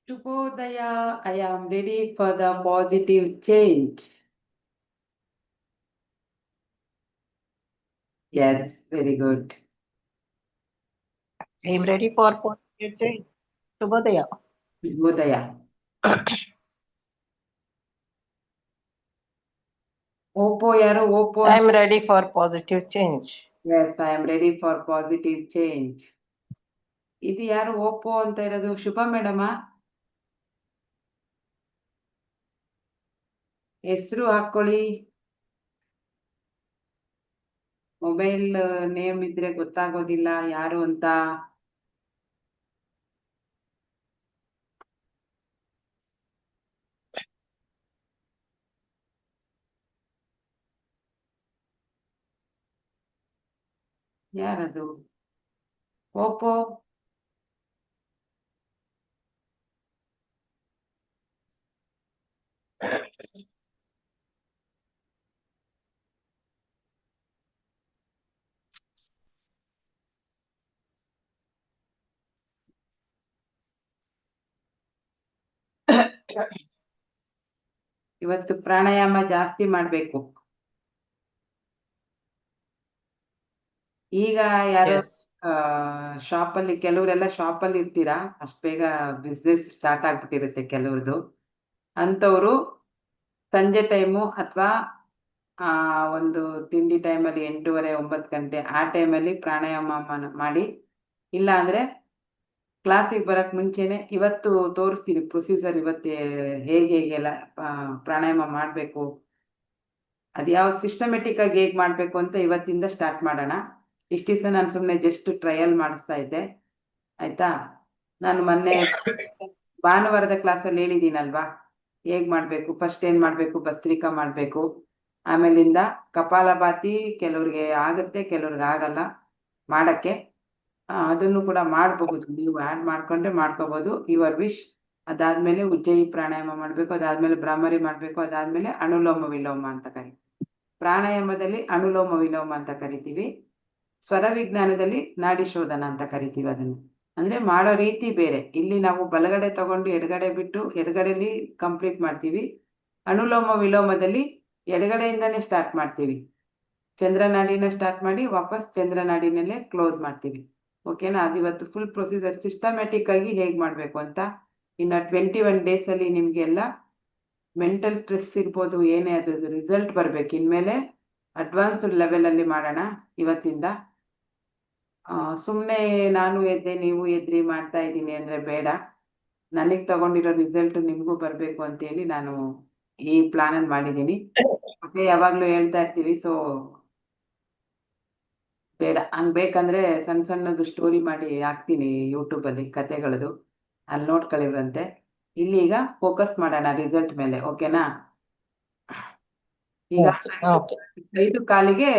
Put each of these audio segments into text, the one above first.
Shubhodaya, I am ready for the positive change. Yes, very good. I am ready for positive change. Shubhodaya. Shubhodaya. Oppo ಯಾರು Oppo? I am ready for positive change. Yes, I am ready for positive change. ಇದು ಯಾರು Oppo ಅಂತ ಇರೋದು? ಶುಭ ಮೇಡಮಾ? ಹೆಸರು ಹಾಕೊಳ್ಳಿ. Mobile name ಇದ್ರೆ ಗೊತ್ತಾಗೋದಿಲ್ಲ ಯಾರು ಅಂತ. ಯಾರದು? Oppo? ಇವತ್ತು ಪ್ರಾಣಾಯಾಮ ಜಾಸ್ತಿ ಮಾಡ್ಬೇಕು. ಈಗ ಯಾರೋ Yes. ಶಾಪಲ್ಲಿ ಕೆಲವರೆಲ್ಲ ಶಾಪಲ್ಲಿ ಇರ್ತೀರಾ, ಅಷ್ಟು ಬೇಗ ಬಿಸ್ನೆಸ್ ಸ್ಟಾರ್ಟ್ ಆಗ್ಬಿಟ್ಟಿರುತ್ತೆ ಕೆಲವ್ರದ್ದು. ಅಂಥವ್ರು ಸಂಜೆ ಟೈಮು ಅಥವಾ ಒಂದು ತಿಂಡಿ ಟೈಮಲ್ಲಿ 8:30 9 ಗಂಟೆ ಆ ಟೈಮಲ್ಲಿ ಪ್ರಾಣಾಯಾಮ ಮಾಡಿ, ಇಲ್ಲ ಅಂದರೆ ಕ್ಲಾಸಿಗೆ ಬರೋಕ್ಕೆ ಮುಂಚೆನೆ ಇವತ್ತು ತೋರಿಸ್ತೀನಿ ಪ್ರೊಸೀಜರ್. ಇವತ್ತು ಹೇಗೆಲ್ಲ ಪ್ರಾಣಾಯಾಮ ಮಾಡಬೇಕು, ಅದು ಯಾವ ಸಿಸ್ಟಮೆಟಿಕ್ ಆಗಿ ಹೇಗೆ ಮಾಡಬೇಕು ಅಂತ ಇವತ್ತಿಂದ ಸ್ಟಾರ್ಟ್ ಮಾಡೋಣ. ಇಷ್ಟು ದಿವಸ ನಾನು ಸುಮ್ಮನೆ ಜಸ್ಟ್ ಟ್ರಯಲ್ ಮಾಡಿಸ್ತಾ ಇದ್ದೆ, ಆಯಿತಾ. ನಾನು ಮೊನ್ನೆ ಭಾನುವಾರದ ಕ್ಲಾಸಲ್ಲಿ ಹೇಳಿದ್ದೀನಲ್ವಾ ಹೇಗೆ ಮಾಡಬೇಕು. ಫಸ್ಟ್ ಏನು ಮಾಡಬೇಕು, ಭಸ್ತ್ರಿಕಾ ಮಾಡಬೇಕು. ಆಮೇಲಿಂದ ಕಪಾಲಭಾತಿ ಕೆಲವ್ರಿಗೆ ಆಗುತ್ತೆ, ಕೆಲವ್ರಿಗೆ ಆಗಲ್ಲ ಮಾಡೋಕ್ಕೆ. ಅದನ್ನು ಕೂಡ ಮಾಡಬಹುದು, ನೀವು ಆ್ಯಡ್ ಮಾಡಿಕೊಂಡ್ರೆ ಮಾಡ್ಕೋಬೋದು, ಯುವರ್ ವಿಶ್. ಅದಾದಮೇಲೆ ಉಜ್ಜಯಿ ಪ್ರಾಣಾಯಾಮ ಮಾಡಬೇಕು, ಅದಾದಮೇಲೆ ಭ್ರಾಮರಿ ಮಾಡಬೇಕು, ಅದಾದಮೇಲೆ ಅನುಲೋಮ ವಿಲೋಮ ಅಂತ ಕರಿತೀವಿ. ಪ್ರಾಣಾಯಾಮದಲ್ಲಿ ಅನುಲೋಮ ವಿಲೋಮ ಅಂತ ಕರಿತೀವಿ. ಸ್ವರ ವಿಜ್ಞಾನದಲ್ಲಿ ನಾಡಿ ಶೋಧನ ಅಂತ ಕರಿತೀವಿ. ಅದನ್ನು ಅಂದರೆ ಮಾಡೋ ರೀತಿ ಬೇರೆ. ಇಲ್ಲಿ ನಾವು ಬಲಗಡೆ ತಗೊಂಡು ಎಡಗಡೆ ಬಿಟ್ಟು ಎಡಗಡೆಲಿ ಕಂಪ್ಲೀಟ್ ಮಾಡ್ತೀವಿ. ಅನುಲೋಮ ವಿಲೋಮದಲ್ಲಿ ಎಡಗಡೆಯಿಂದನೇ ಸ್ಟಾರ್ಟ್ ಮಾಡ್ತೀವಿ. ಚಂದ್ರನಾಡಿನ ಸ್ಟಾರ್ಟ್ ಮಾಡಿ ವಾಪಸ್ ಚಂದ್ರನಾಡಿನಲ್ಲೇ ಕ್ಲೋಸ್ ಮಾಡ್ತೀವಿ. ಓಕೆನಾ? ಅದು ಇವತ್ತು ಫುಲ್ ಪ್ರೊಸೀಜರ್ ಸಿಸ್ಟಮ್ಯಾಟಿಕ್ ಆಗಿ ಹೇಗೆ ಮಾಡಬೇಕು ಅಂತ. ಇನ್ನು 21 ಡೇಸಲ್ಲಿ ನಿಮಗೆಲ್ಲ ಮೆಂಟಲ್ ಸ್ಟ್ರೆಸ್ ಇರ್ಬೋದು, ಏನೇ ಅದು ರಿಸಲ್ಟ್ ಬರಬೇಕು. ಇನ್ಮೇಲೆ ಅಡ್ವಾನ್ಸ್ಡ್ ಲೆವೆಲಲ್ಲಿ ಮಾಡೋಣ ಇವತ್ತಿಂದ. ಸುಮ್ಮನೆ ನಾನು ಎದ್ದೆ ನೀವು ಎದ್ರಿ ಮಾಡ್ತಾ ಇದ್ದೀನಿ ಅಂದರೆ ಬೇಡ. ನನಗೆ ತಗೊಂಡಿರೋ ರಿಸಲ್ಟ್ ನಿಮಗೂ ಬರಬೇಕು ಅಂತೇಳಿ ನಾನು ಈ ಪ್ಲಾನನ್ನು ಮಾಡಿದ್ದೀನಿ. ಮತ್ತೆ ಯಾವಾಗಲೂ ಹೇಳ್ತಾ ಇರ್ತೀವಿ, ಸೊ ಬೇಡ. ಹಂಗೆ ಬೇಕಂದರೆ ಸಣ್ಣ ಸಣ್ಣದು ಸ್ಟೋರಿ ಮಾಡಿ ಹಾಕ್ತೀನಿ ಯೂಟ್ಯೂಬಲ್ಲಿ, ಕತೆಗಳದು, ಅಲ್ಲಿ ನೋಡ್ಕೊಳ್ಳಿವ್ರಂತೆ. ಇಲ್ಲಿ ಈಗ ಫೋಕಸ್ ಮಾಡೋಣ ರಿಸಲ್ಟ್ ಮೇಲೆ, ಓಕೆನಾ? ಈಗ Okay. 5 ಕಾಲಿಗೆ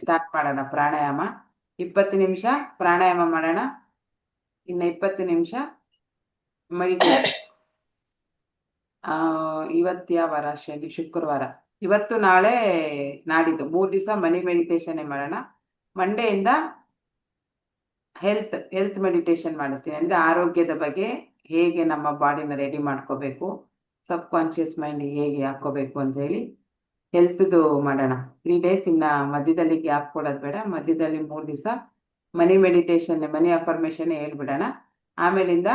ಸ್ಟಾರ್ಟ್ ಮಾಡೋಣ ಪ್ರಾಣಾಯಾಮ. 20 ನಿಮಿಷ ಪ್ರಾಣಾಯಾಮ ಮಾಡೋಣ, ಇನ್ನು 20 ನಿಮಿಷ ಮೆಡಿಟೇಷನ್. ಇವತ್ತು ಯಾವ ವಾರ? ಶನಿ ಶುಕ್ರವಾರ. ಇವತ್ತು ನಾಳೆ ನಾಡಿದ್ದು 3 ದಿವಸ ಮನಿ ಮೆಡಿಟೇಷನ್ನೇ ಮಾಡೋಣ. ಮಂಡೆಯಿಂದ ಹೆಲ್ತ್ ಮೆಡಿಟೇಷನ್ ಮಾಡಿಸ್ತೀನಿ. ಅಂದರೆ ಆರೋಗ್ಯದ ಬಗ್ಗೆ ಹೇಗೆ ನಮ್ಮ ಬಾಡಿನ ರೆಡಿ ಮಾಡ್ಕೋಬೇಕು, ಸಬ್ ಕಾನ್ಷಿಯಸ್ ಮೈಂಡ್ ಹೇಗೆ ಹಾಕ್ಕೋಬೇಕು ಅಂತ ಹೇಳಿ ಹೆಲ್ತ್ದು ಮಾಡೋಣ. 3 ಡೇಸ್. ಇನ್ನು ಮಧ್ಯದಲ್ಲಿ ಗ್ಯಾಪ್ ಕೊಡೋದು ಬೇಡ. ಮಧ್ಯದಲ್ಲಿ 3 ದಿವಸ ಮನಿ ಮೆಡಿಟೇಷನ್, ಮನಿ ಅಫರ್ಮೇಷನ್ ಹೇಳ್ಬಿಡೋಣ. ಆಮೇಲಿಂದ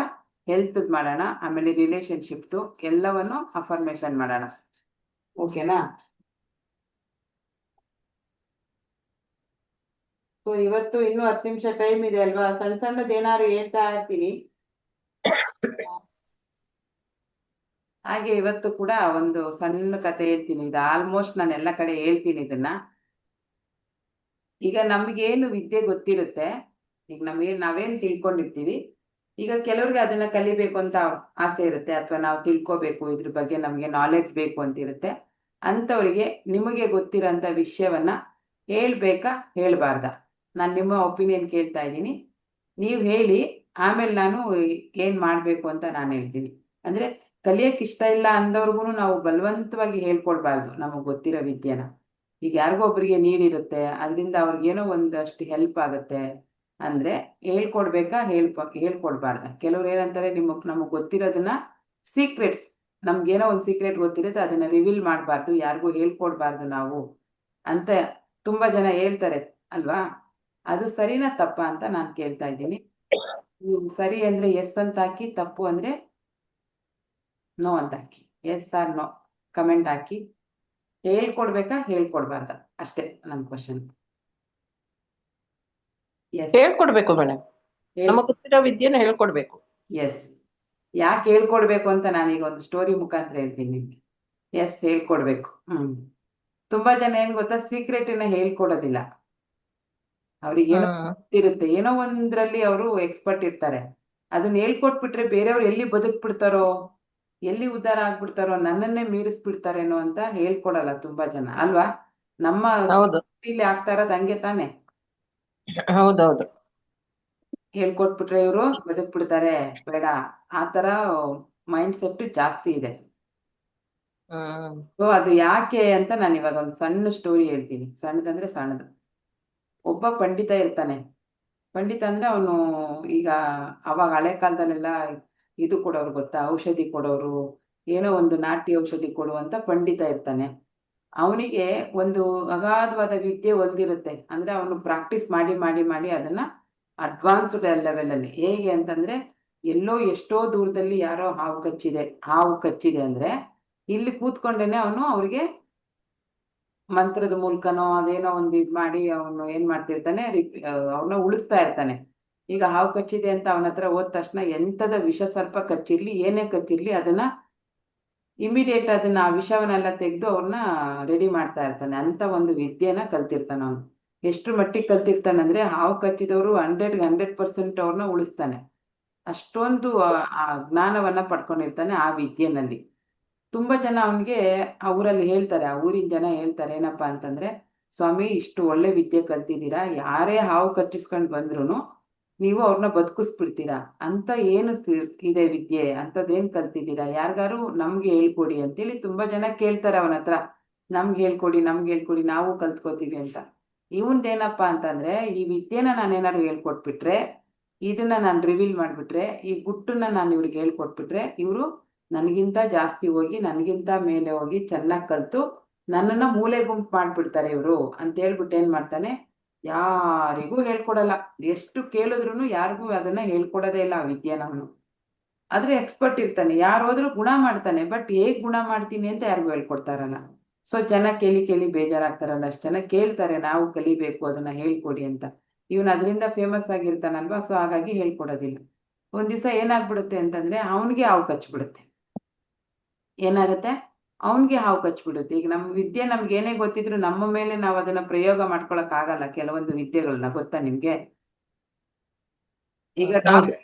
ಹೆಲ್ತ್ದು ಮಾಡೋಣ, ಆಮೇಲೆ ರಿಲೇಷನ್ಶಿಪ್ದು ಎಲ್ಲವನ್ನು ಅಫರ್ಮೇಷನ್ ಮಾಡೋಣ, ಓಕೆನಾ? ಸೊ ಇವತ್ತು ಇನ್ನೂ 10 ನಿಮಿಷ ಟೈಮ್ ಇದೆ ಅಲ್ವಾ? ಸಣ್ಣ ಸಣ್ಣದು ಏನಾದ್ರು ಹೇಳ್ತಾ ಇರ್ತೀನಿ. ಹಾಗೆ ಇವತ್ತು ಕೂಡ ಒಂದು ಸಣ್ಣ ಕತೆ ಹೇಳ್ತೀನಿ. ಇದು ಆಲ್ಮೋಸ್ಟ್ ನಾನು ಎಲ್ಲ ಕಡೆ ಹೇಳ್ತೀನಿ ಇದನ್ನ. ಈಗ ನಮಗೇನು ವಿದ್ಯೆ ಗೊತ್ತಿರುತ್ತೆ, ಈಗ ನಾವೇನು ತಿಳ್ಕೊಂಡಿರ್ತೀವಿ, ಈಗ ಕೆಲವ್ರಿಗೆ ಅದನ್ನ ಕಲಿಬೇಕು ಅಂತ ಆಸೆ ಇರುತ್ತೆ, ಅಥವಾ ನಾವು ತಿಳ್ಕೋಬೇಕು, ಇದ್ರ ಬಗ್ಗೆ ನಮಗೆ ನಾಲೆಡ್ಜ್ ಬೇಕು ಅಂತಿರುತ್ತೆ. ಅಂಥವ್ರಿಗೆ ನಿಮಗೆ ಗೊತ್ತಿರೋಂಥ ವಿಷಯವನ್ನ ಹೇಳ್ಬೇಕಾ ಹೇಳ್ಬಾರ್ದಾ? ನಾನು ನಿಮ್ಮ ಒಪಿನಿಯನ್ ಕೇಳ್ತಾ ಇದ್ದೀನಿ. ನೀವು ಹೇಳಿ, ಆಮೇಲೆ ನಾನು ಏನು ಮಾಡಬೇಕು ಅಂತ ನಾನು ಹೇಳ್ತೀನಿ. ಅಂದರೆ ಕಲಿಯೋಕ್ಕೆ ಇಷ್ಟ ಇಲ್ಲ ಅಂದವ್ರಿಗೂ ನಾವು ಬಲವಂತವಾಗಿ ಹೇಳ್ಕೊಡ್ಬಾರ್ದು ನಮಗೆ ಗೊತ್ತಿರೋ ವಿದ್ಯೆನ. ಈಗ ಯಾರಿಗೋ ಒಬ್ಬರಿಗೆ ನೀಡಿರುತ್ತೆ, ಅದರಿಂದ ಅವ್ರಿಗೇನೋ ಒಂದಷ್ಟು ಹೆಲ್ಪ್ ಆಗುತ್ತೆ, ಅಂದ್ರೆ ಹೇಳ್ಕೊಡ್ಬೇಕಾ ಹೇಳ್ಕೊಡ್ಬಾರ್ದ? ಕೆಲವ್ರು ಏನಂತಾರೆ, ನಮಗ್ ಗೊತ್ತಿರೋದನ್ನ ಸೀಕ್ರೆಟ್ಸ್, ನಮ್ಗೇನೋ ಒಂದು ಸೀಕ್ರೆಟ್ ಗೊತ್ತಿರುತ್ತೆ, ಅದನ್ನ ರಿವೀಲ್ ಮಾಡಬಾರ್ದು, ಯಾರಿಗೂ ಹೇಳ್ಕೊಡ್ಬಾರ್ದು ನಾವು ಅಂತ ತುಂಬಾ ಜನ ಹೇಳ್ತಾರೆ ಅಲ್ವಾ? ಅದು ಸರಿನಾ ತಪ್ಪಾ ಅಂತ ನಾನು ಕೇಳ್ತಾ ಇದ್ದೀನಿ. ನೀವು ಸರಿ ಅಂದ್ರೆ ಎಸ್ ಅಂತ ಹಾಕಿ, ತಪ್ಪು ಅಂದ್ರೆ ನೋ ಅಂತ ಹಾಕಿ. ಎಸ್ ಆರ್ ನೋ ಕಮೆಂಟ್ ಹಾಕಿ. ಹೇಳ್ಕೊಡ್ಬೇಕಾ ಹೇಳ್ಕೊಡ್ಬಾರ್ದ? ಅಷ್ಟೇ ನನ್ನ ಕ್ವಶನ್. ಎಸ್. ಹೇಳ್ಕೊಡ್ಬೇಕು ಮೇಡಮ್, ನಮಗ್ ಗೊತ್ತಿರೋ ವಿದ್ಯೆನ ಹೇಳ್ಕೊಡ್ಬೇಕು. ಎಸ್. ಯಾಕೆ ಹೇಳ್ಕೊಡ್ಬೇಕು ಅಂತ ನಾನೀಗ ಒಂದು ಸ್ಟೋರಿ ಮುಖಾಂತರ ಹೇಳ್ತೀನಿ ನಿಮ್ಗೆ. ಎಸ್, ಹೇಳ್ಕೊಡ್ಬೇಕು. ತುಂಬಾ ಜನ ಏನ್ ಗೊತ್ತಾ, ಸೀಕ್ರೆಟಿನ ಹೇಳ್ಕೊಡೋದಿಲ್ಲ. ಅವ್ರಿಗೆ ಏನೋ ಗೊತ್ತಿರುತ್ತೆ, ಏನೋ ಒಂದ್ರಲ್ಲಿ ಅವರು ಎಕ್ಸ್ಪರ್ಟ್ ಇರ್ತಾರೆ. ಅದನ್ನ ಹೇಳ್ಕೊಟ್ಬಿಟ್ರೆ ಬೇರೆಯವ್ರು ಎಲ್ಲಿ ಬದುಕ್ಬಿಡ್ತಾರೋ, ಎಲ್ಲಿ ಉದ್ಧಾರ ಆಗ್ಬಿಡ್ತಾರೋ, ನನ್ನನ್ನೇ ಮೀರಿಸ್ಬಿಡ್ತಾರೇನೋ ಅಂತ ಹೇಳ್ಕೊಡಲ್ಲ ತುಂಬಾ ಜನ ಅಲ್ವಾ? ನಮ್ಮ ಹೌದು ಇಲ್ಲಿ ಆಗ್ತಾ ಇರೋದು ಹಂಗೆ ತಾನೆ. ಹೌದೌದು. ಹೇಳ್ಕೊಟ್ಬಿಟ್ರೆ ಇವರು ಬದುಕ್ಬಿಡ್ತಾರೆ, ಬೇಡ, ಆತರ ಮೈಂಡ್ ಸೆಟ್ ಜಾಸ್ತಿ ಇದೆ. ಸೊ ಅದು ಯಾಕೆ ಅಂತ ನಾನು ಇವಾಗ ಒಂದು ಸಣ್ಣ ಸ್ಟೋರಿ ಹೇಳ್ತೀನಿ. ಸಣ್ಣದಂದ್ರೆ ಸಣ್ಣದು. ಒಬ್ಬ ಪಂಡಿತ ಇರ್ತಾನೆ. ಪಂಡಿತ ಅಂದ್ರೆ ಅವನು ಈಗ ಅವಾಗ ಹಳೆ ಕಾಲದಲ್ಲೆಲ್ಲ ಇದು ಕೊಡೋರು ಗೊತ್ತಾ, ಔಷಧಿ ಕೊಡೋರು, ಏನೋ ಒಂದು ನಾಟಿ ಔಷಧಿ ಕೊಡುವಂತ ಪಂಡಿತ ಇರ್ತಾನೆ. ಅವನಿಗೆ ಒಂದು ಅಗಾಧವಾದ ವಿದ್ಯೆ ಒಲ್ದಿರುತ್ತೆ. ಅಂದ್ರೆ ಅವನು ಪ್ರಾಕ್ಟೀಸ್ ಮಾಡಿ ಮಾಡಿ ಮಾಡಿ ಅದನ್ನ ಅಡ್ವಾನ್ಸ್ಡ್ ಲೆವೆಲ್ ಅಲ್ಲಿ, ಹೇಗೆ ಅಂತಂದ್ರೆ ಎಲ್ಲೋ ಎಷ್ಟೋ ದೂರದಲ್ಲಿ ಯಾರೋ ಹಾವು ಕಚ್ಚಿದೆ ಅಂದ್ರೆ ಇಲ್ಲಿ ಕೂತ್ಕೊಂಡೇನೆ ಅವನು ಅವ್ರಿಗೆ ಮಂತ್ರದ ಮೂಲಕನೋ ಅದೇನೋ ಒಂದು ಇದ್ ಮಾಡಿ ಅವನು ಏನ್ ಮಾಡ್ತಿರ್ತಾನೆ, ಅವನ್ನ ಉಳಿಸ್ತಾ ಇರ್ತಾನೆ. ಈಗ ಹಾವು ಕಚ್ಚಿದೆ ಅಂತ ಅವನ ಹತ್ರ ಹೋದ ತಕ್ಷಣ ಎಂತದ ವಿಷ ಸರ್ಪ ಕಚ್ಚಿರ್ಲಿ, ಏನೇ ಕಚ್ಚಿರ್ಲಿ, ಅದನ್ನ ಇಮಿಡಿಯೇಟ್ ಅದನ್ನ ಆ ವಿಷವನ್ನೆಲ್ಲ ತೆಗೆದು ಅವ್ರನ್ನ ರೆಡಿ ಮಾಡ್ತಾ ಇರ್ತಾನೆ. ಅಂತ ಒಂದು ವಿದ್ಯೆನ ಕಲ್ತಿರ್ತಾನೆ ಅವನು. ಎಷ್ಟು ಮಟ್ಟಿಗೆ ಕಲ್ತಿರ್ತಾನೆ ಅಂದ್ರೆ ಹಾವು ಕಚ್ಚಿದವರು 100% ಅವ್ರನ್ನ ಉಳಿಸ್ತಾನೆ. ಅಷ್ಟೊಂದು ಆ ಜ್ಞಾನವನ್ನ ಪಡ್ಕೊಂಡಿರ್ತಾನೆ ಆ ವಿದ್ಯೆನಲ್ಲಿ. ತುಂಬಾ ಜನ ಅವನಿಗೆ ಆ ಊರಲ್ಲಿ ಹೇಳ್ತಾರೆ, ಆ ಊರಿನ ಜನ ಹೇಳ್ತಾರೆ ಏನಪ್ಪಾ ಅಂತಂದ್ರೆ, ಸ್ವಾಮಿ ಇಷ್ಟು ಒಳ್ಳೆ ವಿದ್ಯೆ ಕಲ್ತಿದ್ದೀರಾ, ಯಾರೇ ಹಾವು ಕಚ್ಚಿಸ್ಕೊಂಡ್ ಬಂದ್ರು ನೀವು ಅವ್ರನ್ನ ಬದುಕಿಸ್ಬಿಡ್ತೀರಾ, ಅಂತ ಏನು ಇದೆ ವಿದ್ಯೆ, ಅಂತದೇನ್ ಕಲ್ತಿದ್ದೀರಾ, ಯಾರಿಗಾರು ನಮ್ಗೆ ಹೇಳ್ಕೊಡಿ ಅಂತೇಳಿ ತುಂಬಾ ಜನ ಕೇಳ್ತಾರೆ ಅವನ ಹತ್ರ. ನಮ್ಗೆ ಹೇಳ್ಕೊಡಿ ನಾವು ಕಲ್ತ್ಕೋತೀವಿ ಅಂತ. ಇವಂದೇನಪ್ಪಾ ಅಂತಂದ್ರೆ, ಈ ವಿದ್ಯೆನ ನಾನೇನಾದ್ರು ಹೇಳ್ಕೊಟ್ಬಿಟ್ರೆ, ಇದನ್ನ ನಾನು ರಿವೀಲ್ ಮಾಡ್ಬಿಟ್ರೆ, ಈ ಗುಟ್ಟನ್ನ ನಾನು ಇವ್ರಿಗೆ ಹೇಳ್ಕೊಟ್ಬಿಟ್ರೆ, ಇವರು ನನಗಿಂತ ಜಾಸ್ತಿ ಹೋಗಿ, ನನಗಿಂತ ಮೇಲೆ ಹೋಗಿ ಚೆನ್ನಾಗಿ ಕಲ್ತು ನನ್ನನ್ನ ಮೂಲೆ ಗುಂಪು ಮಾಡ್ಬಿಡ್ತಾರೆ ಇವರು ಅಂತ ಹೇಳ್ಬಿಟ್ಟು ಏನ್ ಮಾಡ್ತಾನೆ, ಯಾರಿಗೂ ಹೇಳ್ಕೊಡಲ್ಲ. ಎಷ್ಟು ಕೇಳಿದ್ರು ಯಾರಿಗೂ ಅದನ್ನ ಹೇಳ್ಕೊಡೋದೇ ಇಲ್ಲ ಆ ವಿದ್ಯೆನ ಅವನು. ಆದ್ರೆ ಎಕ್ಸ್ಪರ್ಟ್ ಇರ್ತಾನೆ, ಯಾರು ಹೋದ್ರು ಗುಣ ಮಾಡ್ತಾನೆ, ಬಟ್ ಹೇಗ್ ಗುಣ ಮಾಡ್ತೀನಿ ಅಂತ ಯಾರಿಗೂ ಹೇಳ್ಕೊಡ್ತಾರಲ್ಲ. ಸೊ ಜನ ಕೇಳಿ ಕೇಳಿ ಬೇಜಾರಾಗ್ತಾರಲ್ಲ, ಅಷ್ಟು ಜನ ಕೇಳ್ತಾರೆ ನಾವು ಕಲಿಬೇಕು ಅದನ್ನ ಹೇಳ್ಕೊಡಿ ಅಂತ. ಇವನು ಅದರಿಂದ ಫೇಮಸ್ ಆಗಿರ್ತಾನಲ್ವಾ, ಸೊ ಹಾಗಾಗಿ ಹೇಳ್ಕೊಡೋದಿಲ್ಲ. ಒಂದ್ ದಿವಸ ಏನಾಗ್ಬಿಡುತ್ತೆ ಅಂತಂದ್ರೆ, ಅವನಿಗೆ ಹಾವು ಕಚ್ಬಿಡುತ್ತೆ. ಏನಾಗುತ್ತೆ, ಅವನ್ಗೆ ಹಾವು ಕಚ್ಬಿಡುತ್ತೆ. ಈಗ ನಮ್ಮ ವಿದ್ಯೆ ನಮ್ಗೆ ಏನೇ ಗೊತ್ತಿದ್ರು ನಮ್ಮ ಮೇಲೆ ನಾವು ಅದನ್ನ ಪ್ರಯೋಗ ಮಾಡ್ಕೊಳಕ್ ಆಗಲ್ಲ. ಕೆಲವೊಂದು ವಿದ್ಯೆಗಳನ್ನ ಗೊತ್ತಾ ನಿಮ್ಗೆ? ಈಗ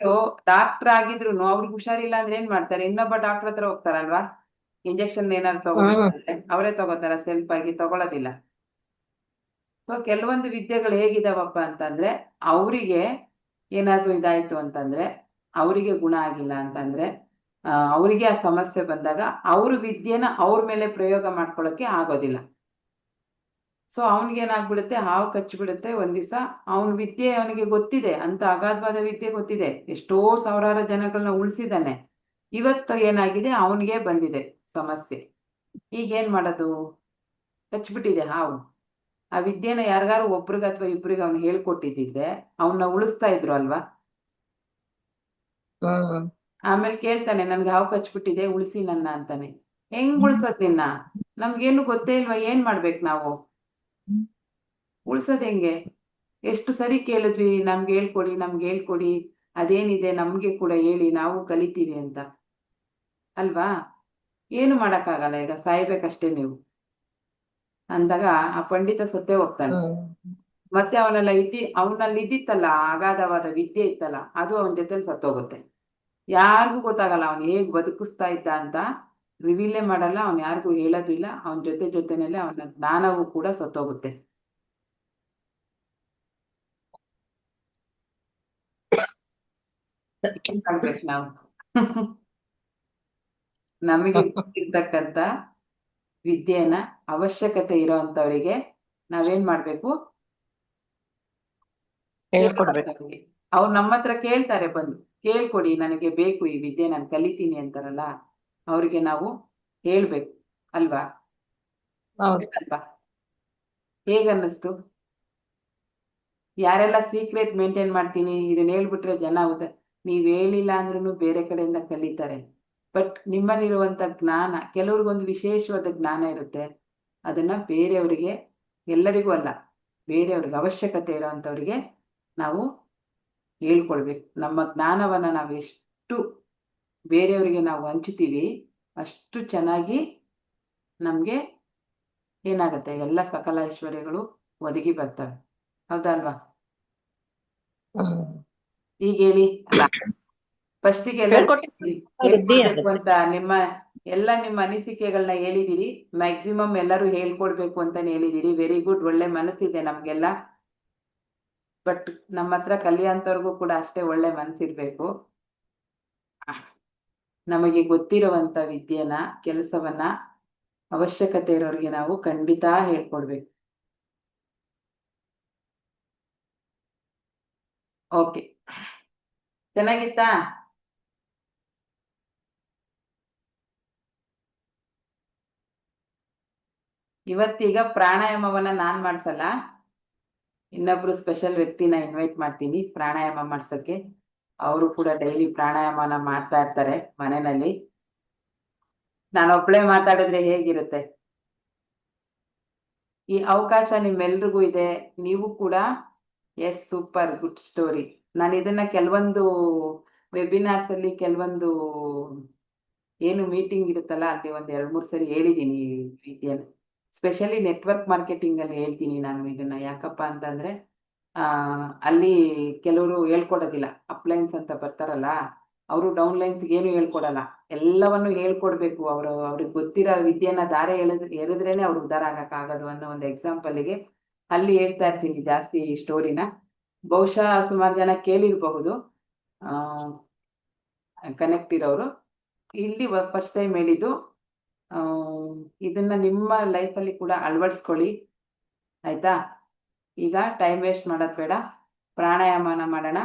ಡಾಕ್ಟರ್ ಆಗಿದ್ರು ಅವ್ರಿಗೆ ಹುಷಾರಿಲ್ಲ ಅಂದ್ರೆ ಏನ್ ಮಾಡ್ತಾರೆ, ಇನ್ನೊಬ್ಬ ಡಾಕ್ಟರ್ ಹತ್ರ ಹೋಗ್ತಾರಲ್ವಾ, ಇಂಜೆಕ್ಷನ್ ಏನಾದ್ರು ತಗೊಳ್ತಾರೆ, ಅವರೇ ತಗೋತಾರ, ಸೆಲ್ಫ್ ಆಗಿ ತಗೊಳ್ಳೋದಿಲ್ಲ. ಸೊ ಕೆಲವೊಂದು ವಿದ್ಯೆಗಳು ಹೇಗಿದಾವಪ್ಪ ಅಂತಂದ್ರೆ, ಅವರಿಗೆ ಏನಾದ್ರು ಇದಾಯ್ತು ಅಂತಂದ್ರೆ, ಅವರಿಗೆ ಗುಣ ಆಗಿಲ್ಲ ಅಂತಂದ್ರೆ, ಅವರಿಗೆ ಆ ಸಮಸ್ಯೆ ಬಂದಾಗ ಅವ್ರ ವಿದ್ಯೆನ ಅವ್ರ ಮೇಲೆ ಪ್ರಯೋಗ ಮಾಡ್ಕೊಳಕ್ಕೆ ಆಗೋದಿಲ್ಲ. ಸೊ ಅವನಿಗೇನಾಗ್ಬಿಡುತ್ತೆ, ಹಾವು ಕಚ್ಚಿಬಿಡುತ್ತೆ. ಒಂದ್ ದಿವಸ ಅವನ ವಿದ್ಯೆ ಅವನಿಗೆ ಗೊತ್ತಿದೆ, ಅಂತ ಅಗಾಧವಾದ ವಿದ್ಯೆ ಗೊತ್ತಿದೆ, ಎಷ್ಟೋ ಸಾವಿರಾರು ಜನಗಳನ್ನ ಉಳಿಸಿದಾನೆ. ಇವತ್ತು ಏನಾಗಿದೆ, ಅವನಿಗೆ ಬಂದಿದೆ ಸಮಸ್ಯೆ. ಈಗ ಏನ್ ಮಾಡೋದು? ಕಚ್ಬಿಟ್ಟಿದೆ ಹಾವು. ಆ ವಿದ್ಯೆನ ಯಾರಿಗಾರು ಒಬ್ರಿಗೆ ಅಥವಾ ಇಬ್ರಿಗೆ ಅವ್ನು ಹೇಳ್ಕೊಟ್ಟಿದ್ದಿದ್ರೆ ಅವನ್ನ ಉಳಿಸ್ತಾ ಇದ್ರು ಅಲ್ವಾ? ಆಮೇಲೆ ಕೇಳ್ತಾನೆ, ನನ್ಗೆ ಹಾವು ಕಚ್ಬಿಟ್ಟಿದೆ, ಉಳಿಸಿ ನನ್ನ ಅಂತಾನೆ. ಹೆಂಗ್ ಉಳ್ಸೋದ್ ನಿನ್ನ? ನಮ್ಗೇನು ಗೊತ್ತೇ ಇಲ್ವಾ, ಏನ್ ಮಾಡ್ಬೇಕು ನಾವು? ಉಳ್ಸೋದ್ ಹೆಂಗೆ? ಎಷ್ಟು ಸರಿ ಕೇಳಿದ್ವಿ, ನಮ್ಗೆ ಹೇಳ್ಕೊಡಿ, ಅದೇನಿದೆ ನಮ್ಗೆ ಕೂಡ ಹೇಳಿ, ನಾವು ಕಲಿತೀವಿ ಅಂತ ಅಲ್ವಾ? ಏನು ಮಾಡಕ್ಕಾಗಲ್ಲ, ಈಗ ಸಾಯ್ಬೇಕಷ್ಟೇ ನೀವು ಅಂದಾಗ ಆ ಪಂಡಿತ ಸತ್ತೇ ಹೋಗ್ತಾನೆ. ಮತ್ತೆ ಅವನಲ್ಲಿ ಇದ್ದಿತ್ತಲ್ಲ ಅಗಾಧವಾದ ವಿದ್ಯೆ ಇತ್ತಲ್ಲ, ಅದು ಅವನ ಜೊತೆ ಸತ್ತೋಗುತ್ತೆ. ಯಾರಿಗೂ ಗೊತ್ತಾಗಲ್ಲ ಅವನು ಹೇಗ್ ಬದುಕಿಸ್ತಾ ಇದ್ದ ಅಂತ. ರಿವೀಲೇ ಮಾಡಲ್ಲ, ಅವ್ನು ಯಾರಿಗೂ ಹೇಳೋದು ಇಲ್ಲ. ಅವನ ಜೊತೆನಲ್ಲೇ ಅವನ ಜ್ಞಾನವೂ ಕೂಡ ಸತ್ತೋಗುತ್ತೆ. ಆಗ್ಬೇಕು ನಾವು. ನಮಗೆ ಗೊತ್ತಿರ್ತಕ್ಕಂಥ ವಿದ್ಯೆನ ಅವಶ್ಯಕತೆ ಇರೋಂಥವರಿಗೆ ನಾವೇನ್ ಮಾಡ್ಬೇಕು? ಹೇಳ್ಕೊಡ್ಬೇಕು. ಅವ್ರು ನಮ್ಮ ಹತ್ರ ಕೇಳ್ತಾರೆ ಬಂದು, ಕೇಳ್ಕೊಡಿ ನನಗೆ ಬೇಕು ಈ ವಿದ್ಯೆ ನಾನು ಕಲಿತೀನಿ ಅಂತಾರಲ್ಲ, ಅವ್ರಿಗೆ ನಾವು ಹೇಳ್ಬೇಕು ಅಲ್ವಾ? ಹೌದು. ಅಲ್ವಾ? ಹೇಗನ್ನಿಸ್ತು? ಯಾರೆಲ್ಲ ಸೀಕ್ರೆಟ್ ಮೇಂಟೈನ್ ಮಾಡ್ತೀನಿ ಇದನ್ನ ಹೇಳ್ಬಿಟ್ರೆ ಜನ ನೀವ್ ಹೇಳಿಲ್ಲ ಅಂದ್ರೂ ಬೇರೆ ಕಡೆಯಿಂದ ಕಲಿತಾರೆ. ಬಟ್ ನಿಮ್ಮಲ್ಲಿರುವಂತ ಜ್ಞಾನ, ಕೆಲವ್ರಿಗೊಂದು ವಿಶೇಷವಾದ ಜ್ಞಾನ ಇರುತ್ತೆ, ಅದನ್ನ ಬೇರೆಯವರಿಗೆ, ಎಲ್ಲರಿಗೂ ಅಲ್ಲ, ಬೇರೆಯವ್ರಿಗೆ ಅವಶ್ಯಕತೆ ಇರೋವಂಥವ್ರಿಗೆ ನಾವು ಹೇಳ್ಕೊಡ್ಬೇಕು. ನಮ್ಮ ಜ್ಞಾನವನ್ನ ನಾವು ಎಷ್ಟು ಬೇರೆಯವರಿಗೆ ನಾವು ಹಂಚ್ತೀವಿ, ಅಷ್ಟು ಚೆನ್ನಾಗಿ ನಮ್ಗೆ ಏನಾಗುತ್ತೆ, ಎಲ್ಲ ಸಕಲ ಐಶ್ವರ್ಯಗಳು ಒದಗಿ ಬರ್ತವೆ. ಹೌದಲ್ವಾ? ಈಗ ಹೇಳಿ ಅಲ್ಲ, ಫಸ್ಟಿಗೆ ಎಲ್ಲ ವೃದ್ಧಿ ಹೇಳ್ಕೊಡ್ಬೇಕು ಆಗುತ್ತೆ. ಅಂತ ನಿಮ್ಮ ಅನಿಸಿಕೆಗಳನ್ನ ಹೇಳಿದಿರಿ. ಮ್ಯಾಕ್ಸಿಮಮ್ ಎಲ್ಲರೂ ಹೇಳ್ಕೊಡ್ಬೇಕು ಅಂತಾನೆ ಹೇಳಿದಿರಿ. ವೆರಿ ಗುಡ್, ಒಳ್ಳೆ ಮನಸ್ಸಿದೆ ನಮ್ಗೆಲ್ಲ. ಬಟ್ ನಮ್ಮ ಹತ್ರ ಕಲಿಯೋಂಥವ್ರಿಗೂ ಕೂಡ ಅಷ್ಟೇ ಒಳ್ಳೆ ಮನಸ್ಸಿರ್ಬೇಕು. ನಮಗೆ ಗೊತ್ತಿರುವಂತ ವಿದ್ಯೆನ, ಕೆಲಸವನ್ನ ಅವಶ್ಯಕತೆ ಇರೋರಿಗೆ ನಾವು ಖಂಡಿತ ಹೇಳ್ಕೊಡ್ಬೇಕು. ಓಕೆ, ಚೆನ್ನಾಗಿತ್ತಾ? ಇವತ್ತೀಗ ಪ್ರಾಣಾಯಾಮವನ್ನ ನಾನ್ ಮಾಡ್ಸಲ್ಲ, ಇನ್ನೊಬ್ರು ಸ್ಪೆಷಲ್ ವ್ಯಕ್ತಿನ ಇನ್ವೈಟ್ ಮಾಡ್ತೀನಿ ಪ್ರಾಣಾಯಾಮ ಮಾಡ್ಸಕ್ಕೆ. ಅವರು ಕೂಡ ಡೈಲಿ ಪ್ರಾಣಾಯಾಮನ ಮಾಡ್ತಾ ಇರ್ತಾರೆ ಮನೆಯಲ್ಲಿ. ನಾನು ಒಬ್ಳೆ ಮಾತಾಡಿದ್ರೆ ಹೇಗಿರುತ್ತೆ? ಈ ಅವಕಾಶ ನಿಮ್ಮೆಲ್ರಿಗೂ ಇದೆ. ನೀವು ಕೂಡ ಎಸ್, ಸೂಪರ್, ಗುಡ್ ಸ್ಟೋರಿ. ನಾನು ಇದನ್ನ ಕೆಲವೊಂದು ವೆಬಿನಾರ್ಸ್ ಅಲ್ಲಿ, ಕೆಲವೊಂದು ಏನು ಮೀಟಿಂಗ್ ಇರುತ್ತಲ್ಲ, ಅಲ್ಲಿ ಒಂದ್ 2-3 ಸರಿ ಹೇಳಿದ್ದೀನಿ ಈ ವಿದ್ಯೆನ. ಸ್ಪೆಷಲಿ ನೆಟ್ವರ್ಕ್ ಮಾರ್ಕೆಟಿಂಗ್ ಅಲ್ಲಿ ಹೇಳ್ತೀನಿ ನಾನು ಇದನ್ನ. ಯಾಕಪ್ಪ ಅಂತಂದ್ರೆ ಅಲ್ಲಿ ಕೆಲವರು ಹೇಳ್ಕೊಡೋದಿಲ್ಲ. ಅಪ್ಲೈನ್ಸ್ ಅಂತ ಬರ್ತಾರಲ್ಲ, ಅವರು ಡೌನ್ಲೈನ್ಸ್ ಏನು ಹೇಳ್ಕೊಡಲ್ಲ, ಎಲ್ಲವನ್ನು ಹೇಳ್ಕೊಡ್ಬೇಕು. ಅವ್ರಿಗೆ ಗೊತ್ತಿರೋ ವಿದ್ಯೆನ ದಾರೆ ಎರೆದ್ರೇನೆ ಅವ್ರು ಉದ್ಧಾರ ಆಗಕ್ಕಾಗೋದು ಅನ್ನೋ ಒಂದು ಎಕ್ಸಾಂಪಲ್ಗೆ ಅಲ್ಲಿ ಹೇಳ್ತಾ ಇರ್ತೀನಿ ಜಾಸ್ತಿ ಈ ಸ್ಟೋರಿನ. ಬಹುಶಃ ಸುಮಾರು ಜನ ಕೇಳಿರಬಹುದು ಕನೆಕ್ಟ್ ಇರೋರು. ಇಲ್ಲಿ ಫಸ್ಟ್ ಟೈಮ್ ಹೇಳಿದ್ದು. ಇದನ್ನ ನಿಮ್ಮ ಲೈಫಲ್ಲಿ ಕೂಡ ಅಳವಡಿಸ್ಕೊಳ್ಳಿ, ಆಯ್ತಾ? ಈಗ ಟೈಮ್ ವೇಸ್ಟ್ ಮಾಡೋದು ಬೇಡ, ಪ್ರಾಣಾಯಾಮನ ಮಾಡೋಣ.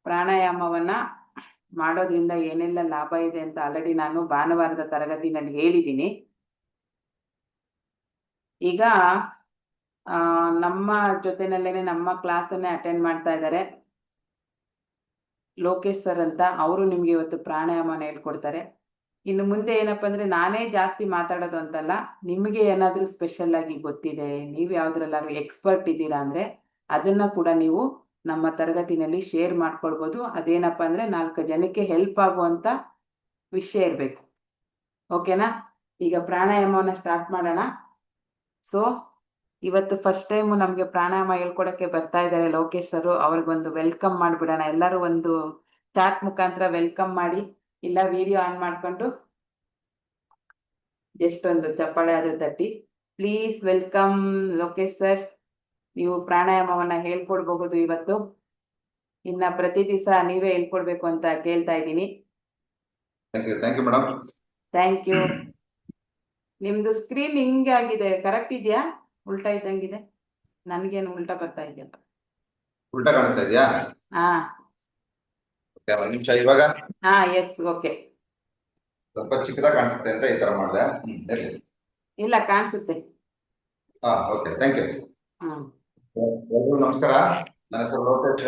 ಪ್ರಾಣಾಯಾಮವನ್ನ ಮಾಡೋದ್ರಿಂದ ಏನೆಲ್ಲ ಲಾಭ ಇದೆ ಅಂತ ಆಲ್ರೆಡಿ ನಾನು ಭಾನುವಾರದ ತರಗತಿನಲ್ಲಿ ಹೇಳಿದ್ದೀನಿ. ಈಗ ನಮ್ಮ ಜೊತೆನಲ್ಲೇನೆ ನಮ್ಮ ಕ್ಲಾಸನ್ನೇ ಅಟೆಂಡ್ ಮಾಡ್ತಾ ಇದ್ದಾರೆ ಲೋಕೇಶ್ ಸರ್ ಅಂತ. ಅವರು ನಿಮ್ಗೆ ಇವತ್ತು ಪ್ರಾಣಾಯಾಮನ ಹೇಳ್ಕೊಡ್ತಾರೆ. ಇನ್ನು ಮುಂದೆ ಏನಪ್ಪಾ ಅಂದ್ರೆ, ನಾನೇ ಜಾಸ್ತಿ ಮಾತಾಡೋದು ಅಂತಲ್ಲ, ನಿಮಗೆ ಏನಾದ್ರೂ ಸ್ಪೆಷಲ್ ಆಗಿ ಗೊತ್ತಿದೆ, ನೀವು ಯಾವ್ದ್ರಲ್ಲಾದ್ರೂ ಎಕ್ಸ್ಪರ್ಟ್ ಇದ್ದೀರಾ ಅಂದ್ರೆ ಅದನ್ನ ಕೂಡ ನೀವು ನಮ್ಮ ತರಗತಿನಲ್ಲಿ ಶೇರ್ ಮಾಡ್ಕೊಳ್ಬೋದು. ಅದೇನಪ್ಪಾ ಅಂದ್ರೆ 4 ಜನಕ್ಕೆ ಹೆಲ್ಪ್ ಆಗುವಂತ ವಿಷಯ ಇರ್ಬೇಕು. ಓಕೆನಾ? ಈಗ ಪ್ರಾಣಾಯಾಮವನ್ನ ಸ್ಟಾರ್ಟ್ ಮಾಡೋಣ. ಸೊ ಇವತ್ತು ಫಸ್ಟ್ ಟೈಮ್ ನಮ್ಗೆ ಪ್ರಾಣಾಯಾಮ ಹೇಳ್ಕೊಡಕ್ಕೆ ಬರ್ತಾ ಇದ್ದಾರೆ ಲೋಕೇಶ್ ಸರ್. ಅವ್ರಿಗೊಂದು ವೆಲ್ಕಮ್ ಮಾಡ್ಬಿಡೋಣ. ಎಲ್ಲರೂ ಒಂದು ಚಾಟ್ ಮುಖಾಂತರ ವೆಲ್ಕಮ್ ಮಾಡಿ, ಇಲ್ಲ ವಿಡಿಯೋ ಆನ್ ಮಾಡ್ಕೊಂಡು ಜಸ್ಟ್ ಒಂದು ಚಪ್ಪಾಳೆ ಆದ್ರೂ ತಟ್ಟಿ. Please welcome Lokesh sir. ನೀವು ಪ್ರಾಣಾಯಾಮವನ್ನ ಹೇಳ್ಕೊಡ್ಬಹುದು ಇವತ್ತು. ಇನ್ನ ಪ್ರತಿ ದಿವಸ ನೀವೇ ಹೇಳ್ಕೊಡ್ಬೇಕು ಅಂತ ಕೇಳ್ತಾ ಇದ್ದೀನಿ. Thank you madam. Thank you. ನಿಮ್ದು ಸ್ಕ್ರೀನ್ ಹಿಂಗೆ ಆಗಿದೆ, ಕರೆಕ್ಟ್ ಇದೆಯಾ? ಉಲ್ಟಾ ಇದ್ದಂಗಿದೆ. ನನ್ಗೇನು ಉಲ್ಟಾ ಬರ್ತಾ ಇದೆಯಪ್ಪ. ಉಲ್ಟಾ ಕಾಣಿಸ್ತಾ ಇದೆಯಾ? ಹಾ, ಒಂದ್ ನಿಮಿಷ. ಇವಾಗ ಎಸ್, ಓಕೆ. ಸ್ವಲ್ಪ ಚಿಕ್ಕದಾಗ ಕಾಣಿಸುತ್ತೆ ಅಂತ ಈ ತರ ಮಾಡಿದೆ. ಇಲ್ಲ, ಕಾಣಿಸುತ್ತೆ. Okay, thank you. ಎಲ್ರಿಗೂ ನಮಸ್ಕಾರ. ನನ್ನ ಹೆಸರು ಲೋಕೇಶ್.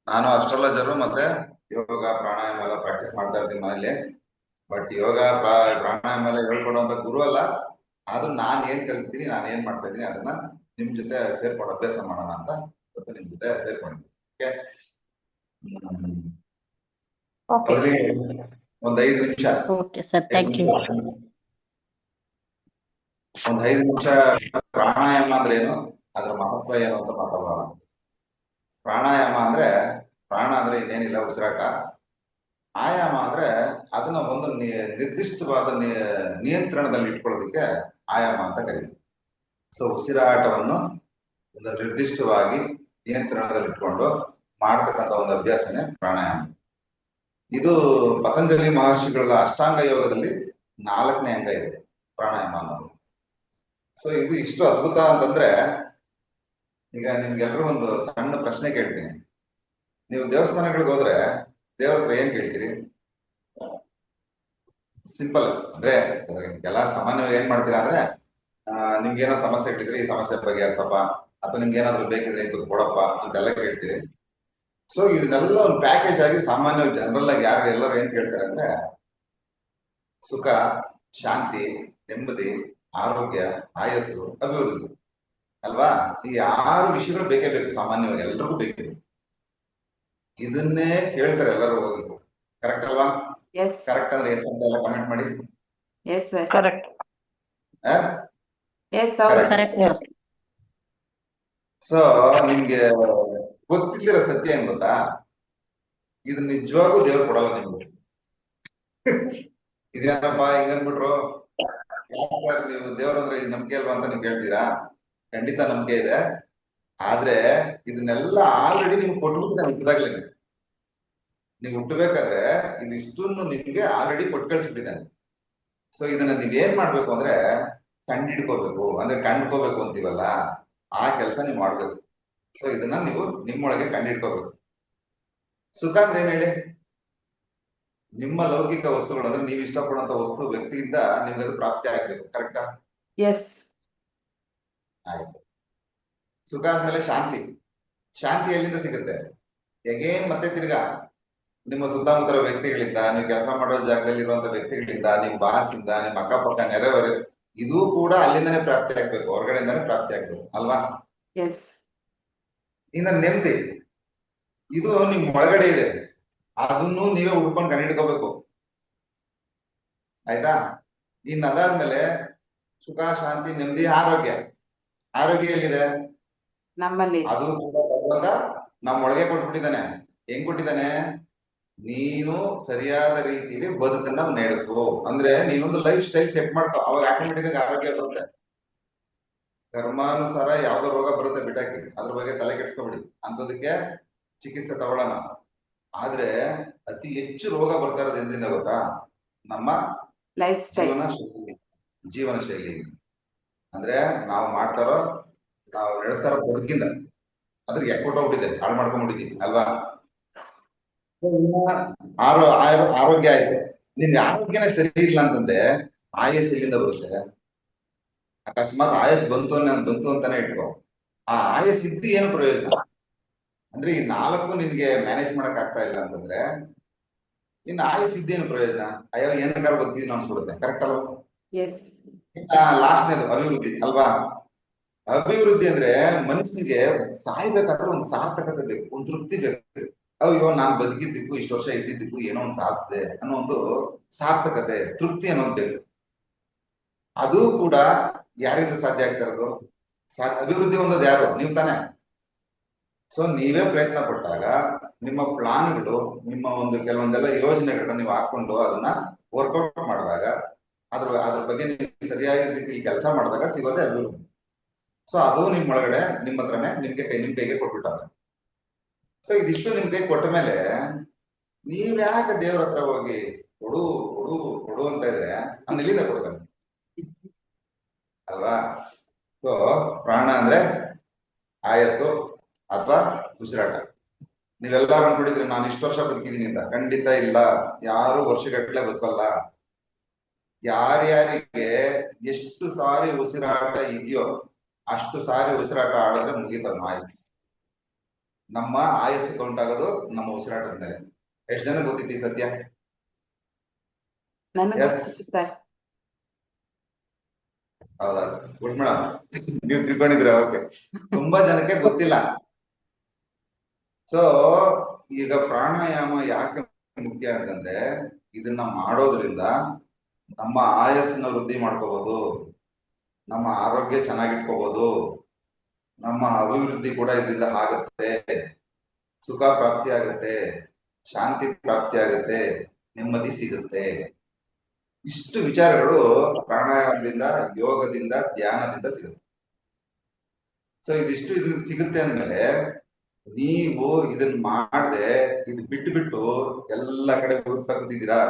ನಾನು ಅಸ್ಟ್ರಾಲಜರು ಮತ್ತೆ ಯೋಗ ಪ್ರಾಣಾಯಾಮ ಎಲ್ಲ ಪ್ರಾಕ್ಟೀಸ್ ಮಾಡ್ತಾ ಇರ್ತೀನಿ ಮನೇಲಿ. ಬಟ್ ಯೋಗ ಪ್ರಾಣಾಯಾಮ ಎಲ್ಲ ಹೇಳ್ಕೊಡುವಂತ ಗುರು ಅಲ್ಲ. ಆದ್ರೂ ನಾನ್ ಏನ್ ಕಲಿತೀನಿ, ನಾನು ಏನ್ ಮಾಡ್ತಾ ಇದ್ದೀನಿ ಅದನ್ನ ನಿಮ್ ಜೊತೆ ಸೇರ್ಕೊಂಡು ಅಭ್ಯಾಸ ಮಾಡೋಣ ಅಂತ ನಿಮ್ ಜೊತೆ ಸೇರ್ಕೊಂಡಿದ್ದೀನಿ. ಒಂದ್ 5 ನಿಮಿಷ, ಓಕೆ ಸರ್, ಥ್ಯಾಂಕ್ ಯು. ಒಂದ್ 5 ನಿಮಿಷ ಪ್ರಾಣಾಯಾಮ ಅಂದ್ರೆ ಏನು, ಅದ್ರ ಮಹತ್ವ ಏನು ಅಂತ ಮಾತಾಡೋಣ. ಪ್ರಾಣಾಯಾಮ ಅಂದ್ರೆ, ಪ್ರಾಣ ಅಂದ್ರೆ ಇನ್ನೇನಿಲ್ಲ, ಉಸಿರಾಟ. ಆಯಾಮ ಅಂದ್ರೆ ಅದನ್ನ ಒಂದು ನಿರ್ದಿಷ್ಟವಾದ ನಿಯಂತ್ರಣದಲ್ಲಿ ಇಟ್ಕೊಳ್ಳೋದಕ್ಕೆ ಆಯಾಮ ಅಂತ ಕರೀತೀವಿ. ಸೊ ಉಸಿರಾಟವನ್ನು ಒಂದು ನಿರ್ದಿಷ್ಟವಾಗಿ ನಿಯಂತ್ರಣದಲ್ಲಿ ಇಟ್ಕೊಂಡು ಮಾಡತಕ್ಕಂಥ ಒಂದು ಅಭ್ಯಾಸನೇ ಪ್ರಾಣಾಯಾಮ. ಇದು ಪತಂಜಲಿ ಮಹರ್ಷಿಗಳ ಅಷ್ಟಾಂಗ ಯೋಗದಲ್ಲಿ 4ನೇ ಅಂಗ ಇದೆ ಪ್ರಾಣಾಯಾಮ ಅನ್ನೋದು. ಸೊ ಇದು ಇಷ್ಟು ಅದ್ಭುತ ಅಂತಂದ್ರೆ, ಈಗ ನಿಮ್ಗೆಲ್ರೂ ಒಂದು ಸಣ್ಣ ಪ್ರಶ್ನೆ ಕೇಳ್ತೀನಿ. ನೀವು ದೇವಸ್ಥಾನಗಳಿಗೆ ಹೋದ್ರೆ ದೇವ್ರ ಹತ್ರ ಏನ್ ಕೇಳ್ತೀರಿ? ಸಿಂಪಲ್. ಅಂದ್ರೆ ಎಲ್ಲ ಸಾಮಾನ್ಯವಾಗಿ ಏನ್ ಮಾಡ್ತೀರಾ ಅಂದ್ರೆ ನಿಮ್ಗೇನೋ ಸಮಸ್ಯೆಗಳಿದ್ರೆ ಈ ಸಮಸ್ಯೆ ಬಗೆಹರಿಸಪ್ಪ, ಅಥವಾ ನಿಮ್ಗೆ ಏನಾದ್ರು ಬೇಕಿದ್ರೆ ಇದು ಕೊಡಪ್ಪ ಅಂತೆಲ್ಲ ಕೇಳ್ತೀರಿ. ಸೊ ಇದನ್ನೆಲ್ಲ ಒಂದು ಪ್ಯಾಕೇಜ್ ಆಗಿ ಸಾಮಾನ್ಯವಾಗಿ ಜನರಲ್ ಆಗಿ ಯಾರು ಎಲ್ಲರೂ ಏನ್ ಕೇಳ್ತಾರೆ ಅಂದ್ರೆ ಸುಖ, ಶಾಂತಿ, ನೆಮ್ಮದಿ, ಆರೋಗ್ಯ, ಆಯಸ್ಸು, ಅಭಿವೃದ್ಧಿ ಅಲ್ವಾ? ಈ 6 ವಿಷಯಗಳು ಬೇಕೇ ಬೇಕು, ಸಾಮಾನ್ಯವಾಗಿ ಎಲ್ರಿಗೂ ಬೇಕಿದೆ. ಇದನ್ನೇ ಕೇಳ್ತಾರೆ ಎಲ್ಲರೂ ಹೋಗಿ. ಕರೆಕ್ಟ್ ಅಲ್ವಾ? ಎಸ್ ಕರೆಕ್ಟ್ ಅಂದ್ರೆ ಎಸ್ ಅಂತ ಎಲ್ಲ ಕಮೆಂಟ್ ಮಾಡಿ. Yes sir correct. ಎಸ್ ಹೌದು Correct. Correct sir. ಸೊ ನಿಮ್ಗೆ ಗೊತ್ತಿದ್ದೀರ ಸತ್ಯ ಏನ್ ಗೊತ್ತಾ? ಇದು ನಿಜವಾಗೂ ದೇವ್ರು ಕೊಡಲ್ಲ ನಿಮ್ಗೆ. ಇದೇನಪ್ಪ ಹಿಂಗನ್ಬಿಟ್ರು, ಯಾಕೆ ಸರ್ ನೀವು ದೇವ್ರಂದ್ರೆ ನಂಬಿಕೆ ಅಲ್ವಾ ಅಂತ ನೀವು ಕೇಳ್ತೀರಾ? ಖಂಡಿತ ನಂಬಿಕೆ ಇದೆ. ಆದ್ರೆ ಇದನ್ನೆಲ್ಲ ಆಲ್ರೆಡಿ ನಿಮ್ಗೆ ಕೊಟ್ಬಿಟ್ಟಿದ್ದಾನೆ ಹುಟ್ಟಿದಾಗ್ಲೇ. ನೀವು ಹುಟ್ಟಬೇಕಾದ್ರೆ ಇದಿಷ್ಟನ್ನು ನಿಮ್ಗೆ ಆಲ್ರೆಡಿ ಕೊಟ್ಟು ಕಳ್ಸಿಬಿಟ್ಟಿದ್ದಾನೆ. ಸೊ ಇದನ್ನ ನೀವೇನ್ ಮಾಡ್ಬೇಕು ಅಂದ್ರೆ ಕಂಡಿಡ್ಕೋಬೇಕು, ಅಂದ್ರೆ ಕಂಡ್ಕೋಬೇಕು ಅಂತೀವಲ್ಲ, ಆ ಕೆಲಸ ನೀವು ಮಾಡ್ಬೇಕು. ಸೊ ಇದನ್ನ ನೀವು ನಿಮ್ಮೊಳಗೆ ಕಂಡಿಡ್ಕೋಬೇಕು. ಸುಖ ಅಂದ್ರೆ ಏನ್ ಹೇಳಿ? ನಿಮ್ಮ ಲೌಕಿಕ ವಸ್ತುಗಳು, ಅಂದ್ರೆ ನೀವು ಇಷ್ಟಪಡುವಂತ ವಸ್ತು ವ್ಯಕ್ತಿಯಿಂದ ನಿಮ್ಗೆ ಅದು ಪ್ರಾಪ್ತಿ ಆಗ್ಬೇಕು. ಕರೆಕ್ಟಾ? ಎಸ್ ಆಯ್ತು. ಸುಖ ಆದ್ಮೇಲೆ ಶಾಂತಿ. ಶಾಂತಿ ಎಲ್ಲಿಂದ ಸಿಗುತ್ತೆ? ಎಗೇನ್ ಮತ್ತೆ ತಿರ್ಗಾ ನಿಮ್ಮ ಸುತ್ತಮುತ್ತಲ ವ್ಯಕ್ತಿಗಳಿಂದ, ನೀವು ಕೆಲಸ ಮಾಡೋ ಜಾಗದಲ್ಲಿ ಇರುವಂತ ವ್ಯಕ್ತಿಗಳಿಂದ, ನಿಮ್ ಬಾಸ್ ಇಂದ, ನಿಮ್ ಅಕ್ಕಪಕ್ಕ ನೆರೆಹೊರೆ, ಇದು ಕೂಡ ಅಲ್ಲಿಂದಾನೇ ಪ್ರಾಪ್ತಿ ಆಗ್ಬೇಕು, ಹೊರಗಡೆಯಿಂದಾನೇ ಪ್ರಾಪ್ತಿ ಆಗ್ಬೇಕು ಅಲ್ವಾ? ಎಸ್ ಇನ್ನ ನೆಮ್ಮದಿ, ಇದು ನಿಮ್ ಒಳಗಡೆ ಇದೆ, ಅದನ್ನು ನೀವೇ ಹುಡ್ಕೊಂಡು ಕಂಡಿಡ್ಕೋಬೇಕು. ಆಯ್ತಾ? ಇನ್ ಅದಾದ್ಮೇಲೆ ಸುಖ, ಶಾಂತಿ, ನೆಮ್ಮದಿ, ಆರೋಗ್ಯ. ಆರೋಗ್ಯ ಎಲ್ಲಿದೆ? ನಮ್ಮಲ್ಲಿ ಅದು ಕೂಡ ಭಗವಂತ ನಮ್ಮೊಳಗೆ ಕೊಟ್ಬಿಟ್ಟಿದ್ದಾನೆ. ಹೆಂಗ್ ಕೊಟ್ಟಿದ್ದಾನೆ? ನೀನು ಸರಿಯಾದ ರೀತಿಯಲ್ಲಿ ಬದುಕನ್ನ ನಡೆಸು, ಅಂದ್ರೆ ನೀನೊಂದು ಲೈಫ್ ಸ್ಟೈಲ್ ಸೆಟ್ ಮಾಡ್ಕೊ, ಅವಾಗ ಆಟೋಮೆಟಿಕ್ ಆಗಿ ಆರೋಗ್ಯ ಬರುತ್ತೆ. ಕರ್ಮಾನುಸಾರ ಯಾವ್ದೋ ರೋಗ ಬರುತ್ತೆ ಬಿಟ್ಟಾಕಿ, ಅದ್ರ ಬಗ್ಗೆ ತಲೆ ಕೆಡ್ಸ್ಕೊಬಿಡಿ, ಅಂತದಕ್ಕೆ ಚಿಕಿತ್ಸೆ ತಗೊಳ್ಳೋಣ. ಆದ್ರೆ ಅತಿ ಹೆಚ್ಚು ರೋಗ ಬರ್ತಾ ಇರೋದು ಎಂದ್ರಿಂದ ಗೊತ್ತಾ? ನಮ್ಮ ಲೈಫ್ ಸ್ಟೈಲ್. ಜೀವನ ಶೈಲಿ ಅಂದ್ರೆ ನಾವು ಮಾಡ್ತಾರೋ, ನಾವು ನಡೆಸ್ತಾರೋ ಬದುಕಿಂದ ಅದ್ರಿಗೆ ಎಕ್ಕೊಟ್ಟೋಗ್ಬಿಟ್ಟಿದೆ, ಹಾಳು ಮಾಡ್ಕೊಂಡ್ಬಿಟ್ಟಿದ್ದೀವಿ ಅಲ್ವಾ? ಆರೋಗ್ಯ ಆಯ್ತು. ನಿನ್ಗೆ ಆರೋಗ್ಯನೇ ಸರಿ ಇಲ್ಲ ಅಂತಂದ್ರೆ ಆಯಸ್ ಎಲ್ಲಿಂದ ಬರುತ್ತೆ? ಅಕಸ್ಮಾತ್ ಆಯಸ್ ಬಂತು ಅಂತಾನೆ ಇಟ್ಕೋ, ಆ ಆಯಸ್ ಇದ್ದು ಏನು ಪ್ರಯೋಜನ? ಅಂದ್ರೆ ಈ 4 ನಿನ್ಗೆ ಮ್ಯಾನೇಜ್ ಮಾಡಕ್ ಆಗ್ತಾ ಇಲ್ಲ ಅಂತಂದ್ರೆ ನಿನ್ನ ಆಯಸ್ ಇದ್ದೇನು ಪ್ರಯೋಜನ? ಅಯ್ಯೋ ಏನಕ್ಕಾರ ಬದುಕಿದೀನಿ ಅನ್ಸ್ಬಿಡುತ್ತೆ. ಕರೆಕ್ಟ್ ಅಲ್ವಾ? ಎಸ್ ಲಾಸ್ಟ್ನೇದು ಅಭಿವೃದ್ಧಿ ಅಲ್ವಾ? ಅಭಿವೃದ್ಧಿ ಅಂದ್ರೆ ಮನುಷ್ಯನಿಗೆ ಸಾಯ್ಬೇಕಾದ್ರೆ ಒಂದು ಸಾರ್ಥಕತೆ ಬೇಕು, ಒಂದು ತೃಪ್ತಿ ಬೇಕು. ಅಯ್ಯೋ ನಾನ್ ಬದುಕಿದ್ದಕ್ಕೂ, ಇಷ್ಟು ವರ್ಷ ಇದ್ದಿದ್ದಕ್ಕೂ ಏನೋ ಒಂದು ಸಾಧಿಸಿದೆ ಅನ್ನೋ ಒಂದು ಸಾರ್ಥಕತೆ, ತೃಪ್ತಿ ಅನ್ನೋದು ಬೇಕು. ಅದು ಕೂಡ ಯಾರಿಂದ ಸಾಧ್ಯ ಆಗ್ತಾ ಇರೋದು? ಅಭಿವೃದ್ಧಿ ಹೊಂದೋದು ಯಾರು? ನೀವು ತಾನೆ. ಸೊ ನೀವೇ ಪ್ರಯತ್ನ ಪಟ್ಟಾಗ ನಿಮ್ಮ ಪ್ಲಾನ್ಗಳು, ನಿಮ್ಮ ಒಂದು ಕೆಲವೊಂದೆಲ್ಲ ಯೋಜನೆಗಳನ್ನ ನೀವು ಹಾಕೊಂಡು ಅದನ್ನ ವರ್ಕೌಟ್ ಮಾಡಿದಾಗ, ಅದ್ರ ಬಗ್ಗೆ ನೀವು ಸರಿಯಾದ ರೀತಿಯಲ್ಲಿ ಕೆಲಸ ಮಾಡಿದಾಗ ಸಿಗೋದೇ ಅಭಿವೃದ್ಧಿ. ಸೊ ಅದು ನಿಮ್ ಒಳಗಡೆ ನಿಮ್ಮ ಹತ್ರನೇ ನಿಮ್ ಕೈಗೆ ಕೊಟ್ಬಿಟ್ಟಾಗ. ಸೊ ಇದಿಷ್ಟು ನಿಮ್ ಕೈ ಕೊಟ್ಟ ಮೇಲೆ ನೀವ್ ಯಾಕೆ ದೇವ್ರ ಹತ್ರ ಹೋಗಿ ಕೊಡು ಕೊಡು ಕೊಡು ಅಂತ ಇದ್ರೆ ಅವ್ನು ಎಲ್ಲಿಂದ ಕೊಡ್ತಾನೆ ಅಲ್ವಾ? ಸೊ ಪ್ರಾಣ ಅಂದ್ರೆ ಆಯಸ್ಸು ಅಥವಾ ಉಸಿರಾಟ. ನೀವೆಲ್ಲಾರು ಅನ್ಕೊಂಡಿದ್ರೆ ನಾನು ಇಷ್ಟು ವರ್ಷ ಬದುಕಿದೀನಿ ಅಂತ. ಖಂಡಿತ ಇಲ್ಲ, ಯಾರು ವರ್ಷಗಟ್ಟಲೆ ಬದುಕಲ್ಲ. ಯಾರ್ಯಾರಿಗೆ ಎಷ್ಟು ಸಾರಿ ಉಸಿರಾಟ ಇದೆಯೋ ಅಷ್ಟು ಸಾರಿ ಉಸಿರಾಟ ಆಡಿದ್ರೆ ಮುಗೀತ ನಮ್ಮ ಆಯಸ್ಸು. ನಮ್ಮ ಆಯಸ್ಸು ಕೌಂಟ್ ಆಗೋದು ನಮ್ಮ ಉಸಿರಾಟದ ಮೇಲೆ. ಎಷ್ಟು ಜನ ಗೊತ್ತಿತ್ತು ಈ ಸತ್ಯ? ಎಸ್, ಹೌದಾ? ಗುಡ್ ಮೇಡಮ್, ನೀವು ತಿಳ್ಕೊಂಡಿದ್ರ? ಓಕೆ. ತುಂಬಾ ಜನಕ್ಕೆ ಗೊತ್ತಿಲ್ಲ. ಸೊ ಈಗ ಪ್ರಾಣಾಯಾಮ ಯಾಕೆ ಮುಖ್ಯ ಅಂತಂದ್ರೆ, ಇದನ್ನ ಮಾಡೋದ್ರಿಂದ ನಮ್ಮ ಆಯಸ್ಸನ್ನ ವೃದ್ಧಿ ಮಾಡ್ಕೋಬಹುದು, ನಮ್ಮ ಆರೋಗ್ಯ ಚೆನ್ನಾಗಿಟ್ಕೋಬಹುದು, ನಮ್ಮ ಅಭಿವೃದ್ಧಿ ಕೂಡ ಇದರಿಂದ ಆಗುತ್ತೆ, ಸುಖ ಪ್ರಾಪ್ತಿ ಆಗುತ್ತೆ, ಶಾಂತಿ ಪ್ರಾಪ್ತಿ ಆಗುತ್ತೆ, ನೆಮ್ಮದಿ ಸಿಗುತ್ತೆ. ಇಷ್ಟು ವಿಚಾರಗಳು ಪ್ರಾಣಾಯಾಮದಿಂದ, ಯೋಗದಿಂದ, ಧ್ಯಾನದಿಂದ ಸಿಗುತ್ತೆ. ಸೊ ಇದಿಷ್ಟು ಇದರಿಂದ ಸಿಗುತ್ತೆ ಅಂದ್ಮೇಲೆ ನೀವು ಇದನ್ನ ಮಾಡದೆ ಇದು ಬಿಟ್ಟು ಎಲ್ಲ ಕಡೆ ಹುಡುಕ್ತಾ ಕೂತಿದ್ದೀರಾ?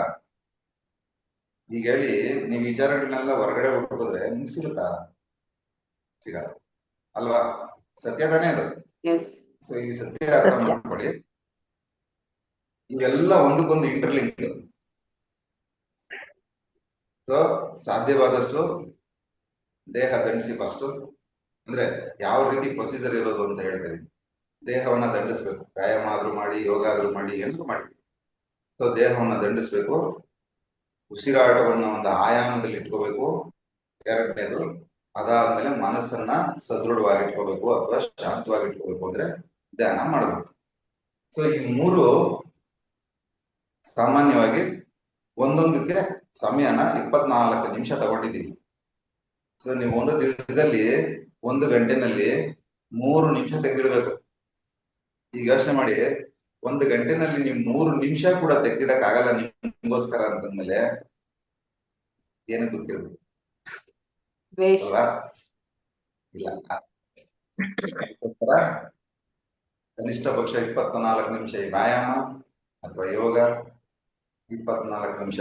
ಈಗ ಹೇಳಿ, ನೀವು ವಿಚಾರಗಳನ್ನೆಲ್ಲ ಹೊರಗಡೆ ಹುಡುಕಿದ್ರೆ ನಿಮ್ಗೆ ಸಿಗುತ್ತಾ? ಸಿಗಲ್ಲ ಅಲ್ವಾ? ಸತ್ಯ ತಾನೇ ಅದು. ಎಸ್. ಸೊ ಈ ಸತ್ಯ ಅರ್ಥ ಸತ್ಯ. ಮಾಡ್ಕೊಳ್ಳಿ. ಇವೆಲ್ಲ ಒಂದಕ್ಕೊಂದು ಇಂಟರ್ಲಿಂಕ್. ಸೊ ಸಾಧ್ಯವಾದಷ್ಟು ದೇಹ ದಂಡಿಸಿ ಫಸ್ಟ್. ಅಂದ್ರೆ ಯಾವ ರೀತಿ ಪ್ರೊಸೀಜರ್ ಇರೋದು ಅಂತ ಹೇಳ್ತೀನಿ. ದೇಹವನ್ನ ದಂಡಿಸ್ಬೇಕು. ವ್ಯಾಯಾಮ ಆದ್ರೂ ಮಾಡಿ, ಯೋಗ ಆದ್ರೂ ಮಾಡಿ, ಏನಾದ್ರು ಮಾಡಿ. ಸೊ ದೇಹವನ್ನ ದಂಡಿಸ್ಬೇಕು. ಉಸಿರಾಟವನ್ನ ಒಂದು ಆಯಾಮದಲ್ಲಿ ಇಟ್ಕೋಬೇಕು. ಎರಡನೇದು, ಅದಾದ್ಮೇಲೆ ಮನಸ್ಸನ್ನ ಸದೃಢವಾಗಿ ಇಟ್ಕೋಬೇಕು ಅಥವಾ ಶಾಂತವಾಗಿ ಇಟ್ಕೋಬೇಕು. ಅಂದ್ರೆ ಧ್ಯಾನ ಮಾಡಬೇಕು. ಸೊ ಈ ಮೂರು ಸಾಮಾನ್ಯವಾಗಿ ಒಂದೊಂದಕ್ಕೆ ಸಮಯನ 24 ನಿಮಿಷ ತಗೊಂಡಿದ್ದೀವಿ. ಸೊ ನೀವು ಒಂದು ದಿವಸದಲ್ಲಿ 1 ಗಂಟೆನಲ್ಲಿ 3 ನಿಮಿಷ ತೆಗೆದಿಡ್ಬೇಕು. ಈಗ ಯೋಚನೆ ಮಾಡಿ, 1 ಗಂಟೆನಲ್ಲಿ ನೀವು 3 ನಿಮಿಷ ಕೂಡ ತೆಗೆದಿಡಕ್ ಆಗಲ್ಲ ನಿಮ್ಗೋಸ್ಕರ ಅಂತಂದ್ಮೇಲೆ ಏನು ಗೊತ್ತಿರ್ಬೇಕು ವೇಸ್ಟ್. ಅಲ್ವಾ? ಇಲ್ಲ, ಅದಕ್ಕೋಸ್ಕರ ಕನಿಷ್ಠ ಪಕ್ಷ 24 ನಿಮಿಷ ಈ ವ್ಯಾಯಾಮ ಅಥವಾ ಯೋಗ, 24 ನಿಮಿಷ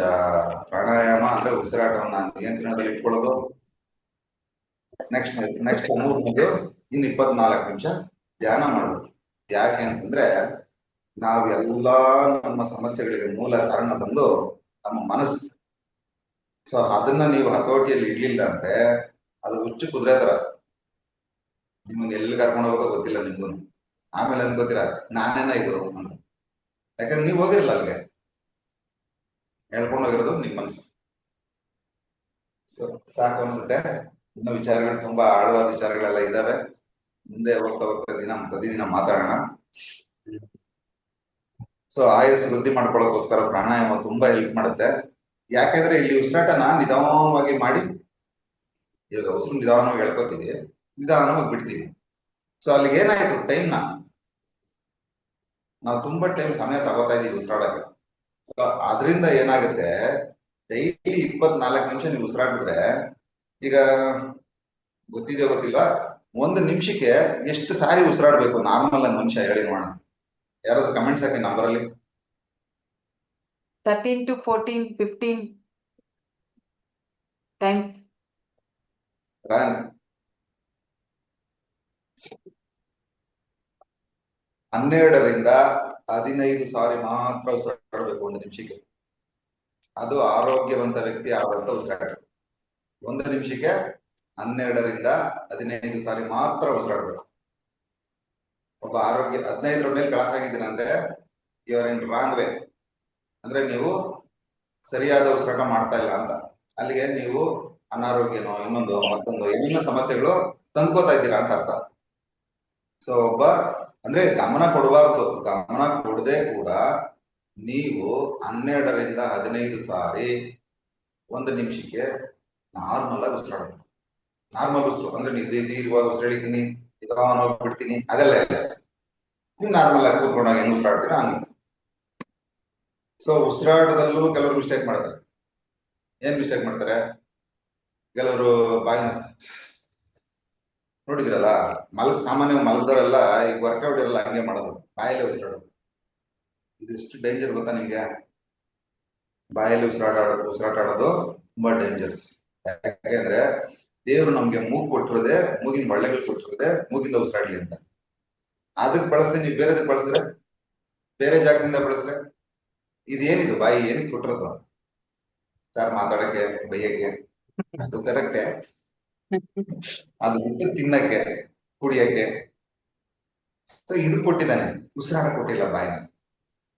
ಪ್ರಾಣಾಯಾಮ ಅಂದ್ರೆ ಉಸಿರಾಟವನ್ನ ನಿಯಂತ್ರಣದಲ್ಲಿ ಇಟ್ಕೊಳ್ಳೋದು. ನೆಕ್ಸ್ಟ್ ಮೂರನೇದು ಇನ್ನು 24 ನಿಮಿಷ ಧ್ಯಾನ ಮಾಡಬೇಕು. ಯಾಕೆ ಅಂತಂದ್ರೆ ನಾವೆಲ್ಲಾ ನಮ್ಮ ಸಮಸ್ಯೆಗಳಿಗೆ ಮೂಲ ಕಾರಣ ಬಂದು ನಮ್ಮ ಮನಸ್ಸು. ಸೊ ಅದನ್ನ ನೀವು ಹತೋಟಿಯಲ್ಲಿ ಇಡ್ಲಿಲ್ಲ ಅಂದ್ರೆ ಅದು ಹುಚ್ಚು ಕುದುರೆ ತರ ನಿಮ್ಮನ್ನ ಎಲ್ಲಿ ಕರ್ಕೊಂಡು ಹೋಗೋದೋ ಗೊತ್ತಿಲ್ಲ ನಿಮ್ಗೂ. ಆಮೇಲೆ ಅನ್ಕೋತೀರಾ ನಾನೇನ ಇದು ಅಂತ. ಯಾಕಂದ್ರೆ ನೀವು ಹೋಗಿರಲ್ಲ ಅಲ್ಲಿಗೆ, ಹೇಳ್ಕೊಂಡು ಹೋಗಿರೋದು ನಿಮ್ ಮನಸ್ಸು. ಸೊ ಸಾಕು ಅನ್ಸುತ್ತೆ. ಇನ್ನು ವಿಚಾರಗಳು ತುಂಬಾ ಆಳವಾದ ವಿಚಾರಗಳೆಲ್ಲ ಇದಾವೆ. ಮುಂದೆ ಹೋಗ್ತಾ ಹೋಗ್ತಾ ಪ್ರತಿದಿನ ಮಾತಾಡೋಣ. ಸೊ ಆಯಸ್ಸು ವೃದ್ಧಿ ಮಾಡ್ಕೊಳ್ಳೋಕೋಸ್ಕರ ಪ್ರಾಣಾಯಾಮ ತುಂಬಾ ಹೆಲ್ಪ್ ಮಾಡುತ್ತೆ. ಯಾಕೆಂದ್ರೆ ಇಲ್ಲಿ ಉಸಿರಾಟನ ನಿಧಾನವಾಗಿ ಮಾಡಿ, ಇವಾಗ ಉಸಿರು ನಿಧಾನವಾಗಿ ಎಳ್ಕೊತೀವಿ, ನಿಧಾನವಾಗಿ ಬಿಡ್ತೀವಿ. ಸೊ ಅಲ್ಲಿಗೆ ಏನಾಯ್ತು, ಟೈಮ್ನ ನಾವು ತುಂಬಾ ಟೈಮ್ ಸಮಯ ತಗೋತಾ ಇದೀವಿ ಉಸಿರಾಡಕ್ಕೆ. ಸೊ ಅದರಿಂದ ಏನಾಗುತ್ತೆ, ಡೈಲಿ 24 ನಿಮಿಷ ನೀವು ಉಸಿರಾಡಿದ್ರೆ, ಈಗ ಗೊತ್ತಿದೆಯೋ ಗೊತ್ತಿಲ್ವಾ, 1 ನಿಮಿಷಕ್ಕೆ ಎಷ್ಟು ಸಾರಿ ಉಸಿರಾಡ್ಬೇಕು ನಾರ್ಮಲ್ ಆಗಿ ಮನುಷ್ಯ ಹೇಳಿ ನೋಡೋಣ. ಯಾರಾದ್ರೂ ಕಮೆಂಟ್ಸ್ ಹಾಕಿ ನಂಬರಲ್ಲಿ. 13 to 14, 15 times. ರಾನ್ 12ರಿಂದ 15 ಸಾರಿ ಮಾತ್ರ ಉಸಿರಾಡಬೇಕು 1 ನಿಮಿಷಕ್ಕೆ. ಅದು ಆರೋಗ್ಯವಂತ ವ್ಯಕ್ತಿ ಆದಂತ ಉಸಿರಾಟ. 1 ನಿಮಿಷಕ್ಕೆ 12ರಿಂದ 15 ಸಾರಿ ಮಾತ್ರ ಉಸಿರಾಡ್ಬೇಕು. ಒಬ್ಬ ಆರೋಗ್ಯ 15ರ ಮೇಲೆ ಕ್ರಾಸ್ ಆಗಿದ್ದೀನಿ ಅಂದ್ರೆ ಯುವರ್ ಇನ್ ರಾಂಗ್ ವೇ, ಅಂದ್ರೆ ನೀವು ಸರಿಯಾದ ಉಸಿರಾಟ ಮಾಡ್ತಾ ಇಲ್ಲ ಅಂತ. ಅಲ್ಲಿಗೆ ನೀವು ಅನಾರೋಗ್ಯನೋ ಇನ್ನೊಂದು ಮತ್ತೊಂದು ಏನೇನೋ ಸಮಸ್ಯೆಗಳು ತಂದ್ಕೋತಾ ಇದ್ದೀರಾ ಅಂತ ಅರ್ಥ. ಸೊ ಒಬ್ಬ ಅಂದ್ರೆ ಗಮನ ಕೊಡಬಾರ್ದು. ಗಮನ ಕೊಡದೆ ಕೂಡ ನೀವು 12ರಿಂದ 15 ಸಾರಿ 1 ನಿಮಿಷಕ್ಕೆ ನಾರ್ಮಲ್ ಆಗಿ ಉಸಿರಾಡಬೇಕು. ನಾರ್ಮಲ್ ಉಸಿರು ಅಂದ್ರೆ ನೀವು ದೀರ್ಘವಾಗಿ ಉಸಿರಾಡಿತೀನಿ, ನಿಧಾನವಾಗಿ ಬಿಡ್ತೀನಿ, ಅದೆಲ್ಲ ಇಲ್ಲ. ನೀವು ನಾರ್ಮಲ್ ಆಗಿ ಕೂತ್ಕೊಂಡಾಗ ಹೆಂಗ್ ಉಸಿರಾಡ್ತೀರಾ ಹಂಗೆ. ಸೊ ಉಸಿರಾಟದಲ್ಲೂ ಕೆಲವರು ಮಿಸ್ಟೇಕ್ ಮಾಡ್ತಾರೆ. ಏನ್ ಮಿಸ್ಟೇಕ್ ಮಾಡ್ತಾರೆ, ಕೆಲವರು ಬಾಯಿ ನೋಡಿದ್ರಲ್ಲ, ಸಾಮಾನ್ಯವಾಗಿ ಮಲಗದವರೆಲ್ಲ ಈಗ ವರ್ಕೌಟ್ ಇರಲ್ಲ ಹಂಗೆ ಮಾಡೋದು, ಬಾಯಲ್ಲೇ ಉಸಿರಾಡೋದು. ಇದು ಎಷ್ಟು ಡೇಂಜರ್ ಗೊತ್ತಾ ನಿಮ್ಗೆ? ಬಾಯಲ್ಲಿ ಉಸಿರಾಟ ಆಡೋದು ತುಂಬಾ ಡೇಂಜರ್ಸ್. ಯಾಕೆಂದ್ರೆ ದೇವ್ರು ನಮ್ಗೆ ಮೂಗು ಕೊಟ್ಟಿರೋದೆ, ಮೂಗಿನ ಬಳ್ಳೆಗಳು ಕೊಟ್ಟಿರೋದೆ ಮೂಗಿಂದ ಉಸಿರಾಡ್ಲಿ ಅಂತ. ಅದಕ್ಕೆ ಬಳಸ್ತೀನಿ, ನೀವು ಬೇರೆದಕ್ಕೆ ಬಳಸಿದ್ರೆ, ಬೇರೆ ಜಾಗದಿಂದ ಬಳಸಿದ್ರೆ, ಇದೇನಿದು ಬಾಯಿ ಏನಕ್ಕೆ ಕೊಟ್ಟಿರೋದು? ಸರ್ ಮಾತಾಡಕ್ಕೆ, ಬೈಯಕ್ಕೆ, ಅದು ಕರೆಕ್ಟೇ. ಅದು ಬಿಟ್ಟು ತಿನ್ನಕ್ಕೆ, ಕುಡಿಯಕ್ಕೆ. ಸೊ ಇದು ಕೊಟ್ಟಿದ್ದಾನೆ, ಉಸಿರಾಡ ಕೊಟ್ಟಿಲ್ಲ ಬಾಯಿನ.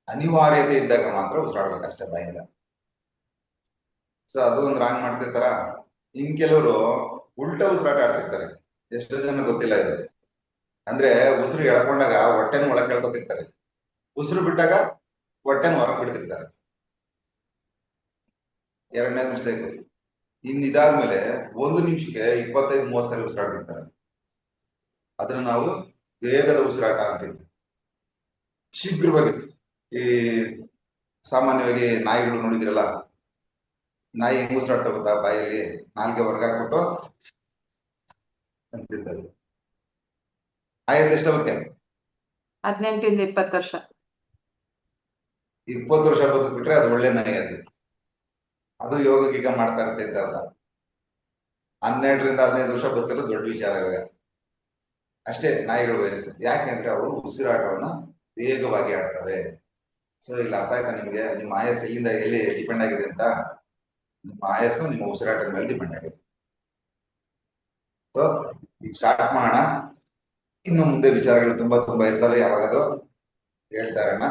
ಅನಿವಾರ್ಯತೆ ಇದ್ದಾಗ ಮಾತ್ರ ಉಸಿರಾಡ್ಬೇಕಷ್ಟೇ ಬಾಯಿಂದ. ಸೊ ಅದು ಒಂದು ರಾಂಗ್ ಮಾಡ್ತಿರ್ತಾರ. ಇನ್ ಕೆಲವರು ಉಲ್ಟಾ ಉಸಿರಾಟ ಆಡ್ತಿರ್ತಾರೆ. ಎಷ್ಟೋ ಜನ ಗೊತ್ತಿಲ್ಲ ಇದು. ಅಂದ್ರೆ ಉಸಿರು ಎಳ್ಕೊಂಡಾಗ ಹೊಟ್ಟೆನ ಒಳಗೆ ಎಳ್ಕೊತಿರ್ತಾರೆ, ಉಸಿರು ಬಿಟ್ಟಾಗ ಹೊಟ್ಟೆನ ಹೊರಗೆ ಬಿಡ್ತಿರ್ತಾರೆ. ಎರಡನೇ ಮಿಸ್ಟೇಕ್. ಇದಾದ್ಮೇಲೆ 1 ನಿಮಿಷಕ್ಕೆ 25-30 ಸಾರಿ ಉಸಿರಾಡ್ತಿರ್ತಾರೆ. ಅದನ್ನ ನಾವು ವೇಗದ ಉಸಿರಾಟ ಅಂತೀವಿ. ಶೀಘ್ರವಾಗಿ, ಈ ಸಾಮಾನ್ಯವಾಗಿ ನಾಯಿಗಳು ನೋಡಿದಿರಲ್ಲ, ನಾಯಿ ಹೆಂಗ್ ಉಸಿರಾಡ್ತಾ ಗೊತ್ತಾ? ಬಾಯಲ್ಲಿ ನಾಲ್ಗೆ ಹೊರಗಾಕ್ಬಿಟ್ಟು ಅಂತಿರ್ತಾರೆ. ಆಯಸ್ ಎಷ್ಟವಕ್ಕೆ? 18 ಇಂದ 20 ವರ್ಷ. 20 ವರ್ಷ ಬದುಕ್ಬಿಟ್ರೆ ಅದು ಒಳ್ಳೆ ನಾಯಿ. ಅದು ಯೋಗ ಗೀಗ ಮಾಡ್ತಾ ಇರ್ತಿದ್ದಲ್ಲ. 12ರಿಂದ 15 ವರ್ಷ ಬದುಕಲು ದೊಡ್ಡ ವಿಚಾರ ಇವಾಗ. ಅಷ್ಟೇ ನಾಯಿಗಳು ವಯಸ್ಸು. ಯಾಕೆಂದ್ರೆ ಅವರು ಉಸಿರಾಟವನ್ನ ವೇಗವಾಗಿ ಆಡ್ತವೆ. ಸೊ ಇಲ್ಲಿ ಅರ್ಥ ಆಯ್ತಾ ನಿಮ್ಗೆ? ನಿಮ್ಮ ಆಯಸ್ಸು ಎಲ್ಲಿಂದ ಎಲ್ಲಿ ಡಿಪೆಂಡ್ ಆಗಿದೆ ಅಂತ? ನಿಮ್ಮ ಆಯಸ್ಸು ನಿಮ್ಮ ಉಸಿರಾಟದ ಮೇಲೆ ಡಿಪೆಂಡ್ ಆಗಿದೆ. ಸೊ ಈಗ ಸ್ಟಾರ್ಟ್ ಮಾಡೋಣ. ಇನ್ನು ಮುಂದೆ ವಿಚಾರಗಳು ತುಂಬಾ ತುಂಬಾ ಇರ್ತವೆ, ಯಾವಾಗಾದ್ರೂ ಹೇಳ್ತಾ ಇರೋಣ.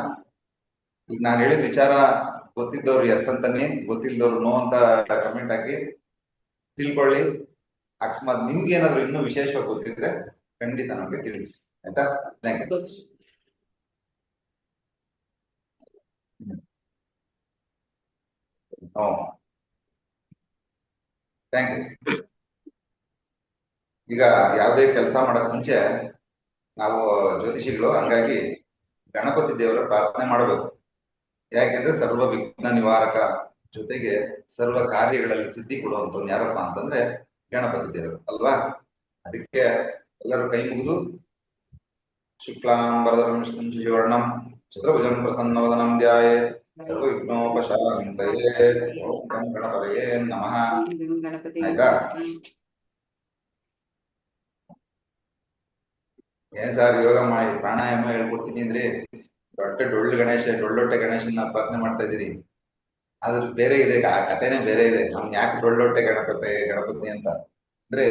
ಈಗ ನಾನು ಹೇಳಿದ ವಿಚಾರ ಗೊತ್ತಿದ್ದವ್ರು ಎಸ್ ಅಂತನ್ನಿ, ಗೊತ್ತಿಲ್ಲದವ್ರು ನೋ ಅಂತ ಕಮೆಂಟ್ ಹಾಕಿ ತಿಳ್ಕೊಳ್ಳಿ. ಅಕಸ್ಮಾತ್ ನಿಮ್ಗೆ ಏನಾದ್ರು ಇನ್ನೂ ವಿಶೇಷವಾಗಿ ಗೊತ್ತಿದ್ರೆ ಖಂಡಿತ ನಮಗೆ ತಿಳಿಸಿ, ಆಯ್ತಾ? Thank you. Thank you. ಈಗ ಯಾವುದೇ ಕೆಲಸ ಮಾಡಕ್ ಮುಂಚೆ ನಾವು ಜ್ಯೋತಿಷಿಗಳು, ಹಂಗಾಗಿ ಗಣಪತಿ ದೇವರ ಪ್ರಾರ್ಥನೆ ಮಾಡಬೇಕು. ಯಾಕೆಂದ್ರೆ ಸರ್ವ ವಿಘ್ನ ನಿವಾರಕ ಜೊತೆಗೆ ಸರ್ವ ಕಾರ್ಯಗಳಲ್ಲಿ ಸಿದ್ಧಿ ಕೊಡುವಂತ ಯಾರಪ್ಪ ಅಂತಂದ್ರೆ ಗಣಪತಿ ದೇವರು ಅಲ್ವಾ? ಅದಕ್ಕೆ ಎಲ್ಲರೂ ಕೈ ಮುಗಿದು ಶುಕ್ಲಾಂಬರಧರಂ ವಿಷ್ಣುಂ ಶಶಿವರ್ಣಂ ಚತುರ್ಭುಜಂ ಪ್ರಸನ್ನವದನಂ ಧ್ಯಾಯೇತ್ ಸರ್ವ ವಿಘ್ನೋಪಶಾಂತಯೇ. ಓಂ ಗಂ ಗಣಪತಯೇ ನಮಃ. ಆಯ್ತಾ? ಏನ್ ಸರ್ ಯೋಗ ಮಾಡಿ ಪ್ರಾಣಾಯಾಮ ಹೇಳ್ಕೊಡ್ತೀನಿ ಅಂದ್ರೆ ದೊಡ್ಡ ಡೊಳ್ಳೊಟ್ಟೆ ಗಣೇಶನ ಪ್ರಾರ್ಥನೆ ಮಾಡ್ತಾ ಇದೀರಿ. ಅದ್ರ ಬೇರೆ ಇದೆ, ಆ ಕಥೆನೇ ಬೇರೆ ಇದೆ. ಅವ್ನ್ ಯಾಕೆ ಡೊಳ್ಳೊಟ್ಟೆ ಗಣಪತಿ ಅಂತ ಅಂದ್ರೆ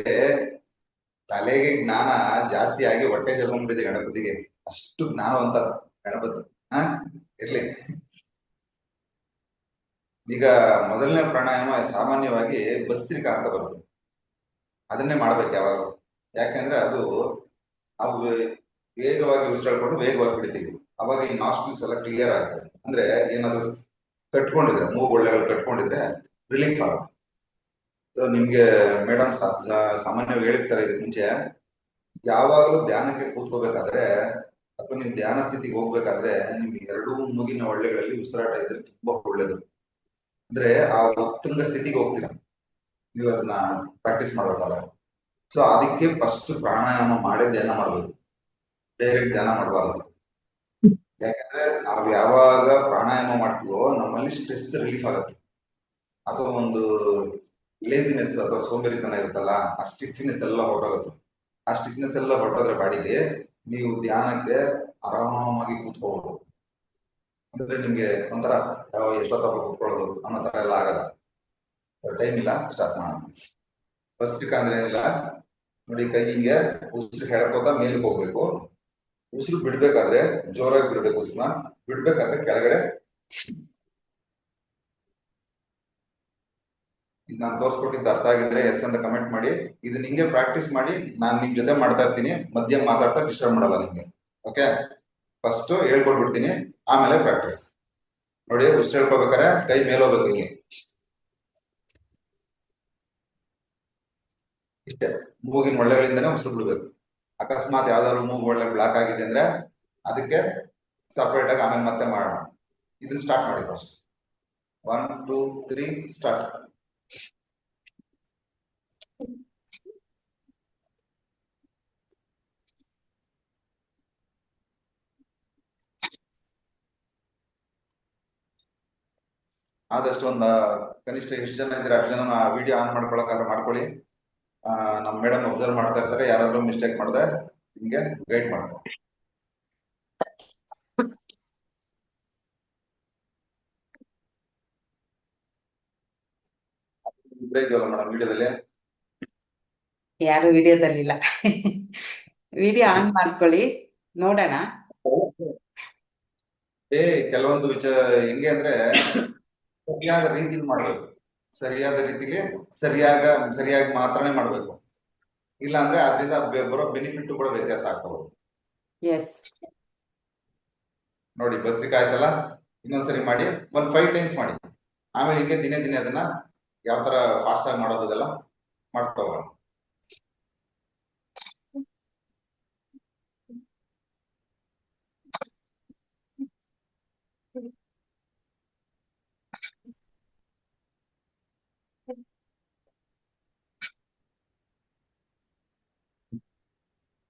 ತಲೆಗೆ ಜ್ಞಾನ ಜಾಸ್ತಿ ಆಗಿ ಹೊಟ್ಟೆ ಸೇರ್ಕೊಂಡ್ಬಿಟ್ಟಿದೆ ಗಣಪತಿಗೆ. ಅಷ್ಟು ಜ್ಞಾನವಂತ ಗಣಪತಿ. ಇರ್ಲಿ. ಈಗ ಮೊದಲನೇ ಪ್ರಾಣಾಯಾಮ ಸಾಮಾನ್ಯವಾಗಿ ಭಸ್ತ್ರಿಕಾ ಅಂತ ಬರುತ್ತೆ. ಅದನ್ನೇ ಮಾಡ್ಬೇಕು ಯಾವಾಗ. ಯಾಕೆಂದ್ರೆ ಅದು ನಾವು ವೇಗವಾಗಿ ಉಸಿರಾಡ್ಕೊಂಡು ವೇಗವಾಗಿ ಬಿಡ್ತೀವಿ. ಅವಾಗ ಈ ನಾಸ್ಟ್ರಿಲ್ಸ್ ಎಲ್ಲ ಕ್ಲಿಯರ್ ಆಗುತ್ತೆ. ಅಂದ್ರೆ ಏನಾದ್ರು ಕಟ್ಕೊಂಡಿದ್ರೆ, ಮೂಗುಳ್ಳೆಗಳು ಕಟ್ಕೊಂಡಿದ್ರೆ ರಿಲೀಫ್ ಆಗುತ್ತೆ. ನಿಮ್ಗೆ ಮೇಡಮ್ ಸಾಮಾನ್ಯವಾಗಿ ಹೇಳಿರ್ತಾರೆ ಇದಕ್ಕೆ ಮುಂಚೆ, ಯಾವಾಗಲೂ ಧ್ಯಾನಕ್ಕೆ ಕೂತ್ಕೋಬೇಕಾದ್ರೆ ಅಥವಾ ನೀವು ಧ್ಯಾನ ಸ್ಥಿತಿಗೆ ಹೋಗ್ಬೇಕಾದ್ರೆ ನಿಮ್ಗೆ ಎರಡೂ ಮೂಗಿನ ಒಳ್ಳೆಗಳಲ್ಲಿ ಉಸಿರಾಟ ಇದ್ರೆ ತುಂಬಾ ಒಳ್ಳೇದು. ಅಂದ್ರೆ ಆ ಉತ್ತುಂಗ ಸ್ಥಿತಿಗೆ ಹೋಗ್ತೀರಾ ನೀವು, ಅದನ್ನ ಪ್ರಾಕ್ಟೀಸ್ ಮಾಡ್ಬೇಕಲ್ಲ. ಸೊ ಅದಕ್ಕೆ ಫಸ್ಟ್ ಪ್ರಾಣಾಯಾಮ ಮಾಡೇ ಧ್ಯಾನ ಮಾಡ್ಬೇಕು, ಡೈರೆಕ್ಟ್ ಧ್ಯಾನ ಮಾಡಬಾರ್ದು. ಯಾಕಂದ್ರೆ ನಾವು ಯಾವಾಗ ಪ್ರಾಣಾಯಾಮ ಮಾಡ್ತೀವೋ ನಮ್ಮಲ್ಲಿ ಸ್ಟ್ರೆಸ್ ರಿಲೀಫ್ ಆಗುತ್ತೆ. ಅಥವಾ ಒಂದು ಲೇಸಿನೆಸ್ ಅಥವಾ ಸೋಂಬೇರಿತನ ಇರುತ್ತಲ್ಲ, ಆ ಸ್ಟಿಫ್ನೆಸ್ ಎಲ್ಲ ಹೊರಟೋಗುತ್ತೆ. ಆ ಸ್ಟಿಫ್ನೆಸ್ ಎಲ್ಲ ಹೊರಟೋದ್ರೆ ಬಾಡಿಗೆ ನೀವು ಧ್ಯಾನಕ್ಕೆ ಆರಾಮಾಗಿ ಕೂತ್ಕೋಬಹುದು. ಅಂದ್ರೆ ನಿಮ್ಗೆ ಒಂಥರ ಎಷ್ಟೊತ್ತ ಕೂತ್ಕೊಳ್ಳೋದು ಅನ್ನೋ ತರ ಎಲ್ಲ ಆಗಲ್ಲ. ಟೈಮ್ ಇಲ್ಲ, ಸ್ಟಾರ್ಟ್ ಮಾಡೋಣ. ಫಸ್ಟ್ ಅಂದ್ರೆ ಏನಿಲ್ಲ ನೋಡಿ, ಕೈ ಹಿಂಗೆ ಉಸಿರು ಹೇಳ್ಕೋತಾ ಮೇಲಕ್ಕೆ ಹೋಗ್ಬೇಕು. ಉಸಿರು ಬಿಡ್ಬೇಕಾದ್ರೆ ಜೋರಾಗಿ ಬಿಡ್ಬೇಕು. ಉಸಿರನ್ನ ಬಿಡ್ಬೇಕಾದ್ರೆ ಕೆಳಗಡೆ. ಇದು ನಾನು ತೋರಿಸ್ಕೊಟ್ಟಿದ್ದು ಅರ್ಥ ಆಗಿದ್ರೆ ಎಸ್ ಅಂತ ಕಮೆಂಟ್ ಮಾಡಿ. ಇದನ್ನ ಹಿಂಗೆ ಪ್ರಾಕ್ಟೀಸ್ ಮಾಡಿ. ನಾನು ನಿಮ್ ಜೊತೆ ಮಾಡ್ತಾ ಇರ್ತೀನಿ, ಮಧ್ಯ ಮಾತಾಡ್ತಾ ಡಿಸ್ಟರ್ಬ್ ಮಾಡಲ್ಲ ನಿಮ್ಗೆ. ಓಕೆ? ಫಸ್ಟ್ ಹೇಳ್ಕೊಟ್ಬಿಡ್ತೀನಿ, ಆಮೇಲೆ ಪ್ರಾಕ್ಟೀಸ್. ನೋಡಿ, ಉಸಿರು ಹೇಳ್ಕೊಬೇಕಾದ್ರೆ ಕೈ ಮೇಲೆ ಹೋಗ್ಬೇಕು ಹಿಂಗೆ. ಇಷ್ಟೇ, ಮೂಗಿನ ಒಳ್ಳೆಗಳಿಂದನೇ ಉಸಿರು ಬಿಡ್ಬೇಕು. ಅಕಸ್ಮಾತ್ ಯಾವ್ದಾದ್ರು ಮೂಗು ಒಳ್ಳೆ ಬ್ಲಾಕ್ ಆಗಿದೆ ಅಂದ್ರೆ ಅದಕ್ಕೆ ಸಪರೇಟ್ ಆಗಿ ಆಮೇಲೆ ಮತ್ತೆ ಮಾಡೋಣ. ಇದನ್ನ ಸ್ಟಾರ್ಟ್ ಮಾಡಿ ಫಸ್ಟ್. 1 2 3 ಸ್ಟಾರ್ಟ್. ಆದಷ್ಟು ಒಂದು ಕನಿಷ್ಠ ಎಷ್ಟು ಜನ ಇದ್ರೆ ಅಷ್ಟು ಜನ ವಿಡಿಯೋ ಆನ್ ಮಾಡ್ಕೊಳಕ್ಕಾದ್ರೆ ಮಾಡ್ಕೊಳ್ಳಿ. ನಮ್ಮ ಮೇಡಮ್ ಅಬ್ಸರ್ವ್ ಮಾಡ್ತಾ ಇರ್ತಾರೆ, ಯಾರಾದ್ರೂ ಮಿಸ್ಟೇಕ್ ಮಾಡಿದ್ರೆ ನಿಮ್ಗೆ ಗೈಡ್ ಮಾಡ್ತಾರೆ. ಇಬ್ಬರೇ ಇದೆಯಲ್ಲ ಮೇಡಮ್ ವಿಡಿಯೋದಲ್ಲಿ? ಯಾರು ವಿಡಿಯೋದಲ್ಲಿಲ್ಲ. ವಿಡಿಯೋ ಆನ್ ಮಾಡ್ಕೊಳ್ಳಿ, ನೋಡೋಣ. ಕೆಲವೊಂದು ಹೆಂಗೆ ಅಂದ್ರೆ ಸರಿಯಾದ ರೀತಿಲಿ ಮಾಡ್ಬೇಕು. ಸರಿಯಾದ ರೀತಿಲಿ ಸರಿಯಾಗಿ ಮಾತ್ರನೇ ಮಾಡ್ಬೇಕು. ಇಲ್ಲ ಅಂದ್ರೆ ಅದರಿಂದ ಬರೋ ಬೆನಿಫಿಟ್ ಕೂಡ ವ್ಯತ್ಯಾಸ ಆಗ್ತವೆ. ಎಸ್ ನೋಡಿ, ಭಸ್ತ್ರಿಕಾ ಆಯ್ತಲ್ಲ, ಇನ್ನೊಂದ್ಸರಿ ಮಾಡಿ. 5 ಟೈಮ್ಸ್ ಮಾಡಿ. ಆಮೇಲೆ ಹಿಂಗೆ ದಿನೇ ಅದನ್ನ ಯಾವ ತರ ಫಾಸ್ಟ್ ಆಗಿ ಮಾಡೋದೆಲ್ಲ ಮಾಡ್ಕೋಬೋಣ.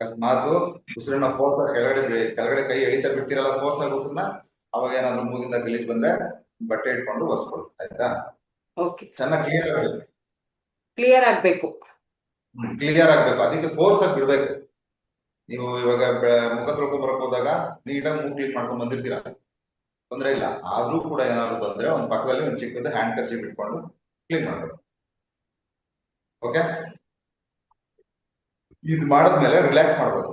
ಅಕಸ್ಮಾತ್ ಉಸಿರನ್ನ ಫೋರ್ಸ್ ಕೆಳಗಡೆ ಕೈ ಎಳಿತಾ ಬಿಡ್ತಿರಲ್ಲ, ಫೋರ್ಸ್ ಆಗಿ ಉಸಿರನ್ನ, ಅವಾಗ ಏನಾದ್ರು ಮೂಗಿಂದ ಗಲೀಜ್ ಬಂದ್ರೆ ಬಟ್ಟೆ ಇಟ್ಕೊಂಡು ಒರೆಸ್ಕೊಳ್ಳಿ. ಆಯ್ತಾ? ಓಕೆ, ಚೆನ್ನಾಗಿ ಕ್ಲಿಯರ್ ಆಗ್ಬೇಕು. ಕ್ಲಿಯರ್ ಆಗ್ಬೇಕು. ಅದಕ್ಕೆ ಫೋರ್ಸ್ ಆಗಿ ಬಿಡ್ಬೇಕು. ನೀವು ಇವಾಗ ಮುಖ ತೊಳ್ಕೊಂಡ್ ಬರಕ್ ಹೋದಾಗ ನೀಟಾಗಿ ಮೂಗ್ ಕ್ಲೀನ್ ಮಾಡ್ಕೊಂಡ್ ಬಂದಿರ್ತೀರಾ, ತೊಂದ್ರೆ ಇಲ್ಲ. ಆದ್ರೂ ಕೂಡ ಏನಾದ್ರು ಬಂದ್ರೆ ಒಂದ್ ಪಕ್ಕದಲ್ಲಿ ಒಂದು ಚಿಕ್ಕದ ಹ್ಯಾಂಡ್ ಕರ್ಚೀಫ್ ಇಟ್ಕೊಂಡು ಕ್ಲೀನ್ ಮಾಡ್ಬೇಕು. ಓಕೆ, ಇದು ಮಾಡಿದ್ಮೇಲೆ ರಿಲ್ಯಾಕ್ಸ್ ಮಾಡ್ಬೇಕು.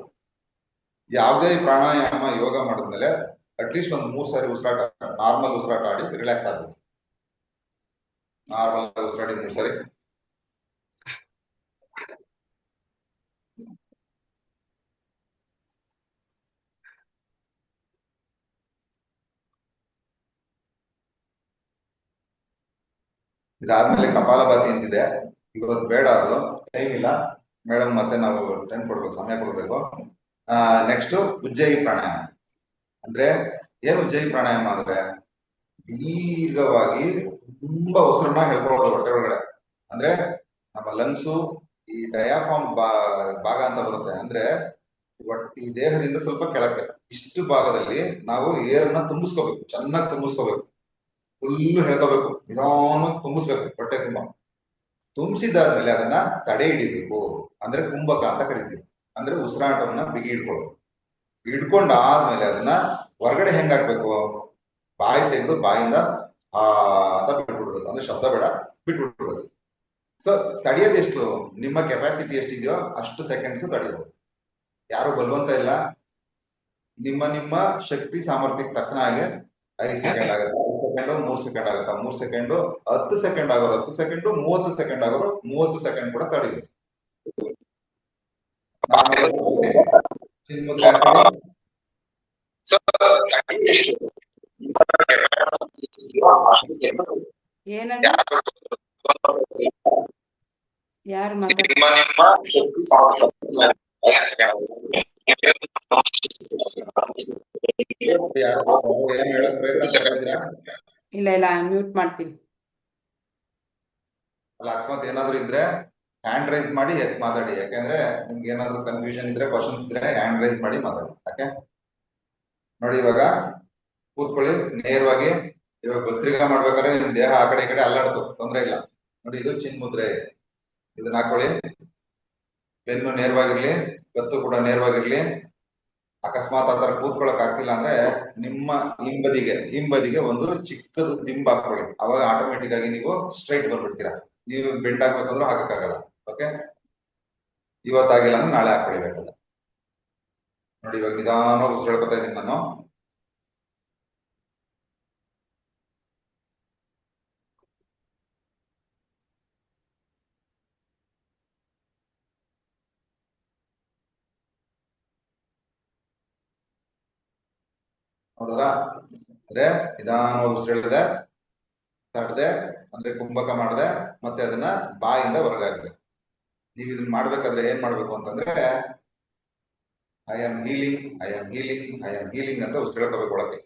ಯಾವುದೇ ಪ್ರಾಣಾಯಾಮ ಯೋಗ ಮಾಡಿದ್ಮೇಲೆ ಅಟ್ಲೀಸ್ಟ್ ಒಂದು 3 ಸಾರಿ ಉಸಿರಾಟ, ನಾರ್ಮಲ್ ಉಸಿರಾಟ ಆಡಿ ರಿಲ್ಯಾಕ್ಸ್ ಆಗ್ಬೇಕು. ನಾರ್ಮಲ್ ಉಸಿರಾಡಿ 3 ಸಾರಿ. ಇದಾದ್ಮೇಲೆ ಕಪಾಲಭಾತಿ ಅಂತಿದೆ. ಇವತ್ತು ಬೇಡ, ಅದು ಟೈಮ್ ಇಲ್ಲ ಮೇಡಮ್, ಮತ್ತೆ ನಾವು ಟೈಮ್ ಕೊಡ್ಬೇಕು, ಸಮಯ ಕೊಡ್ಬೇಕು. ನೆಕ್ಸ್ಟ್ ಉಜ್ಜಯಿ ಪ್ರಾಣಾಯಾಮ. ಅಂದ್ರೆ ಏನು ಉಜ್ಜಯಿ ಪ್ರಾಣಾಯಾಮ ಅಂದ್ರೆ ದೀರ್ಘವಾಗಿ ತುಂಬಾ ಉಸಿರನ್ನ ಹೇಳ್ಕೊಳ್ಳೋದು ಹೊಟ್ಟೆ ಒಳಗಡೆ. ಅಂದ್ರೆ ನಮ್ಮ ಲಂಗ್ಸು ಈ ಡಯಾಫಾರ್ಮ್ ಭಾಗ ಅಂತ ಬರುತ್ತೆ. ಅಂದ್ರೆ ಈ ದೇಹದಿಂದ ಸ್ವಲ್ಪ ಕೆಳಕ್ಕೆ ಇಷ್ಟು ಭಾಗದಲ್ಲಿ ನಾವು ಏರ್ನ ತುಂಬಿಸ್ಕೋಬೇಕು, ಚೆನ್ನಾಗಿ ತುಂಬಿಸ್ಕೋಬೇಕು, ಫುಲ್ ಹೇಳ್ಕೋಬೇಕು, ನಿಧಾನವಾಗಿ ತುಂಬಿಸ್ಬೇಕು ಹೊಟ್ಟೆ ತುಂಬ. ತುಂಬಿಸಿದಾದ್ಮೇಲೆ ಅದನ್ನ ತಡೆ ಹಿಡಿಬೇಕು, ಅಂದ್ರೆ ಕುಂಭಕ ಅಂತ ಕರಿತೀವಿ. ಅಂದ್ರೆ ಉಸಿರಾಟವನ್ನ ಬಿಗಿ ಹಿಡ್ಕೊಳ್ಳೋದು. ಹಿಡ್ಕೊಂಡಾದ್ಮೇಲೆ ಅದನ್ನ ಹೊರಗಡೆ ಹೆಂಗ್ ಹಾಕ್ಬೇಕು, ಬಾಯಿ ತೆಗೆದು ಬಾಯಿಂದ ಆ ಅಂತ ಬಿಟ್ಬಿಡ್ಬೇಕು. ಅಂದ್ರೆ ಶಬ್ದ ಬೇಡ, ಬಿಟ್ಬಿಡ್ಬೇಕು. ಸೊ ತಡೆಯೋದು ಎಷ್ಟು, ನಿಮ್ಮ ಕೆಪಾಸಿಟಿ ಎಷ್ಟಿದೆಯೋ ಅಷ್ಟು ಸೆಕೆಂಡ್ಸ್ ತಡೆಯಬಹುದು. ಯಾರು ಬಲವಂತ ಇಲ್ಲ, ನಿಮ್ಮ ನಿಮ್ಮ ಶಕ್ತಿ ಸಾಮರ್ಥ್ಯಕ್ಕೆ ತಕ್ಕನ ಹಾಗೆ 5 ಸೆಕೆಂಡ್ ಆಗುತ್ತೆ, 5 ಸೆಕೆಂಡು, 3 ಸೆಕೆಂಡ್ ಆಗುತ್ತೆ, 3 ಸೆಕೆಂಡು, 10 ಸೆಕೆಂಡ್ ಆಗೋರು 10 ಸೆಕೆಂಡು, 30 ಸೆಕೆಂಡ್ ಆಗೋರು 30 ಸೆಕೆಂಡ್ ಕೂಡ ತಡೀಬೇಕು. ಚಿನ್ಮುದ್ರೆ ಹಾಕೊಳ್ಳಿ. ಏನದು, ಯಾರು ಮಾತಾಡ ಏನ್ ಹೇಳಕ್ ಪ್ರಯತ್ನ ಮಾಡಿದ್ರಾ? ಇಲ್ಲ ಇಲ್ಲ, ಮ್ಯೂಟ್ ಮಾಡ್ತೀನಿ. ಅಲ್ಲ, ಅಕಸ್ಮಾತ್ ಏನಾದ್ರು ಇದ್ರೆ ಹ್ಯಾಂಡ್ ರೈಸ್ ಮಾಡಿ ಮಾತಾಡಿ. ಯಾಕಂದ್ರೆ ನಿಮ್ಗೆ ಏನಾದ್ರು ಕನ್ಫ್ಯೂಷನ್ ಇದ್ರೆ, ಕ್ವಶನ್ಸ್ ಇದ್ರೆ ಹ್ಯಾಂಡ್ ರೈಸ್ ಮಾಡಿ ಮಾತಾಡಿ. ಓಕೆ, ನೋಡಿ ಇವಾಗ ಕೂತ್ಕೊಳ್ಳಿ ನೇರವಾಗಿ. ಇವಾಗ ಭಸ್ತ್ರಿಕಾ ಮಾಡ್ಬೇಕಾದ್ರೆ ನಿಮ್ ದೇಹ ಆ ಕಡೆ ಈ ಕಡೆ ಅಲ್ಲಾಡ್ತು, ತೊಂದ್ರೆ ಇಲ್ಲ. ನೋಡಿ, ಇದು ಚಿನ್ಮುದ್ರೆ, ಇದನ್ನ ಹಾಕೊಳ್ಳಿ. ಬೆನ್ನು ನೇರವಾಗಿರ್ಲಿ, ಕತ್ತು ಕೂಡ ನೇರವಾಗಿರ್ಲಿ. ಅಕಸ್ಮಾತ್ ಆತರ ಕೂತ್ಕೊಳಕ್ ಆಗ್ತಿಲ್ಲ ಅಂದ್ರೆ ನಿಮ್ಮ ಹಿಂಬದಿಗೆ ಒಂದು ಚಿಕ್ಕದು ದಿಂಬ್ ಹಾಕೊಳ್ಳಿ. ಅವಾಗ ಆಟೋಮೆಟಿಕ್ ಆಗಿ ನೀವು ಸ್ಟ್ರೈಟ್ ಬಂದ್ಬಿಡ್ತೀರಾ. ನೀವು ಬೆಂಡ್ ಹಾಕ್ಬೇಕಂದ್ರೂ ಹಾಕಕ್ಕಾಗಲ್ಲ. ಓಕೆ, ಇವತ್ತಾಗಿಲ್ಲ ಅಂದ್ರೆ ನಾಳೆ ಹಾಕೊಳಿಬೇಕಲ್ಲ. ನೋಡಿ, ಇವಾಗ ನಿಧಾನವಾಗಿ ಉಸಿರಾಡ್ಕೊತಾ ಇದ್ದೀನಿ ನಾನು. ಹೌದಲ್ಲ, ಅಂದ್ರೆ ನಿಧಾನವಾಗಿ ಉಸಿರಾಡಿದೆ, ತಡ್ದೆ, ಅಂದ್ರೆ ಕುಂಭಕ ಮಾಡಿದೆ, ಮತ್ತೆ ಅದನ್ನ ಬಾಯಿಂದ ಹೊರಗಾಗಿದೆ. ನೀವು ಇದನ್ನ ಮಾಡ್ಬೇಕಾದ್ರೆ ಏನ್ ಮಾಡ್ಬೇಕು ಅಂತಂದ್ರೆ, I am healing, I am healing, I am healing ಅಂತ ಉಸಿರಾಡ್ಕೋಬೇಕು ಒಳಗೆ.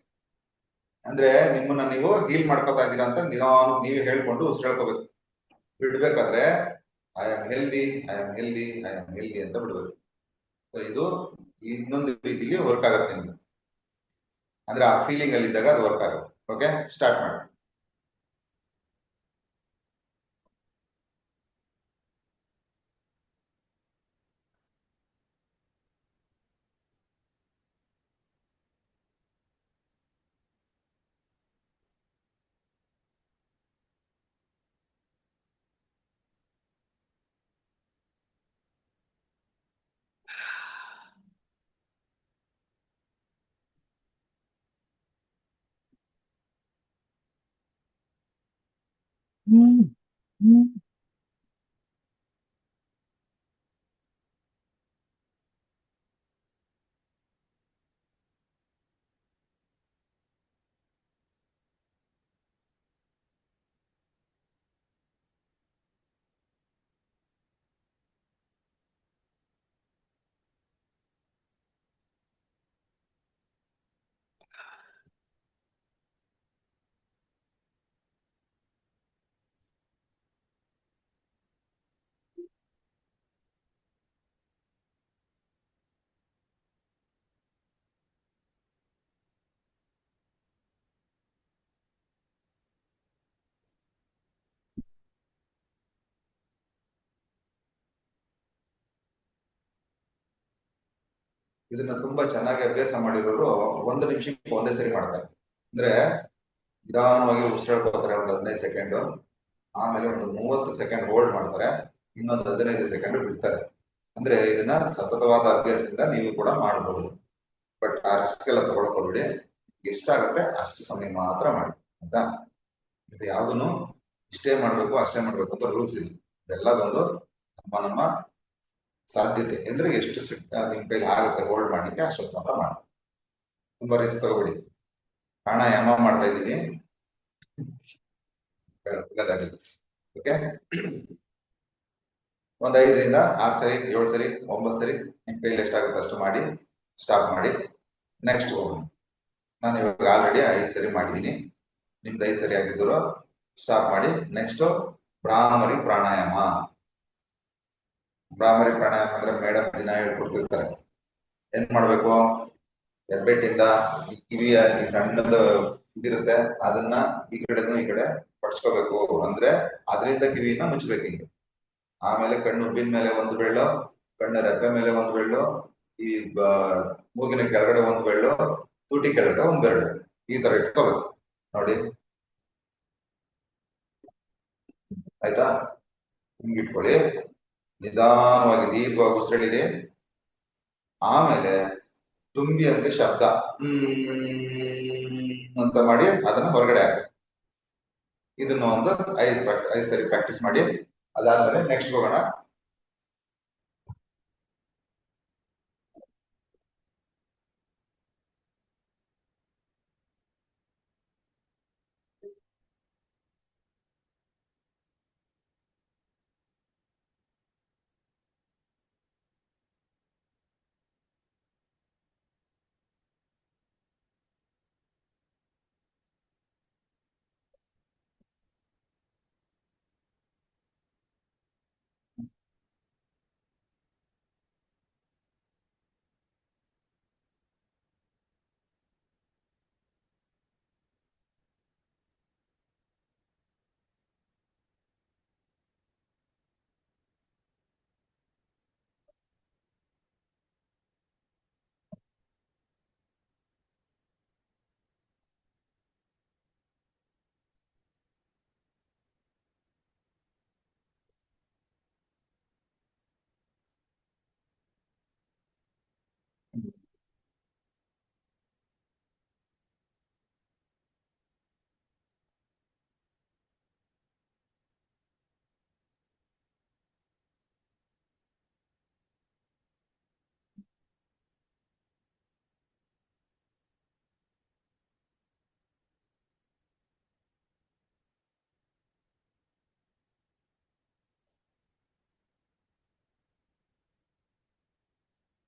ಅಂದ್ರೆ ನಿಮ್ಮನ್ನ ನೀವು ಹೀಲ್ ಮಾಡ್ಕೋತಾ ಇದ್ದೀರಾ ಅಂತ ನಿಧಾನ ನೀವೇ ಹೇಳ್ಕೊಂಡು ಉಸಿರಾಡ್ಕೋಬೇಕು. ಬಿಡ್ಬೇಕಾದ್ರೆ I am healthy, I am healthy, I am healthy ಅಂತ ಬಿಡ್ಬೇಕು. ಇದು ಇನ್ನೊಂದು ರೀತಿಲಿ ವರ್ಕ್ ಆಗುತ್ತೆ ನಿಮ್ಗೆ. ಅಂದ್ರೆ ಆ ಫೀಲಿಂಗ್ ಅಲ್ಲಿ ಇದ್ದಾಗ ಅದು ವರ್ಕ್ ಆಗುತ್ತೆ. ಓಕೆ, ಸ್ಟಾರ್ಟ್ ಮಾಡಿ. ಇದನ್ನ ತುಂಬಾ ಚೆನ್ನಾಗಿ ಅಭ್ಯಾಸ ಮಾಡಿರೋರು 1 ನಿಮಿಷಕ್ಕೆ ಒಂದೇ ಸರಿ ಮಾಡ್ತಾರೆ. ಅಂದ್ರೆ ನಿಧಾನವಾಗಿ ಉಸಿರಾಡ್ಕೋತಾರೆ ಒಂದು 15 ಸೆಕೆಂಡ್, ಆಮೇಲೆ ಒಂದು 30 ಸೆಕೆಂಡ್ ಹೋಲ್ಡ್ ಮಾಡ್ತಾರೆ, ಇನ್ನೊಂದು 15 ಸೆಕೆಂಡ್ ಬಿಡ್ತಾರೆ. ಅಂದ್ರೆ ಇದನ್ನ ಸತತವಾದ ಅಭ್ಯಾಸದಿಂದ ನೀವು ಕೂಡ ಮಾಡಬಹುದು. ಬಟ್ ಆ ರಿಸ್ಕ್ ಎಲ್ಲ ತಗೊಳ್ಕೊಬಿಡಿ. ಎಷ್ಟಾಗತ್ತೆ ಅಷ್ಟು ಸಮಯ ಮಾತ್ರ ಮಾಡಿ ಆಯ್ತಾ. ಇದು ಯಾವ್ದನ್ನು ಇಷ್ಟೇ ಮಾಡ್ಬೇಕು ಅಷ್ಟೇ ಮಾಡ್ಬೇಕು ಅಂತ ರೂಲ್ಸ್ ಇಲ್ಲ. ಇದೆಲ್ಲ ಬಂದು ನಮ್ಮ ಸಾಧ್ಯತೆ ಅಂದ್ರೆ ಎಷ್ಟು ನಿಮ್ ಕೈಲಿ ಆಗುತ್ತೆ ಹೋಲ್ಡ್ ಮಾಡ್ಲಿಕ್ಕೆ ಅಷ್ಟೊತ್ತು ಮಾತ್ರ ಮಾಡಿ. ತುಂಬಾ ರಿಸ್ಕ್ ತಗೋಬಿಡಿ. ಪ್ರಾಣಾಯಾಮ ಮಾಡ್ತಾ ಇದ್ದೀನಿ, ಓಕೆ. ಒಂದ್ 5ರಿಂದ 6 ಸರಿ 7 ಸರಿ 9 ಸರಿ ನಿಮ್ ಕೈಲಿ ಎಷ್ಟಾಗುತ್ತೆ ಅಷ್ಟು ಮಾಡಿ ಸ್ಟಾಪ್ ಮಾಡಿ. ನೆಕ್ಸ್ಟ್ ಹೋಗೋಣ. ನಾನು ಇವಾಗ ಆಲ್ರೆಡಿ 5 ಸರಿ ಮಾಡಿದ್ದೀನಿ. ನಿಮ್ದು 5 ಸರಿ ಆಗಿದ್ರು ಸ್ಟಾಪ್ ಮಾಡಿ. ನೆಕ್ಸ್ಟ್ ಭ್ರಾಮರಿ ಪ್ರಾಣಾಯಾಮ. ಭ್ರಾಮರಿ ಪ್ರಾಣಾಯಾಮ ಅಂದ್ರೆ ಮೇಡಮ್ ದಿನ ಹೇಳ್ಕೊಡ್ತಿರ್ತಾರೆ. ಏನ್ ಮಾಡ್ಬೇಕು, ಹೆಬ್ಬೆಟ್ಟಿಂದ ಈ ಕಿವಿಯ ಈ ಸಣ್ಣದ ಇದಿರುತ್ತೆ ಅದನ್ನ ಈ ಕಡೆನೂ ಈ ಕಡೆ ಪಡ್ಸ್ಕೋಬೇಕು. ಅಂದ್ರೆ ಅದರಿಂದ ಕಿವಿನ ಮುಚ್ಚಬೇಕು ಹಿಂಗೆ. ಆಮೇಲೆ ಕಣ್ಣು ಉಬ್ಬಿನ ಮೇಲೆ ಒಂದು ಬೆಳ್ಳು, ಕಣ್ಣ ರೆಪ್ಪೆ ಮೇಲೆ ಒಂದು ಬೆಳ್ಳು, ಈ ಮೂಗಿನ ಕೆಳಗಡೆ ಒಂದು ಬೆಳ್ಳು, ತುಟಿ ಕೆಳಗಡೆ ಒಂದು ಬೆರಳು, ಈ ತರ ಇಟ್ಕೋಬೇಕು ನೋಡಿ. ಆಯ್ತಾ? ಹಿಂಗ್ ಇಟ್ಕೊಳ್ಳಿ. ನಿಧಾನವಾಗಿ ದೀರ್ಘವಾಗಿ ಉಸಿರೆಳಿರಿ. ಆಮೇಲೆ ತುಂಬಿ ಅಂತ ಶಬ್ದ ಅಂತ ಮಾಡಿ ಅದನ್ನ ಹೊರಗಡೆ ಹಾಕಿ. ಇದನ್ನ ಒಂದು 5 ಸರಿ ಪ್ರಾಕ್ಟೀಸ್ ಮಾಡಿ. ಅದಾದ್ಮೇಲೆ ನೆಕ್ಸ್ಟ್ ಹೋಗೋಣ.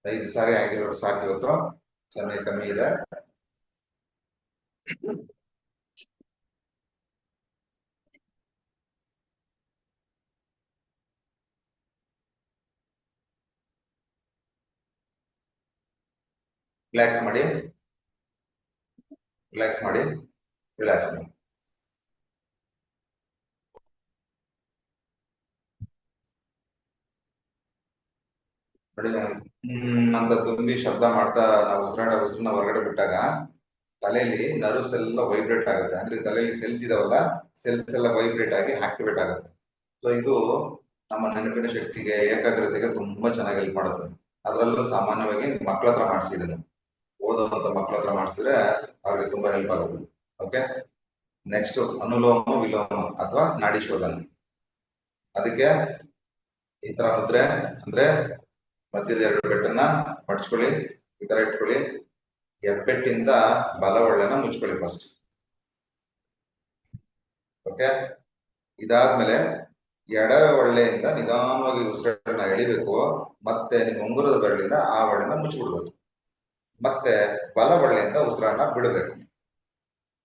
ಐದು ಸಾರಿ ಆಗಿರೋರು ಸಾಕು. ಇವತ್ತು ಸಮಯ ಕಮ್ಮಿ ಇದೆ. ರಿಲ್ಯಾಕ್ಸ್ ಮಾಡಿ, ರಿಲ್ಯಾಕ್ಸ್ ಮಾಡಿ, ರಿಲ್ಯಾಕ್ಸ್ ಮಾಡಿ. ನೋಡಿ, ಅಂತ ತುಂಬಿ ಶಬ್ದ ಮಾಡ್ತಾ ನಾವು ಉಸಿರನ್ನ ಹೊರಗಡೆ ಬಿಟ್ಟಾಗ ತಲೆಯಲ್ಲಿ ನರ್ವ್ಸ್ ಎಲ್ಲ ವೈಬ್ರೇಟ್ ಆಗುತ್ತೆ. ಅಂದ್ರೆ ತಲೆಯಲ್ಲಿ ಸೆಲ್ಸ್ ಇದಾವಲ್ಲ, ಸೆಲ್ಸ್ ಎಲ್ಲ ವೈಬ್ರೇಟ್ ಆಗಿ ಆಕ್ಟಿವೇಟ್ ಆಗುತ್ತೆ. ಸೊ ಇದು ನಮ್ಮ ನೆನಪಿನ ಶಕ್ತಿಗೆ, ಏಕಾಗ್ರತೆಗೆ ತುಂಬಾ ಚೆನ್ನಾಗಿ ಹೆಲ್ಪ್ ಮಾಡುತ್ತೆ. ಅದರಲ್ಲೂ ಸಾಮಾನ್ಯವಾಗಿ ಮಕ್ಕಳ ಹತ್ರ ಮಾಡಿಸಿದ್ರೆ, ಓದುವಂತ ಮಕ್ಕಳ ಹತ್ರ ಮಾಡಿಸಿದ್ರೆ ಅವ್ರಿಗೆ ತುಂಬಾ ಹೆಲ್ಪ್ ಆಗುತ್ತೆ. ಓಕೆ. ನೆಕ್ಸ್ಟ್ ಅನುಲೋಮ ವಿಲೋಮ ಅಥವಾ ನಾಡಿ ಶೋಧನ. ಅದಕ್ಕೆ ಈ ತರ ಮುದ್ರೆ ಅಂದ್ರೆ ಮಧ್ಯದ 2 ಬೆಟ್ಟನ್ನ ಮಡ್ಚ್ಕೊಳ್ಳಿ, ಈ ತರ ಇಟ್ಕೊಳ್ಳಿ. ಹೆಬ್ಬೆಟ್ಟಿಂದ ಬಲ ಒಳ್ಳೆನ ಮುಚ್ಕೊಳ್ಳಿ ಫಸ್ಟ್. ಓಕೆ. ಇದಾದ್ಮೇಲೆ ಎಡ ಒಳ್ಳೆಯಿಂದ ನಿಧಾನವಾಗಿ ಉಸಿರನ್ನ ಎಳಿಬೇಕು. ಮತ್ತೆ ನಿಮ್ಮ ಉಂಗುರದ ಬೆರಳಿಂದ ಆ ಒಳ್ಳೆನ ಮುಚ್ಚಿಬಿಡ್ಬೇಕು. ಮತ್ತೆ ಬಲ ಒಳ್ಳೆಯಿಂದ ಉಸಿರನ್ನ ಬಿಡಬೇಕು.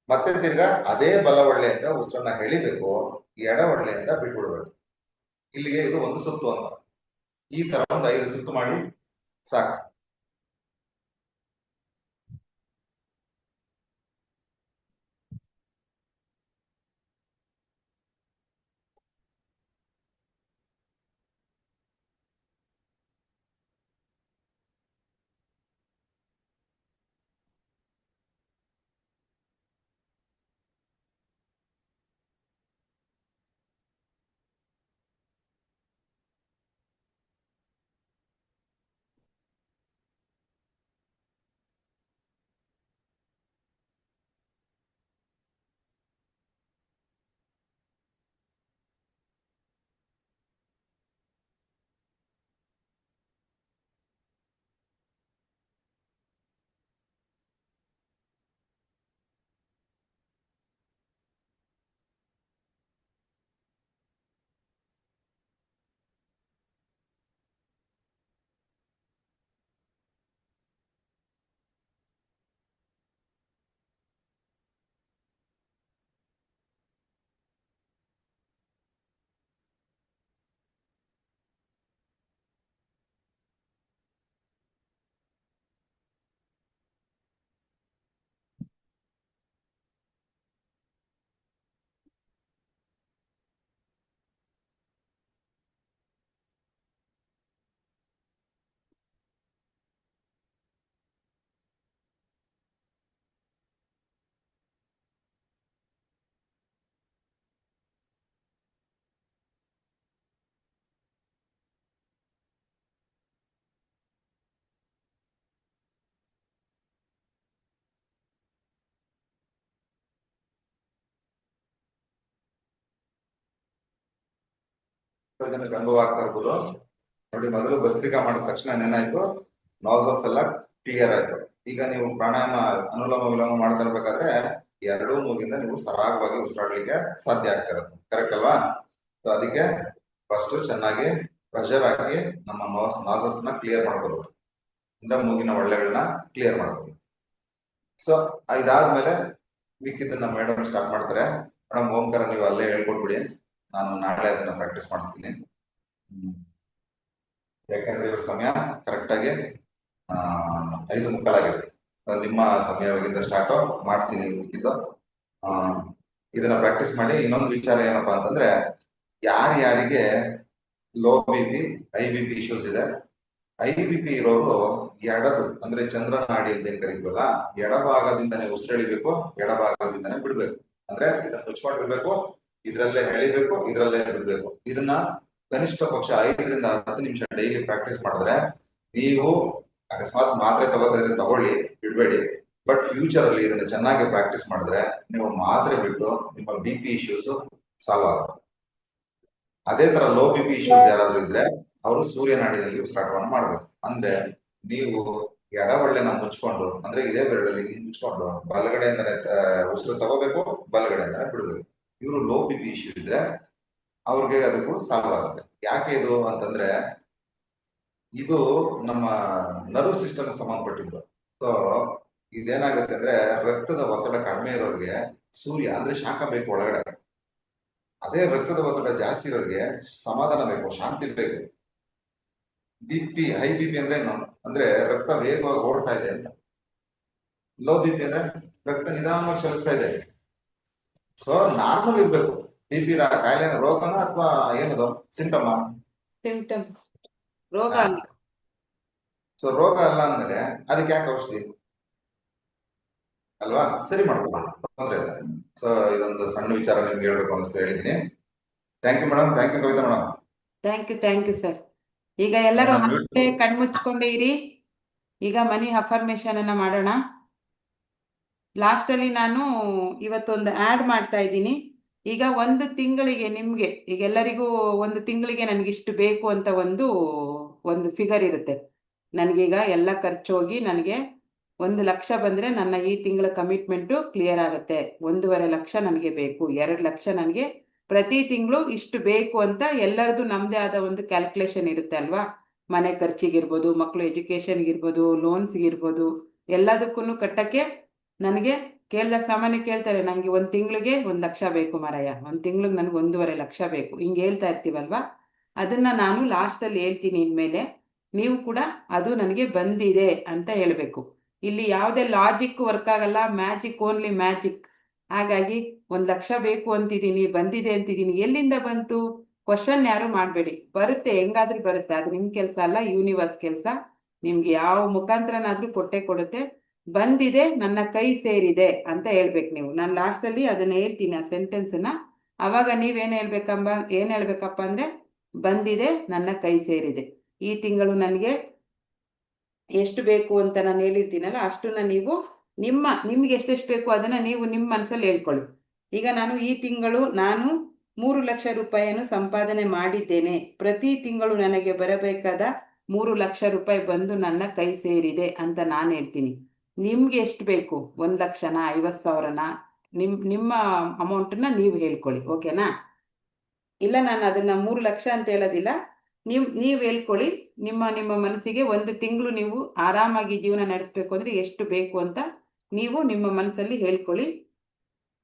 ಮತ್ತೆ ತಿರ್ಗಾ ಅದೇ ಬಲ ಒಳ್ಳೆಯಿಂದ ಉಸಿರನ್ನ ಎಳಿಬೇಕು, ಎಡ ಒಳ್ಳೆಯಿಂದ ಬಿಟ್ಬಿಡ್ಬೇಕು. ಇಲ್ಲಿಗೆ ಇದು ಒಂದು ಸುತ್ತು ಅಂತ. ಈ ತರ ಒಂದು 5 ಸುತ್ತು ಮಾಡಿ ಸಾಕು. ಜನಕ್ಕೆ ಅನುಭವ ಆಗ್ತಾ ಇರ್ಬೋದು. ನೋಡಿ, ಮೊದಲು ಭಸ್ತ್ರಿಕಾ ಮಾಡಿದ ತಕ್ಷಣ ಏನಾಯ್ತು, ನಾಸಲ್ಸ್ ಎಲ್ಲ ಕ್ಲಿಯರ್ ಆಯ್ತು. ಈಗ ನೀವು ಪ್ರಾಣಾಯಾಮ ಅನುಲೋಮ ವಿಲೋಮ ಮಾಡ್ತಾ ಇರ್ಬೇಕಾದ್ರೆ ಎರಡೂ ಮೂಗಿಂದ ನೀವು ಸರಾಗವಾಗಿ ಉಸಿರಾಡ್ಲಿಕ್ಕೆ ಸಾಧ್ಯ ಆಗ್ತಾ ಇರುತ್ತೆ. ಕರೆಕ್ಟ್ ಅಲ್ವಾ? ಸೊ ಅದಕ್ಕೆ ಫಸ್ಟ್ ಚೆನ್ನಾಗಿ ಪ್ರೆಷರ್ ಹಾಕಿ ನಮ್ಮ ನಾಸಲ್ಸ್ ನ ಕ್ಲಿಯರ್ ಮಾಡ್ಕೋಬೇಕು, ಅಂದ್ರೆ ಮೂಗಿನ ಒಳ್ಳೆಗಳನ್ನ ಕ್ಲಿಯರ್ ಮಾಡ್ಕೋಬೇಕು. ಸೊ ಇದಾದ್ಮೇಲೆ ಮಿಕ್ಕಿದ್ದನ್ನ ಮೇಡಮ್ ಸ್ಟಾರ್ಟ್ ಮಾಡ್ತಾರೆ. ಮೇಡಮ್ ಓಂಕಾರ ನೀವು ಅಲ್ಲೇ ಹೇಳ್ಕೊಟ್ಬಿಡಿ, ನಾನು ನಾಳೆ ಅದನ್ನ ಪ್ರಾಕ್ಟೀಸ್ ಮಾಡಿಸ್ತೀನಿ. ಯಾಕಂದ್ರೆ ಇವ್ರ ಸಮಯ ಕರೆಕ್ಟ್ ಆಗಿ 5:45 ಆಗಿದೆ. ನಿಮ್ಮ ಸಮಯವಾಗಿಂದ ಸ್ಟಾರ್ಟ್ ಮಾಡಿಸಿ ನೀವು ಮಿಕ್ಕಿದ್ದು ಇದನ್ನ ಪ್ರಾಕ್ಟೀಸ್ ಮಾಡಿ. ಇನ್ನೊಂದು ವಿಚಾರ ಏನಪ್ಪಾ ಅಂತಂದ್ರೆ, ಯಾರ್ಯಾರಿಗೆ ಲೋ ಬಿ ಐ-ಬಿ-ಪಿ ಇಶ್ಯೂಸ್ ಇದೆ, ಐ-ಬಿ-ಪಿ ಇರೋರು ಎಡದು ಅಂದ್ರೆ ಚಂದ್ರನಾಡಿ ಅಂತ ಏನ್ ಕರೀತೀವಲ್ಲ, ಎಡಭಾಗದಿಂದನೇ ಉಸಿರೆಳಿಬೇಕು, ಎಡಭಾಗದಿಂದನೇ ಬಿಡ್ಬೇಕು. ಅಂದ್ರೆ ಇದನ್ನ ಮುಚ್ಕೊಂಡಿರ್ಬೇಕು, ಇದ್ರಲ್ಲೇ ಎಳಿಬೇಕು, ಇದ್ರಲ್ಲೇ ಬಿಡ್ಬೇಕು. ಇದನ್ನ ಕನಿಷ್ಠ ಪಕ್ಷ 5 ರಿಂದ 10 ನಿಮಿಷ ಡೈಲಿ ಪ್ರಾಕ್ಟೀಸ್ ಮಾಡಿದ್ರೆ, ನೀವು ಅಕಸ್ಮಾತ್ ಮಾತ್ರೆ ತಗೋತಿದ್ರೆ ತಗೊಳ್ಳಿ, ಬಿಡ್ಬೇಡಿ. ಬಟ್ ಫ್ಯೂಚರ್ ಅಲ್ಲಿ ಇದನ್ನ ಚೆನ್ನಾಗಿ ಪ್ರಾಕ್ಟೀಸ್ ಮಾಡಿದ್ರೆ ನೀವು ಮಾತ್ರೆ ಬಿಟ್ಟು ನಿಮ್ಮ ಬಿ-ಪಿ ಇಶ್ಯೂಸ್ ಸಾಲ್ವ್ ಆಗುತ್ತೆ. ಅದೇ ತರ ಲೋ ಬಿ-ಪಿ ಇಶ್ಯೂಸ್ ಯಾರಾದ್ರೂ ಇದ್ರೆ ಅವರು ಸೂರ್ಯನಾಡಿನಲ್ಲಿ ಉಸಿರಾಟವನ್ನು ಮಾಡ್ಬೇಕು. ಅಂದ್ರೆ ನೀವು ಎಡವಳ್ಳೆನ ಮುಚ್ಕೊಂಡು, ಅಂದ್ರೆ ಇದೇ ಬೆರಳಲ್ಲಿ ಮುಚ್ಕೊಂಡು ಬಲಗಡೆಯಿಂದನೇ ಉಸಿರು ತಗೋಬೇಕು, ಬಲಗಡೆಯಿಂದನೇ ಬಿಡ್ಬೇಕು. ಇವರು ಲೋ ಬಿ-ಪಿ ಇಶ್ಯೂ ಇದ್ರೆ ಅವ್ರಿಗೆ ಅದಕ್ಕೂ ಸಾಲ್ವ್ ಆಗುತ್ತೆ. ಯಾಕೆ ಇದು ಅಂತಂದ್ರೆ, ಇದು ನಮ್ಮ ನರ್ವ್ ಸಿಸ್ಟಮ್ ಸಂಬಂಧಪಟ್ಟಿದ್ದು. ಸೊ ಇದೇನಾಗುತ್ತೆ ಅಂದ್ರೆ, ರಕ್ತದ ಒತ್ತಡ ಕಡಿಮೆ ಇರೋರಿಗೆ ಸೂರ್ಯ ಅಂದ್ರೆ ಶಾಖ ಬೇಕು ಒಳಗಡೆ. ಅದೇ ರಕ್ತದ ಒತ್ತಡ ಜಾಸ್ತಿ ಇರೋರಿಗೆ ಸಮಾಧಾನ ಬೇಕು, ಶಾಂತಿ ಬೇಕು. ಬಿ-ಪಿ ಹೈ ಬಿ-ಪಿ ಅಂದ್ರೆ ಏನು ಅಂದ್ರೆ, ರಕ್ತ ವೇಗವಾಗಿ ಓಡ್ತಾ ಇದೆ ಅಂತ. ಲೋ ಬಿ-ಪಿ ಅಂದ್ರೆ ರಕ್ತ ನಿಧಾನವಾಗಿ ಚಲಿಸ್ತಾ ಇದೆ. ಸೊ ನಾರ್ಮಲ್ ಇರ್ಬೇಕು. ಬಿ-ಪಿ ಕಾಯಿಲೆ ರೋಗನ ಅಥವಾ ಏನದು ಸಿಂಟಮ? ಸಿಂಟಮ್ಸ್, ರೋಗ ಅಲ್ಲ. ಸೊ ರೋಗ ಅಲ್ಲ ಅಂದ್ಮೇಲೆ ಅದಕ್ಕೆ ಯಾಕೆ ಔಷಧಿ ಅಲ್ವಾ? ಸರಿ ಮಾಡ್ಕೊಳ್ಳೋಣ, ತೊಂದ್ರೆ ಇಲ್ಲ. ಸೊ ಇದೊಂದು ಸಣ್ಣ ವಿಚಾರ ನಿಮ್ಗೆ ಹೇಳ್ಬೇಕು ಅನಿಸ್ತು, ಹೇಳಿದೀನಿ. Thank you madam. Thank you Kavita madam. Thank you sir. ಈಗ ಎಲ್ಲರೂ ಮತ್ತೆ ಕಣ್ಮುಚ್ಕೊಂಡೇ ಇರಿ. ಈಗ ಮನಿ ಅಫರ್ಮೇಶನ್ ಅನ್ನ ಮಾಡೋಣ. ಲಾಸ್ಟ್ ಅಲ್ಲಿ ನಾನು ಇವತ್ತೊಂದು ಆಡ್ ಮಾಡ್ತಾ ಇದ್ದೀನಿ. ಈಗ 1 ತಿಂಗಳಿಗೆ ನಿಮ್ಗೆ, ಈಗ ಎಲ್ಲರಿಗೂ 1 ತಿಂಗಳಿಗೆ ನನಗಿಷ್ಟು ಬೇಕು ಅಂತ ಒಂದು ಫಿಗರ್ ಇರುತ್ತೆ. ನನಗೀಗ ಎಲ್ಲ ಖರ್ಚು ಹೋಗಿ ನನಗೆ 1 ಲಕ್ಷ ಬಂದ್ರೆ ನನ್ನ ಈ ತಿಂಗಳ ಕಮಿಟ್ಮೆಂಟು ಕ್ಲಿಯರ್ ಆಗುತ್ತೆ. 1.5 ಲಕ್ಷ ನನಗೆ ಬೇಕು, 2 ಲಕ್ಷ ನನಗೆ ಪ್ರತಿ ತಿಂಗಳು ಇಷ್ಟು ಬೇಕು ಅಂತ ಎಲ್ಲರದು ನಮ್ಮದೇ ಆದ ಒಂದು ಕ್ಯಾಲ್ಕುಲೇಷನ್ ಇರುತ್ತೆ ಅಲ್ವಾ? ಮನೆ ಖರ್ಚಿಗಿರ್ಬೋದು, ಮಕ್ಕಳು ಎಜುಕೇಷನ್ಗಿರ್ಬೋದು, ಲೋನ್ಸ್ಗಿರ್ಬೋದು, ಎಲ್ಲದಕ್ಕೂ ಕಟ್ಟಕ್ಕೆ ನನಗೆ ಕೇಳಿದಾಗ ಸಾಮಾನ್ಯ ಕೇಳ್ತಾರೆ, ನನಗೆ 1 ತಿಂಗಳಿಗೆ 1 ಲಕ್ಷ ಬೇಕು ಮಾರಾಯ, 1 ತಿಂಗಳಿಗೆ ನನಗೆ 1.5 ಲಕ್ಷ ಬೇಕು, ಹಿಂಗೆ ಹೇಳ್ತಾ ಇರ್ತೀವಲ್ವಾ? ಅದನ್ನ ನಾನು ಲಾಸ್ಟಲ್ಲಿ ಹೇಳ್ತೀನಿ. ಇನ್ಮೇಲೆ ನೀವು ಕೂಡ ಅದು ನನಗೆ ಬಂದಿದೆ ಅಂತ ಹೇಳಬೇಕು. ಇಲ್ಲಿ ಯಾವುದೇ ಲಾಜಿಕ್ ವರ್ಕ್ ಆಗಲ್ಲ, ಮ್ಯಾಜಿಕ್, ಓನ್ಲಿ ಮ್ಯಾಜಿಕ್. ಹಾಗಾಗಿ 1 ಲಕ್ಷ ಬೇಕು ಅಂತಿದ್ದೀನಿ, ಬಂದಿದೆ ಅಂತಿದ್ದೀನಿ, ಎಲ್ಲಿಂದ ಬಂತು ಕ್ವಶನ್ ಯಾರು ಮಾಡಬೇಡಿ. ಬರುತ್ತೆ, ಹೆಂಗಾದ್ರೂ ಬರುತ್ತೆ. ಅದು ನಿಮ್ಮ ಕೆಲಸ ಅಲ್ಲ, ಯೂನಿವರ್ಸ್ ಕೆಲಸ. ನಿಮ್ಗೆ ಯಾವ ಮುಖಾಂತರನಾದ್ರೂ ಕೊಟ್ಟೆ ಕೊಡುತ್ತೆ. ಬಂದಿದೆ, ನನ್ನ ಕೈ ಸೇರಿದೆ ಅಂತ ಹೇಳ್ಬೇಕು ನೀವು. ನಾನು ಲಾಸ್ಟಲ್ಲಿ ಅದನ್ನ ಹೇಳ್ತೀನಿ, ಆ ಸೆಂಟೆನ್ಸ್ನ. ಅವಾಗ ನೀವೇನು ಹೇಳ್ಬೇಕಪ್ಪ ಅಂದ್ರೆ, ಬಂದಿದೆ, ನನ್ನ ಕೈ ಸೇರಿದೆ. ಈ ತಿಂಗಳು ನನಗೆ ಎಷ್ಟು ಬೇಕು ಅಂತ ನಾನು ಹೇಳಿರ್ತೀನಲ್ಲ, ಅಷ್ಟನ್ನ ನೀವು ನಿಮ್ಗೆ ಎಷ್ಟೆಷ್ಟು ಬೇಕು ಅದನ್ನ ನೀವು ನಿಮ್ಮ ಮನಸ್ಸಲ್ಲಿ ಹೇಳ್ಕೊಳ್ಳಿ. ಈಗ ನಾನು ಈ ತಿಂಗಳು 3 ಲಕ್ಷ ರೂಪಾಯಿಯನ್ನು ಸಂಪಾದನೆ ಮಾಡಿದ್ದೇನೆ. ಪ್ರತಿ ತಿಂಗಳು ನನಗೆ ಬರಬೇಕಾದ 3 ಲಕ್ಷ ರೂಪಾಯಿ ಬಂದು ನನ್ನ ಕೈ ಸೇರಿದೆ ಅಂತ ನಾನು ಹೇಳ್ತೀನಿ. ನಿಮ್ಗೆ ಎಷ್ಟು ಬೇಕು? 1 ಲಕ್ಷನ, 50,000ನ? ನಿಮ್ಮ ಅಮೌಂಟನ್ನ ನೀವು ಹೇಳ್ಕೊಳ್ಳಿ, ಓಕೆನಾ? ಇಲ್ಲ, ನಾನು ಅದನ್ನ 3 ಲಕ್ಷ ಅಂತ ಹೇಳೋದಿಲ್ಲ. ನೀವು ಹೇಳ್ಕೊಳ್ಳಿ. ನಿಮ್ಮ ಮನಸ್ಸಿಗೆ 1 ತಿಂಗಳು ನೀವು ಆರಾಮಾಗಿ ಜೀವನ ನಡೆಸಬೇಕು ಅಂದ್ರೆ ಎಷ್ಟು ಬೇಕು ಅಂತ ನೀವು ನಿಮ್ಮ ಮನಸ್ಸಲ್ಲಿ ಹೇಳ್ಕೊಳ್ಳಿ.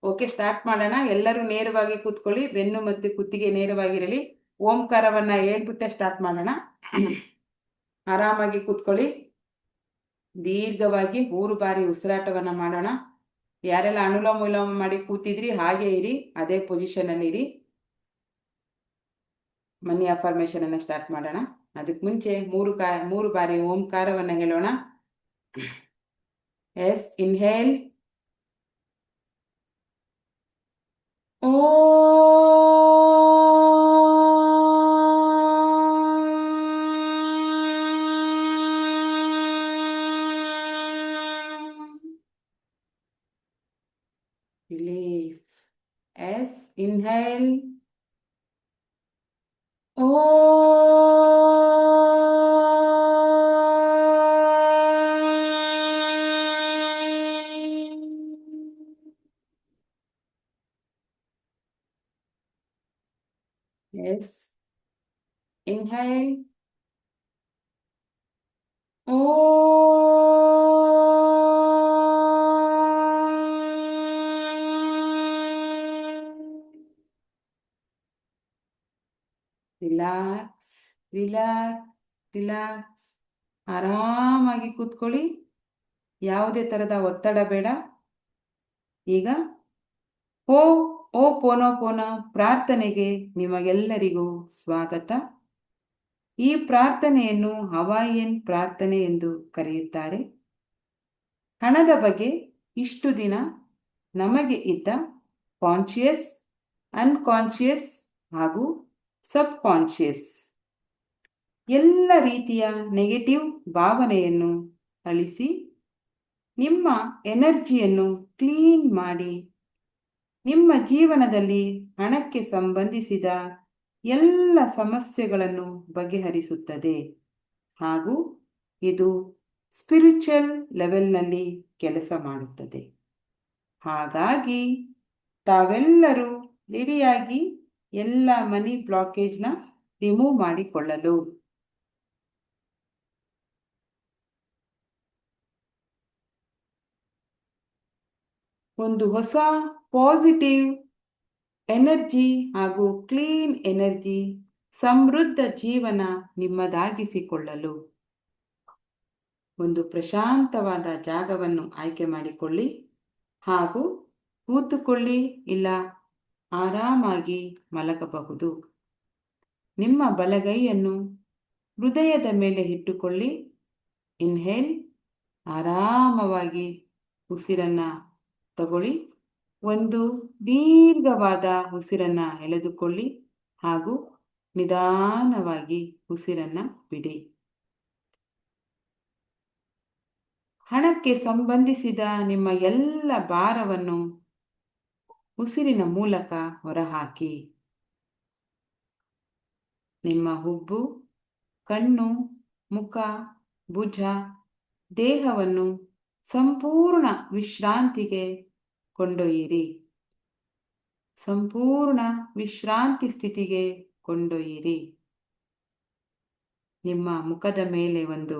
ಓಕೆ, ಸ್ಟಾರ್ಟ್ ಮಾಡೋಣ. ಎಲ್ಲರೂ ನೇರವಾಗಿ ಕೂತ್ಕೊಳ್ಳಿ, ಬೆನ್ನು ಮತ್ತು ಕುತ್ತಿಗೆ ನೇರವಾಗಿರಲಿ. ಓಂಕಾರವನ್ನ ಹೇಳ್ಬಿಟ್ಟೆ ಸ್ಟಾರ್ಟ್ ಮಾಡೋಣ. ಆರಾಮಾಗಿ ಕೂತ್ಕೊಳ್ಳಿ. ದೀರ್ಘವಾಗಿ 3 ಬಾರಿ ಉಸಿರಾಟವನ್ನ ಮಾಡೋಣ. ಯಾರೆಲ್ಲ ಅನುಲೋಮ ವಿಲೋಮ ಮಾಡಿ ಕೂತಿದ್ರಿ ಹಾಗೆ ಇರಿ, ಅದೇ ಪೊಸಿಷನ್ ಅಲ್ಲಿ ಇರಿ. ಮನಿ ಅಫರ್ಮೇಶನ್ ಅನ್ನ ಸ್ಟಾರ್ಟ್ ಮಾಡೋಣ. ಅದಕ್ಕೆ ಮುಂಚೆ 3 ಬಾರಿ ಓಂಕಾರವನ್ನ ಹೇಳೋಣ. Yes, inhale. ಓ ರಿಲೀಫ್. Yes, inhale. ಓ ಎಸ್ ಇನ್ಹೇಲ್ ಓ ರಿಲ್ಯಾಕ್ಸ್ ರಿಲ್ಯಾಕ್ಸ್ ರಿಲ್ಯಾಕ್ಸ್ ಆರಾಮಾಗಿ ಕೂತ್ಕೊಳ್ಳಿ. ಯಾವುದೇ ಥರದ ಒತ್ತಡ ಬೇಡ. ಈಗ ಓ ಓ ಪೋನೋ ಪೋನೋ ಪ್ರಾರ್ಥನೆಗೆ ನಿಮಗೆಲ್ಲರಿಗೂ ಸ್ವಾಗತ. ಈ ಪ್ರಾರ್ಥನೆಯನ್ನು ಹವಾಯಿಯನ್ ಪ್ರಾರ್ಥನೆ ಎಂದು ಕರೆಯುತ್ತಾರೆ. ಹಣದ ಬಗ್ಗೆ ಇಷ್ಟು ದಿನ ನಮಗೆ ಇದ್ದ ಕಾನ್ಷಿಯಸ್, ಅನ್ಕಾನ್ಷಿಯಸ್ ಹಾಗೂ ಸಬ್ ಕಾನ್ಷಿಯಸ್ ಎಲ್ಲ ರೀತಿಯ ನೆಗೆಟಿವ್ ಭಾವನೆಯನ್ನು ಅಳಿಸಿ ನಿಮ್ಮ ಎನರ್ಜಿಯನ್ನು ಕ್ಲೀನ್ ಮಾಡಿ ನಿಮ್ಮ ಜೀವನದಲ್ಲಿ ಹಣಕ್ಕೆ ಸಂಬಂಧಿಸಿದ ಎಲ್ಲ ಸಮಸ್ಯೆಗಳನ್ನು ಬಗೆಹರಿಸುತ್ತದೆ ಹಾಗೂ ಇದು ಸ್ಪಿರಿಚುವಲ್ ಲೆವೆಲ್ನಲ್ಲಿ ಕೆಲಸ ಮಾಡುತ್ತದೆ. ಹಾಗಾಗಿ ತಾವೆಲ್ಲರೂ ರೆಡಿಯಾಗಿ ಎಲ್ಲ ಮನಿ ಬ್ಲಾಕೇಜ್ನ ರಿಮೂವ್ ಮಾಡಿಕೊಳ್ಳಲು. ಒಂದು ಹೊಸ ಪಾಸಿಟಿವ್ ಎನರ್ಜಿ ಹಾಗೂ ಕ್ಲೀನ್ ಎನರ್ಜಿ, ಸಮೃದ್ಧ ಜೀವನ ನಿಮ್ಮದಾಗಿಸಿಕೊಳ್ಳಲು ಒಂದು ಪ್ರಶಾಂತವಾದ ಜಾಗವನ್ನು ಆಯ್ಕೆ ಮಾಡಿಕೊಳ್ಳಿ ಹಾಗೂ ಕೂತುಕೊಳ್ಳಿ, ಇಲ್ಲ ಆರಾಮಾಗಿ ಮಲಗಬಹುದು. ನಿಮ್ಮ ಬಲಗೈಯನ್ನು ಹೃದಯದ ಮೇಲೆ ಇಟ್ಟುಕೊಳ್ಳಿ. ಇನ್ಹೇಲ್, ಆರಾಮವಾಗಿ ಉಸಿರನ್ನು ತಗೊಳ್ಳಿ. ಒಂದು ದೀರ್ಘವಾದ ಉಸಿರನ್ನು ಎಳೆದುಕೊಳ್ಳಿ ಹಾಗೂ ನಿಧಾನವಾಗಿ ಉಸಿರನ್ನು ಬಿಡಿ. ಹಣಕ್ಕೆ ಸಂಬಂಧಿಸಿದ ನಿಮ್ಮ ಎಲ್ಲ ಭಾರವನ್ನು ಉಸಿರಿನ ಮೂಲಕ ಹೊರಹಾಕಿ. ನಿಮ್ಮ ಹುಬ್ಬು, ಕಣ್ಣು, ಮುಖ, ಭುಜ, ದೇಹವನ್ನು ಸಂಪೂರ್ಣ ವಿಶ್ರಾಂತಿಗೆ ಕೊಂಡೊಯ್ಯಿರಿ. ಸಂಪೂರ್ಣ ವಿಶ್ರಾಂತಿ ಸ್ಥಿತಿಗೆ ಕೊಂಡೊಯ್ಯಿರಿ. ನಿಮ್ಮ ಮುಖದ ಮೇಲೆ ಒಂದು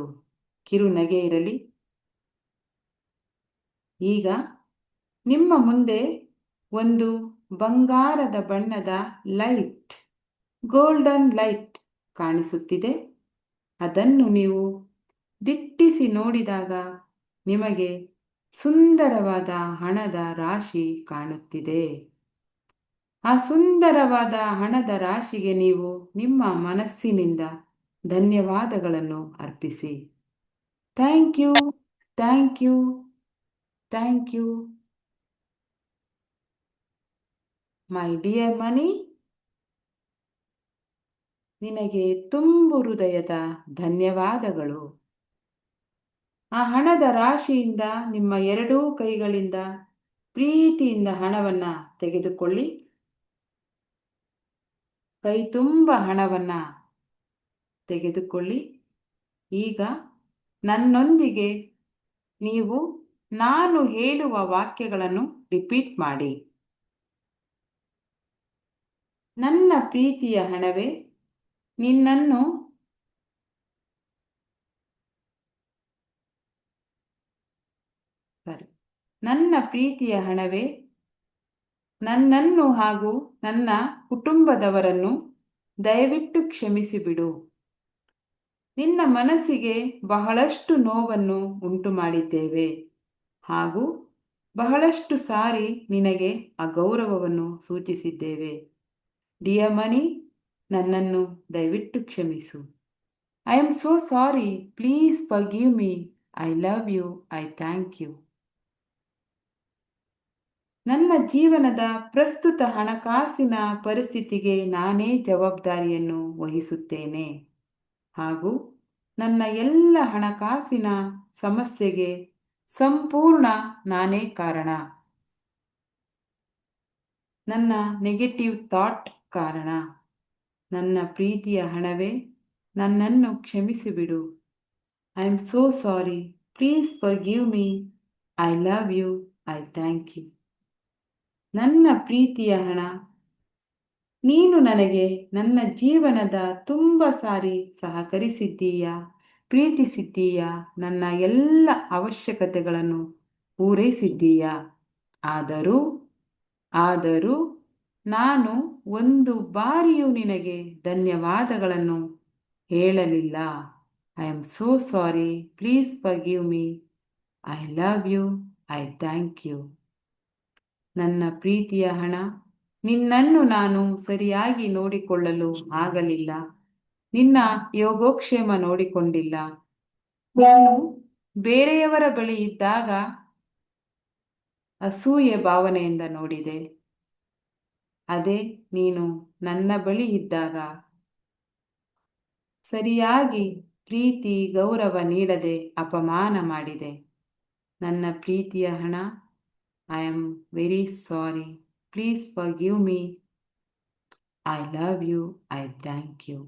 ಕಿರುನಗೆ ಇರಲಿ. ಈಗ ನಿಮ್ಮ ಮುಂದೆ ಒಂದು ಬಂಗಾರದ ಬಣ್ಣದ ಲೈಟ್, ಗೋಲ್ಡನ್ ಲೈಟ್ ಕಾಣಿಸುತ್ತಿದೆ. ಅದನ್ನು ನೀವು ದಿಟ್ಟಿಸಿ ನೋಡಿದಾಗ ನಿಮಗೆ ಸುಂದರವಾದ ಹಣದ ರಾಶಿ ಕಾಣುತ್ತಿದೆ. ಆ ಸುಂದರವಾದ ಹಣದ ರಾಶಿಗೆ ನೀವು ನಿಮ್ಮ ಮನಸ್ಸಿನಿಂದ ಧನ್ಯವಾದಗಳನ್ನು ಅರ್ಪಿಸಿ. Thank you, thank you, thank you my dear money. ನಿನಗೆ ತುಂಬು ಹೃದಯದ ಧನ್ಯವಾದಗಳು. ಆ ಹಣದ ರಾಶಿಯಿಂದ ನಿಮ್ಮ ಎರಡೂ ಕೈಗಳಿಂದ ಪ್ರೀತಿಯಿಂದ ಹಣವನ್ನು ತೆಗೆದುಕೊಳ್ಳಿ. ಕೈ ತುಂಬ ಹಣವನ್ನು ತೆಗೆದುಕೊಳ್ಳಿ. ಈಗ ನನ್ನೊಂದಿಗೆ ನೀವು ನಾನು ಹೇಳುವ ವಾಕ್ಯಗಳನ್ನು ರಿಪೀಟ್ ಮಾಡಿ. ನನ್ನ ಪ್ರೀತಿಯ ಹಣವೇ, ನಿನ್ನನ್ನು ನನ್ನ ಪ್ರೀತಿಯ ಹಣವೇ, ನನ್ನನ್ನು ಹಾಗೂ ನನ್ನ ಕುಟುಂಬದವರನ್ನು ದಯವಿಟ್ಟು ಕ್ಷಮಿಸಿಬಿಡು. ನಿನ್ನ ಮನಸ್ಸಿಗೆ ಬಹಳಷ್ಟು ನೋವನ್ನು ಉಂಟು ಮಾಡಿದ್ದೇವೆ ಹಾಗೂ ಬಹಳಷ್ಟು ಸಾರಿ ನಿನಗೆ ಅಗೌರವವನ್ನು ಸೂಚಿಸಿದ್ದೇವೆ. ಡಿಯರ್ ಮನಿ, ನನ್ನನ್ನು ದಯವಿಟ್ಟು ಕ್ಷಮಿಸು. I am so sorry. Please forgive me. I love you. I thank you. ನನ್ನ ಜೀವನದ ಪ್ರಸ್ತುತ ಹಣಕಾಸಿನ ಪರಿಸ್ಥಿತಿಗೆ ನಾನೇ ಜವಾಬ್ದಾರಿಯನ್ನು ವಹಿಸುತ್ತೇನೆ ಹಾಗೂ ನನ್ನ ಎಲ್ಲ ಹಣಕಾಸಿನ ಸಮಸ್ಯೆಗೆ ಸಂಪೂರ್ಣ ನಾನೇ ಕಾರಣ. ನನ್ನ ನೆಗೆಟಿವ್ ಥಾಟ್ ಕಾರಣ. ನನ್ನ ಪ್ರೀತಿಯ ಹಣವೇ, ನನ್ನನ್ನು ಕ್ಷಮಿಸಿಬಿಡು. I am so sorry. Please forgive me. I love you. I thank you. ನನ್ನ ಪ್ರೀತಿಯ ಹಣ, ನೀನು ನನಗೆ ನನ್ನ ಜೀವನದ ತುಂಬ ಸಾರಿ ಸಹಕರಿಸಿದ್ದೀಯಾ, ಪ್ರೀತಿಸಿದ್ದೀಯಾ, ನನ್ನ ಎಲ್ಲ ಅವಶ್ಯಕತೆಗಳನ್ನು ಪೂರೈಸಿದ್ದೀಯಾ. ಆದರೂ ನಾನು ಒಂದು ಬಾರಿಯೂ ನಿನಗೆ ಧನ್ಯವಾದಗಳನ್ನು ಹೇಳಲಿಲ್ಲ. I am so sorry. Please forgive me. I love you. I thank you. ನನ್ನ ಪ್ರೀತಿಯ ಹಣ, ನಿನ್ನನ್ನು ನಾನು ಸರಿಯಾಗಿ ನೋಡಿಕೊಳ್ಳಲು ಆಗಲಿಲ್ಲ. ನಿನ್ನ ಯೋಗಕ್ಷೇಮ ನೋಡಿಕೊಂಡಿಲ್ಲ. ನಾನು ಬೇರೆಯವರ ಬಳಿ ಇದ್ದಾಗ ಅಸೂಯೆ ಭಾವನೆಯಿಂದ ನೋಡಿದೆ. ಅದೇ ನೀನು ನನ್ನ ಬಳಿ ಇದ್ದಾಗ ಸರಿಯಾಗಿ ಪ್ರೀತಿ ಗೌರವ ನೀಡದೆ ಅಪಮಾನ ಮಾಡಿದೆ. ನನ್ನ ಪ್ರೀತಿಯ ಹಣ, I am very sorry. Please forgive me. I love you. I thank you.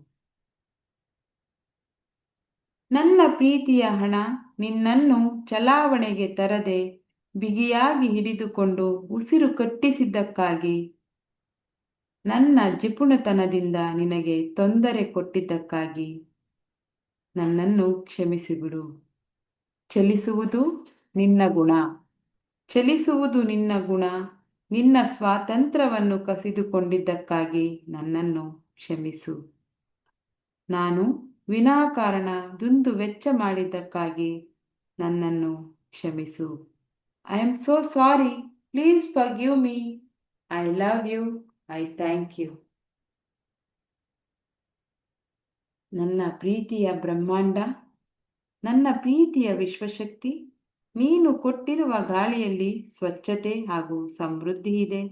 ನನ್ನ ಪ್ರೀತಿಯ ಹಣ, ನಿನ್ನನ್ನು ಚಲಾವಣೆಗೆ ತರದೆ ಬಿಗಿಯಾಗಿ ಹಿಡಿದುಕೊಂಡು ಉಸಿರು ಕಟ್ಟಿಸಿದ್ದಕ್ಕಾಗಿ, ನನ್ನ ಜಿಪುಣತನದಿಂದ ನಿನಗೆ ತೊಂದರೆ ಕೊಟ್ಟಿದ್ದಕ್ಕಾಗಿ ನನ್ನನ್ನು ಕ್ಷಮಿಸಿಬಿಡು. ಚಲಿಸುವುದು ನಿನ್ನ ಗುಣ. ಚಲಿಸುವುದು ನಿನ್ನ ಗುಣ. ನಿನ್ನ ಸ್ವಾತಂತ್ರ್ಯವನ್ನು ಕಸಿದುಕೊಂಡಿದ್ದಕ್ಕಾಗಿ ನನ್ನನ್ನು ಕ್ಷಮಿಸು. ನಾನು ವಿನಾಕಾರಣ ದುಂದು ವೆಚ್ಚ ಮಾಡಿದ್ದಕ್ಕಾಗಿ ನನ್ನನ್ನು ಕ್ಷಮಿಸು. I am so sorry. Please forgive me. I love you. I thank you. ನನ್ನ ಪ್ರೀತಿಯ ಬ್ರಹ್ಮಾಂಡ, ನನ್ನ ಪ್ರೀತಿಯ ವಿಶ್ವಶಕ್ತಿ, ನೀನು ಕೊಟ್ಟಿರುವ ಗಾಳಿಯಲ್ಲಿ ಸ್ವಚ್ಛತೆ ಹಾಗೂ ಸಮೃದ್ಧಿ ಇದೆ.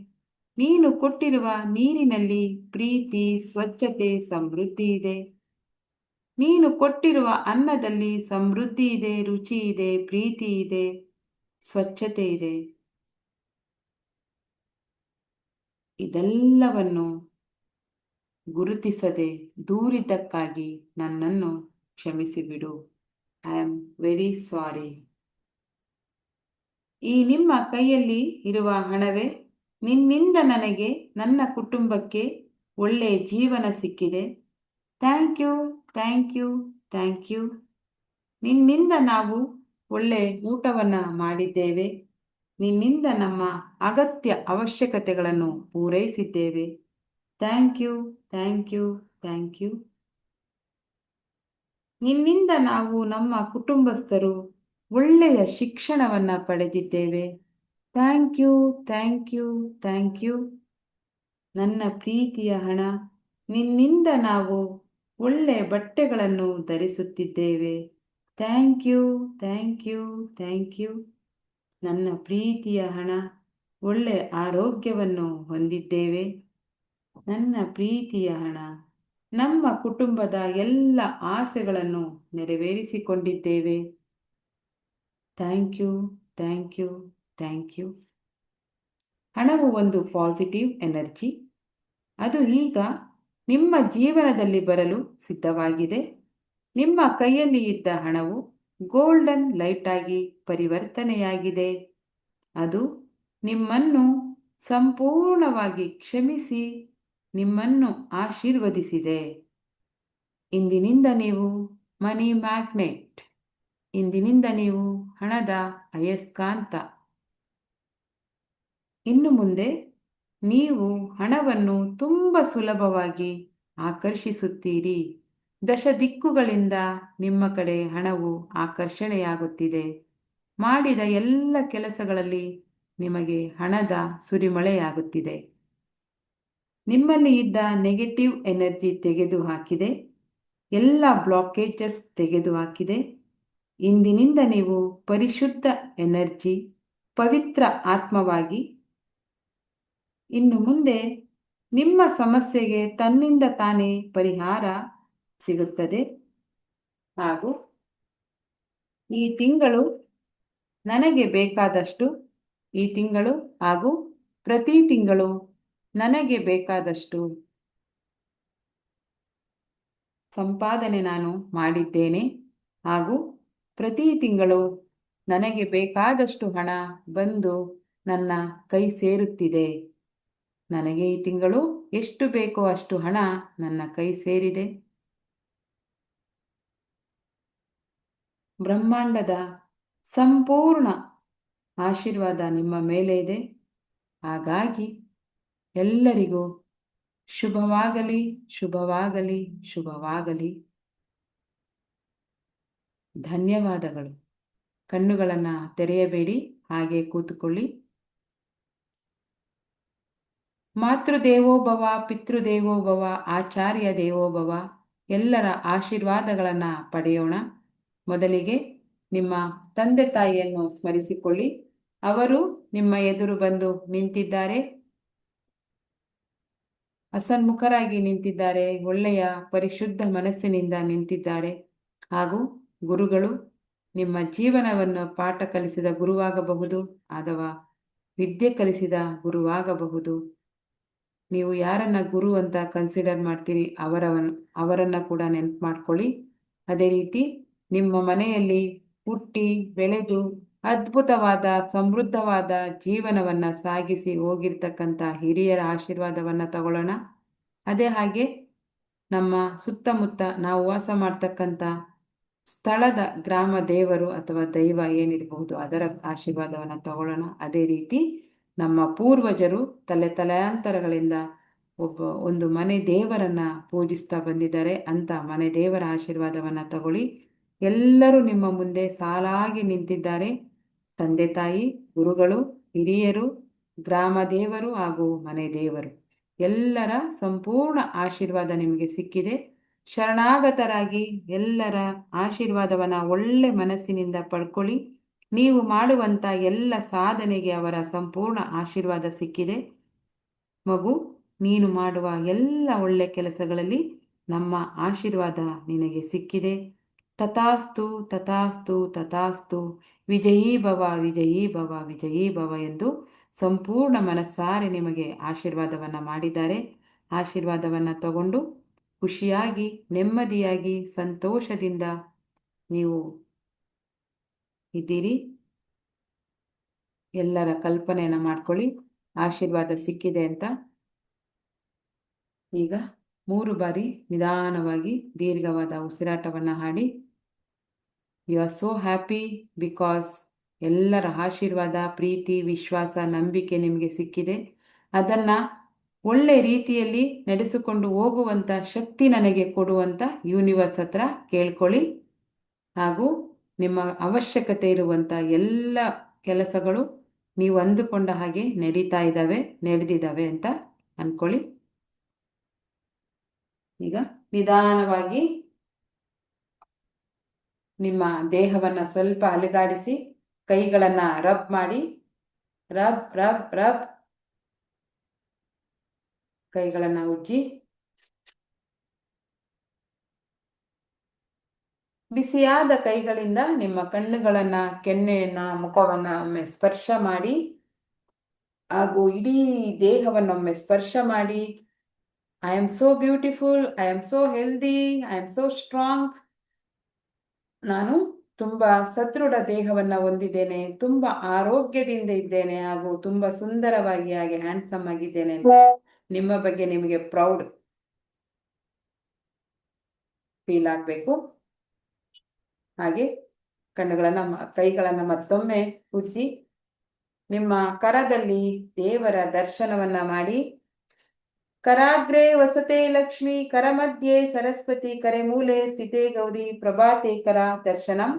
ನೀನು ಕೊಟ್ಟಿರುವ ನೀರಿನಲ್ಲಿ ಪ್ರೀತಿ, ಸ್ವಚ್ಛತೆ, ಸಮೃದ್ಧಿ ಇದೆ. ನೀನು ಕೊಟ್ಟಿರುವ ಅನ್ನದಲ್ಲಿ ಸಮೃದ್ಧಿ ಇದೆ, ರುಚಿ ಇದೆ, ಪ್ರೀತಿ ಇದೆ, ಸ್ವಚ್ಛತೆ ಇದೆ. ಇದೆಲ್ಲವನ್ನು ಗುರುತಿಸದೆ ದೂರಿದ್ದಕ್ಕಾಗಿ ನನ್ನನ್ನು ಕ್ಷಮಿಸಿಬಿಡು. I am very sorry. ಈ ನಿಮ್ಮ ಕೈಯಲ್ಲಿ ಇರುವ ಹಣವೇ, ನಿನ್ನಿಂದ ನನಗೆ, ನನ್ನ ಕುಟುಂಬಕ್ಕೆ ಒಳ್ಳೆಯ ಜೀವನ ಸಿಕ್ಕಿದೆ. Thank you. Thank you. Thank you. ನಿನ್ನಿಂದ ನಾವು ಒಳ್ಳೆ ಊಟವನ್ನು ಮಾಡಿದ್ದೇವೆ. ನಿನ್ನಿಂದ ನಮ್ಮ ಅಗತ್ಯ ಅವಶ್ಯಕತೆಗಳನ್ನು ಪೂರೈಸಿದ್ದೇವೆ. Thank you. Thank you. Thank you. ನಿನ್ನಿಂದ ನಾವು ನಮ್ಮ ಕುಟುಂಬಸ್ಥರು ಒಳ್ಳೆಯ ಶಿಕ್ಷಣವನ್ನು ಪಡೆದಿದ್ದೇವೆ. Thank you. Thank you. Thank you. ನನ್ನ ಪ್ರೀತಿಯ ಹಣ, ನಿನ್ನಿಂದ ನಾವು ಒಳ್ಳೆಯ ಬಟ್ಟೆಗಳನ್ನು ಧರಿಸುತ್ತಿದ್ದೇವೆ. Thank you. Thank you. Thank you. ನನ್ನ ಪ್ರೀತಿಯ ಹಣ, ಒಳ್ಳೆಯ ಆರೋಗ್ಯವನ್ನು ಹೊಂದಿದ್ದೇವೆ. ನನ್ನ ಪ್ರೀತಿಯ ಹಣ, ನಮ್ಮ ಕುಟುಂಬದ ಎಲ್ಲ ಆಸೆಗಳನ್ನು ನೆರವೇರಿಸಿಕೊಂಡಿದ್ದೇವೆ. Thank you. Thank you. Thank you. ಹಣವು ಒಂದು ಪಾಸಿಟಿವ್ ಎನರ್ಜಿ. ಅದು ಈಗ ನಿಮ್ಮ ಜೀವನದಲ್ಲಿ ಬರಲು ಸಿದ್ಧವಾಗಿದೆ. ನಿಮ್ಮ ಕೈಯಲ್ಲಿ ಇದ್ದ ಹಣವು ಗೋಲ್ಡನ್ ಲೈಟ್ ಆಗಿ ಪರಿವರ್ತನೆಯಾಗಿದೆ. ಅದು ನಿಮ್ಮನ್ನು ಸಂಪೂರ್ಣವಾಗಿ ಕ್ಷಮಿಸಿ ನಿಮ್ಮನ್ನು ಆಶೀರ್ವದಿಸಿದೆ. ಇಂದಿನಿಂದ ನೀವು ಮನಿ ಮ್ಯಾಗ್ನೆಟ್. ಇಂದಿನಿಂದ ನೀವು ಹಣದ ಅಯಸ್ಕಾಂತ. ಇನ್ನು ಮುಂದೆ ನೀವು ಹಣವನ್ನು ತುಂಬ ಸುಲಭವಾಗಿ ಆಕರ್ಷಿಸುತ್ತೀರಿ. ದಶ ದಿಕ್ಕುಗಳಿಂದ ನಿಮ್ಮ ಕಡೆ ಹಣವು ಆಕರ್ಷಣೆಯಾಗುತ್ತಿದೆ. ಮಾಡಿದ ಎಲ್ಲ ಕೆಲಸಗಳಲ್ಲಿ ನಿಮಗೆ ಹಣದ ಸುರಿಮಳೆಯಾಗುತ್ತಿದೆ. ನಿಮ್ಮಲ್ಲಿ ಇದ್ದ ನೆಗೆಟಿವ್ ಎನರ್ಜಿ ತೆಗೆದುಹಾಕಿದೆ. ಎಲ್ಲ ಬ್ಲಾಕೇಜಸ್ ತೆಗೆದುಹಾಕಿದೆ. ಇಂದಿನಿಂದ ನೀವು ಪರಿಶುದ್ಧ ಎನರ್ಜಿ, ಪವಿತ್ರ ಆತ್ಮವಾಗಿ ಇನ್ನು ಮುಂದೆ ನಿಮ್ಮ ಸಮಸ್ಯೆಗೆ ತನ್ನಿಂದ ತಾನೇ ಪರಿಹಾರ ಸಿಗುತ್ತದೆ. ಹಾಗೂ ಈ ತಿಂಗಳು ನನಗೆ ಬೇಕಾದಷ್ಟು, ಈ ತಿಂಗಳು ಹಾಗೂ ಪ್ರತಿ ತಿಂಗಳು ನನಗೆ ಬೇಕಾದಷ್ಟು ಸಂಪಾದನೆ ನಾನು ಮಾಡಿದ್ದೇನೆ ಹಾಗೂ ಪ್ರತಿ ತಿಂಗಳು ನನಗೆ ಬೇಕಾದಷ್ಟು ಹಣ ಬಂದು ನನ್ನ ಕೈ ಸೇರುತ್ತಿದೆ. ನನಗೆ ಈ ತಿಂಗಳು ಎಷ್ಟು ಬೇಕೋ ಅಷ್ಟು ಹಣ ನನ್ನ ಕೈ ಸೇರಿದೆ. ಬ್ರಹ್ಮಾಂಡದ ಸಂಪೂರ್ಣ ಆಶೀರ್ವಾದ ನಿಮ್ಮ ಮೇಲೆ ಇದೆ. ಹಾಗಾಗಿ ಎಲ್ಲರಿಗೂ ಶುಭವಾಗಲಿ, ಶುಭವಾಗಲಿ, ಶುಭವಾಗಲಿ. ಧನ್ಯವಾದಗಳು. ಕಣ್ಣುಗಳನ್ನು ತೆರೆಯಬೇಡಿ, ಹಾಗೆ ಕೂತುಕೊಳ್ಳಿ. ಮಾತೃದೇವೋಭವ, ಪಿತೃದೇವೋಭವ, ಆಚಾರ್ಯ ದೇವೋಭವ ಎಲ್ಲರ ಆಶೀರ್ವಾದಗಳನ್ನು ಪಡೆಯೋಣ. ಮೊದಲಿಗೆ ನಿಮ್ಮ ತಂದೆ ತಾಯಿಯನ್ನು ಸ್ಮರಿಸಿಕೊಳ್ಳಿ. ಅವರು ನಿಮ್ಮ ಎದುರು ಬಂದು ನಿಂತಿದ್ದಾರೆ, ಹಸನ್ಮುಖರಾಗಿ ನಿಂತಿದ್ದಾರೆ, ಒಳ್ಳೆಯ ಪರಿಶುದ್ಧ ಮನಸ್ಸಿನಿಂದ ನಿಂತಿದ್ದಾರೆ. ಹಾಗೂ ಗುರುಗಳು ನಿಮ್ಮ ಜೀವನವನ್ನು ಪಾಠ ಕಲಿಸಿದ ಗುರುವಾಗಬಹುದು ಅಥವಾ ವಿದ್ಯೆ ಕಲಿಸಿದ ಗುರುವಾಗಬಹುದು. ನೀವು ಯಾರನ್ನ ಗುರು ಅಂತ ಕನ್ಸಿಡರ್ ಮಾಡ್ತೀರಿ ಅವರನ್ನು ಕೂಡ ನೆನಪು ಮಾಡ್ಕೊಳ್ಳಿ. ಅದೇ ರೀತಿ ನಿಮ್ಮ ಮನೆಯಲ್ಲಿ ಹುಟ್ಟಿ ಬೆಳೆದು ಅದ್ಭುತವಾದ ಸಮೃದ್ಧವಾದ ಜೀವನವನ್ನು ಸಾಗಿಸಿ ಹೋಗಿರ್ತಕ್ಕಂಥ ಹಿರಿಯರ ಆಶೀರ್ವಾದವನ್ನು ತಗೊಳ್ಳೋಣ. ಅದೇ ಹಾಗೆ ನಮ್ಮ ಸುತ್ತಮುತ್ತ ನಾವು ವಾಸ ಮಾಡ್ತಕ್ಕಂಥ ಸ್ಥಳದ ಗ್ರಾಮ ದೇವರು ಅಥವಾ ದೈವ ಏನಿರಬಹುದು ಅದರ ಆಶೀರ್ವಾದವನ್ನು ತಗೊಳ್ಳೋಣ. ಅದೇ ರೀತಿ ನಮ್ಮ ಪೂರ್ವಜರು ತಲೆತಲಾಂತರಗಳಿಂದ ಒಂದು ಮನೆ ದೇವರನ್ನ ಪೂಜಿಸ್ತಾ ಬಂದಿದ್ದಾರೆ ಅಂತ ಮನೆ ದೇವರ ಆಶೀರ್ವಾದವನ್ನು ತಗೊಳ್ಳಿ. ಎಲ್ಲರೂ ನಿಮ್ಮ ಮುಂದೆ ಸಾಲಾಗಿ ನಿಂತಿದ್ದಾರೆ. ತಂದೆ ತಾಯಿ, ಗುರುಗಳು, ಹಿರಿಯರು, ಗ್ರಾಮ ದೇವರು ಹಾಗೂ ಮನೆ ದೇವರು ಎಲ್ಲರ ಸಂಪೂರ್ಣ ಆಶೀರ್ವಾದ ನಿಮಗೆ ಸಿಕ್ಕಿದೆ. ಶರಣಾಗತರಾಗಿ ಎಲ್ಲರ ಆಶೀರ್ವಾದವನ್ನು ಒಳ್ಳೆ ಮನಸ್ಸಿನಿಂದ ಪಡ್ಕೊಳ್ಳಿ. ನೀವು ಮಾಡುವಂಥ ಎಲ್ಲ ಸಾಧನೆಗೆ ಅವರ ಸಂಪೂರ್ಣ ಆಶೀರ್ವಾದ ಸಿಕ್ಕಿದೆ. ಮಗು, ನೀನು ಮಾಡುವ ಎಲ್ಲ ಒಳ್ಳೆ ಕೆಲಸಗಳಲ್ಲಿ ನಮ್ಮ ಆಶೀರ್ವಾದ ನಿನಗೆ ಸಿಕ್ಕಿದೆ. ತಥಾಸ್ತು, ತಥಾಸ್ತು, ತಥಾಸ್ತು. ವಿಜಯೀ ಭವ, ವಿಜಯೀ ಭವ, ವಿಜಯೀ ಭವ ಎಂದು ಸಂಪೂರ್ಣ ಮನಸ್ಸಾರೆ ನಿಮಗೆ ಆಶೀರ್ವಾದವನ್ನು ಮಾಡಿದ್ದಾರೆ. ಆಶೀರ್ವಾದವನ್ನು ತಗೊಂಡು ಖುಷಿಯಾಗಿ, ನೆಮ್ಮದಿಯಾಗಿ, ಸಂತೋಷದಿಂದ ನೀವು ಇದ್ದೀರಿ. ಎಲ್ಲರ ಕಲ್ಪನೆಯನ್ನು ಮಾಡ್ಕೊಳ್ಳಿ, ಆಶೀರ್ವಾದ ಸಿಕ್ಕಿದೆ ಅಂತ. ಈಗ 3 ಬಾರಿ ನಿಧಾನವಾಗಿ ದೀರ್ಘವಾದ ಉಸಿರಾಟವನ್ನು ಹಾಡಿ. You are so happy because ಎಲ್ಲರ ಆಶೀರ್ವಾದ, ಪ್ರೀತಿ, ವಿಶ್ವಾಸ, ನಂಬಿಕೆ ನಿಮಗೆ ಸಿಕ್ಕಿದೆ. ಅದನ್ನು ಒಳ್ಳೆ ರೀತಿಯಲ್ಲಿ ನಡೆಸಿಕೊಂಡು ಹೋಗುವಂಥ ಶಕ್ತಿ ನನಗೆ ಕೊಡುವಂಥ ಯೂನಿವರ್ಸ್ ಹತ್ರ ಕೇಳ್ಕೊಳ್ಳಿ. ಹಾಗೂ ನಿಮ್ಮ ಅವಶ್ಯಕತೆ ಇರುವಂಥ ಎಲ್ಲ ಕೆಲಸಗಳು ನೀವು ಅಂದುಕೊಂಡ ಹಾಗೆ ನಡೆದಿದ್ದಾವೆ ಅಂತ ಅಂದ್ಕೊಳ್ಳಿ. ಈಗ ನಿಧಾನವಾಗಿ ನಿಮ್ಮ ದೇಹವನ್ನು ಸ್ವಲ್ಪ ಅಲುಗಾಡಿಸಿ, ಕೈಗಳನ್ನು ರಬ್ ಮಾಡಿ. Rub rub rub. ಕೈಗಳನ್ನು ಉಜ್ಜಿ. ಬಿಸಿಯಾದ ಕೈಗಳಿಂದ ನಿಮ್ಮ ಕಣ್ಣುಗಳನ್ನು, ಕೆನ್ನೆಯನ್ನು, ಮುಖವನ್ನು ಒಮ್ಮೆ ಸ್ಪರ್ಶ ಮಾಡಿ. ಹಾಗೂ ಇಡೀ ದೇಹವನ್ನೊಮ್ಮೆ ಸ್ಪರ್ಶ ಮಾಡಿ. I am so beautiful, I am so healthy, I am so strong. ನಾನು ತುಂಬ ಸದೃಢ ದೇಹವನ್ನು ಹೊಂದಿದ್ದೇನೆ, ತುಂಬ ಆರೋಗ್ಯದಿಂದ ಇದ್ದೇನೆ ಹಾಗೂ ತುಂಬ ಸುಂದರವಾಗಿ ಹಾಗೆ ಹ್ಯಾಂಡ್ಸಮ್ ಆಗಿದ್ದೇನೆ. ನಿಮ್ಮ ಬಗ್ಗೆ ನಿಮಗೆ ಪ್ರೌಡ್ ಫೀಲ್ ಆಗಬೇಕು. ಹಾಗೆ ಕೈಗಳನ್ನು ಮತ್ತೊಮ್ಮೆ ಉಜ್ಜಿ ನಿಮ್ಮ ಕರದಲ್ಲಿ ದೇವರ ದರ್ಶನವನ್ನ ಮಾಡಿ. ಕರಾಗ್ರೆ ವಸತೆ ಲಕ್ಷ್ಮಿ, ಕರ ಮಧ್ಯೆ ಸರಸ್ವತಿ, ಕರೆ ಮೂಲೆ ಸ್ಥಿತೇ ಗೌರಿ, ಪ್ರಭಾತೆ ಕರ ದರ್ಶನಂ.